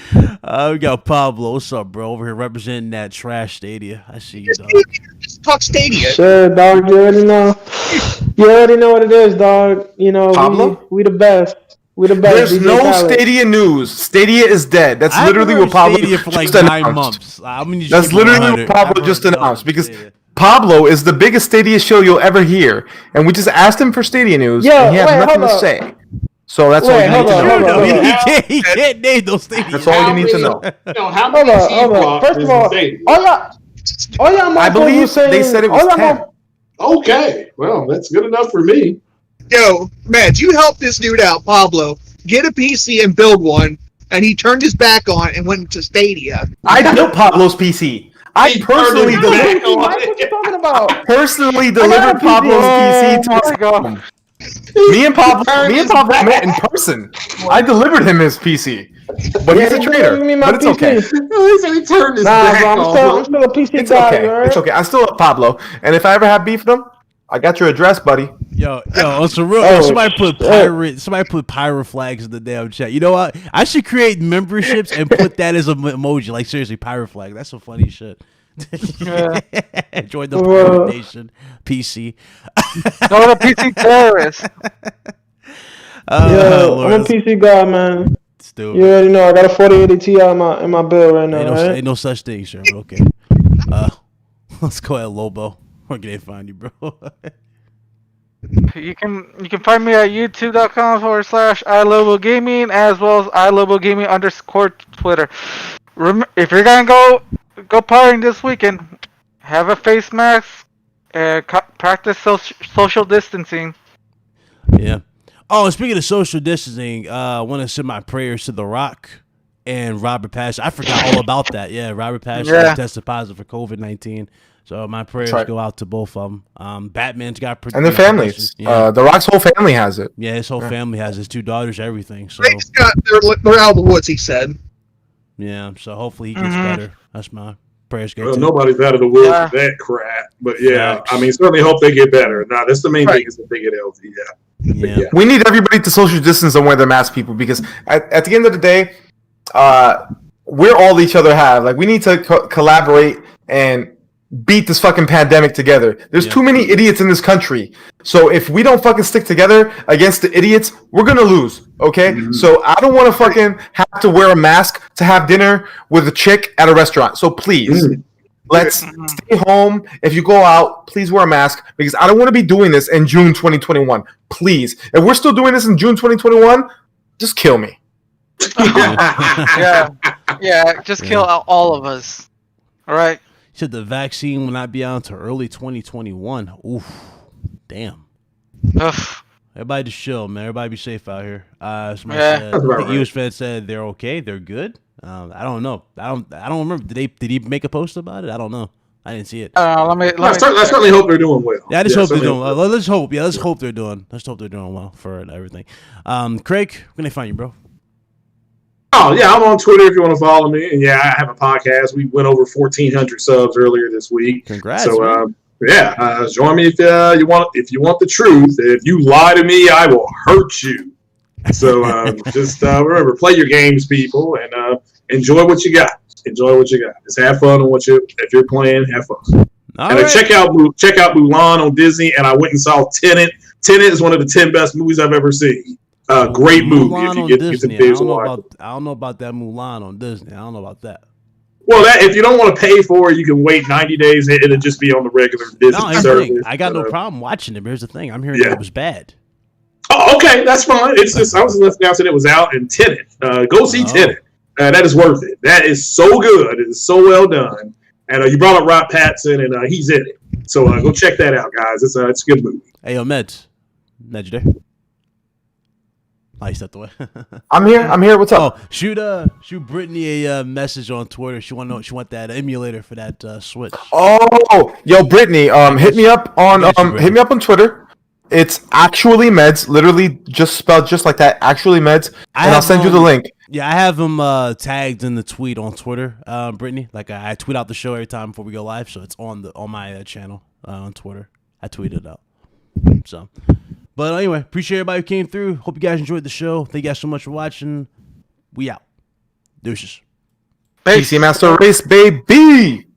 got Pablo. What's up, bro? Over here representing that trash Stadia. I see you, dog. Just talk Stadia. Shit, dog, you already know. You already know what it is, dog. You know, Pablo? we the best. We the best. There's DJ no Khaled. Stadia news. Stadia is dead. That's I literally haven't what Pablo heard Stadia for like just 9 announced. months. I'm gonna just That's keep it literally 100. what Pablo I've just heard announced nothing because Stadia. Pablo is the biggest Stadia show you'll ever hear, and we just asked him for Stadia news, Yo, and he has wait, nothing hold to up. say. So that's all Wait, you need hold to on, know. hold on, hold on. He can't name those Stadia. That's all you need to know. How many Hold on. First of all, all y'all I motherfuckers believe was saying, they said it was all y'all 10. Okay, well, that's good enough for me. Yo, man, you helped this dude out, Pablo, get a PC and build one, and he turned his back on and went to Stadia. I built Pablo's PC. I He personally turned his back delivered. on Mike, what you talking about? Personally I delivered got a Pablo's PC. PC to his home. Me and Pablo met in person. I delivered him his PC, but he's a traitor. But it's okay. He said he turned his Nah, back bro, I'm on. still a PC It's guy, okay. alright? It's okay. I still love Pablo, and if I ever have beef with him, I got your address, buddy. Yo, it's a real. Oh, somebody put pirate flags in the damn chat. You know what? I should create memberships and put that as an emoji. Like seriously, pirate flag. That's some funny shit. Join the Pirate Nation PC. No, the PC terrorist. Yeah, Lord, I'm a PC guy, man. stupid. You already know I got a 4080 Ti in my build right now, right? Ain't no such thing, sure. But okay. Let's go ahead, Lobo. Where can they find you, bro? You can find me at youtube.com/iLoboGaming as well as iLoboGaming_Twitter. If you're gonna go partying this weekend, have a face mask and practice social distancing. Yeah. Oh, and speaking of social distancing, I want to send my prayers to The Rock and Robert Pattinson. I forgot all about that. Yeah, Robert Pattinson tested positive for COVID-19. So my prayers go out to both of them. Batman's got And their families. Yeah. The Rock's whole family has it. Yeah, his whole family has his 2 daughters, everything. So They're out of the woods, he said. yeah, so hopefully he gets better. That's my prayers go Well, to. nobody's out of the woods with that crap. But yeah, Facts. I mean, certainly hope they get better. Nah, that's the main thing is that they get healthy. Yeah. Yeah. We need everybody to social distance and wear their mask, people, because at the end of the day, we're all each other have. Like, we need to collaborate and beat this fucking pandemic together. There's too many idiots in this country. So if we don't fucking stick together against the idiots, we're gonna lose. Okay? So I don't want to fucking have to wear a mask to have dinner with a chick at a restaurant. So please, let's stay home. If you go out, please wear a mask, because I don't want to be doing this in June 2021. Please. If we're still doing this in June 2021, just kill me. Yeah. Yeah, just kill all of us. All right. He said the vaccine will not be out until early 2021. Oof. Damn. Ugh. Everybody just chill, man. Everybody be safe out here. Somebody Yeah. said, That's about I think right. USFed said they're okay. They're good. I don't know. I don't remember. Did he make a post about it? I don't know. I didn't see it. Let me. I certainly hope they're doing well. Yeah, I just hope they're certainly doing well. Let's hope. Yeah, let's hope they're doing. Let's hope they're doing well for everything. Craig, where can they find you, bro? Oh, yeah, I'm on Twitter if you want to follow me. And yeah, I have a podcast. We went over 1,400 subs earlier this week. Congrats, So, man. join me if you want the truth. If you lie to me, I will hurt you. So just remember, play your games, people, and enjoy what you got. Enjoy what you got. Just have fun on if you're playing, have fun. All And right. check out Mulan on Disney. And I went and saw Tenet. Tenet is one of the 10 best movies I've ever seen. Great movie Mulan if you on get Disney. the visual. I don't know about that Mulan on Disney. I don't know about that. Well, if you don't want to pay for it, you can wait 90 days. It'll just be on the regular Disney No, here's the service. thing. I got no problem watching it. But here's the thing. I'm hearing that it was bad. Oh, okay, that's fine. It's just I was announcing it was out and Tenet. Go see Tenet. That is worth it. That is so good. It is so well done. And you brought up Rob Pattinson, and he's in it. So go check that out, guys. It's a good movie. Hey, yo, Meds, you there? Oh, he stepped away. I'm here. What's up? Oh, shoot Brittany a message on Twitter. She want that emulator for that Switch. Oh, yo, Brittany, hit me up on Twitter. It's actually meds, literally just spelled just like that. Actually meds, and I'll send you the link. Yeah, I have him tagged in the tweet on Twitter, Brittany. Like I tweet out the show every time before we go live, so it's on my channel on Twitter. I tweet it out. So, but anyway, appreciate everybody who came through. Hope you guys enjoyed the show. Thank you guys so much for watching. We out. Deuces. PC Master Race, baby.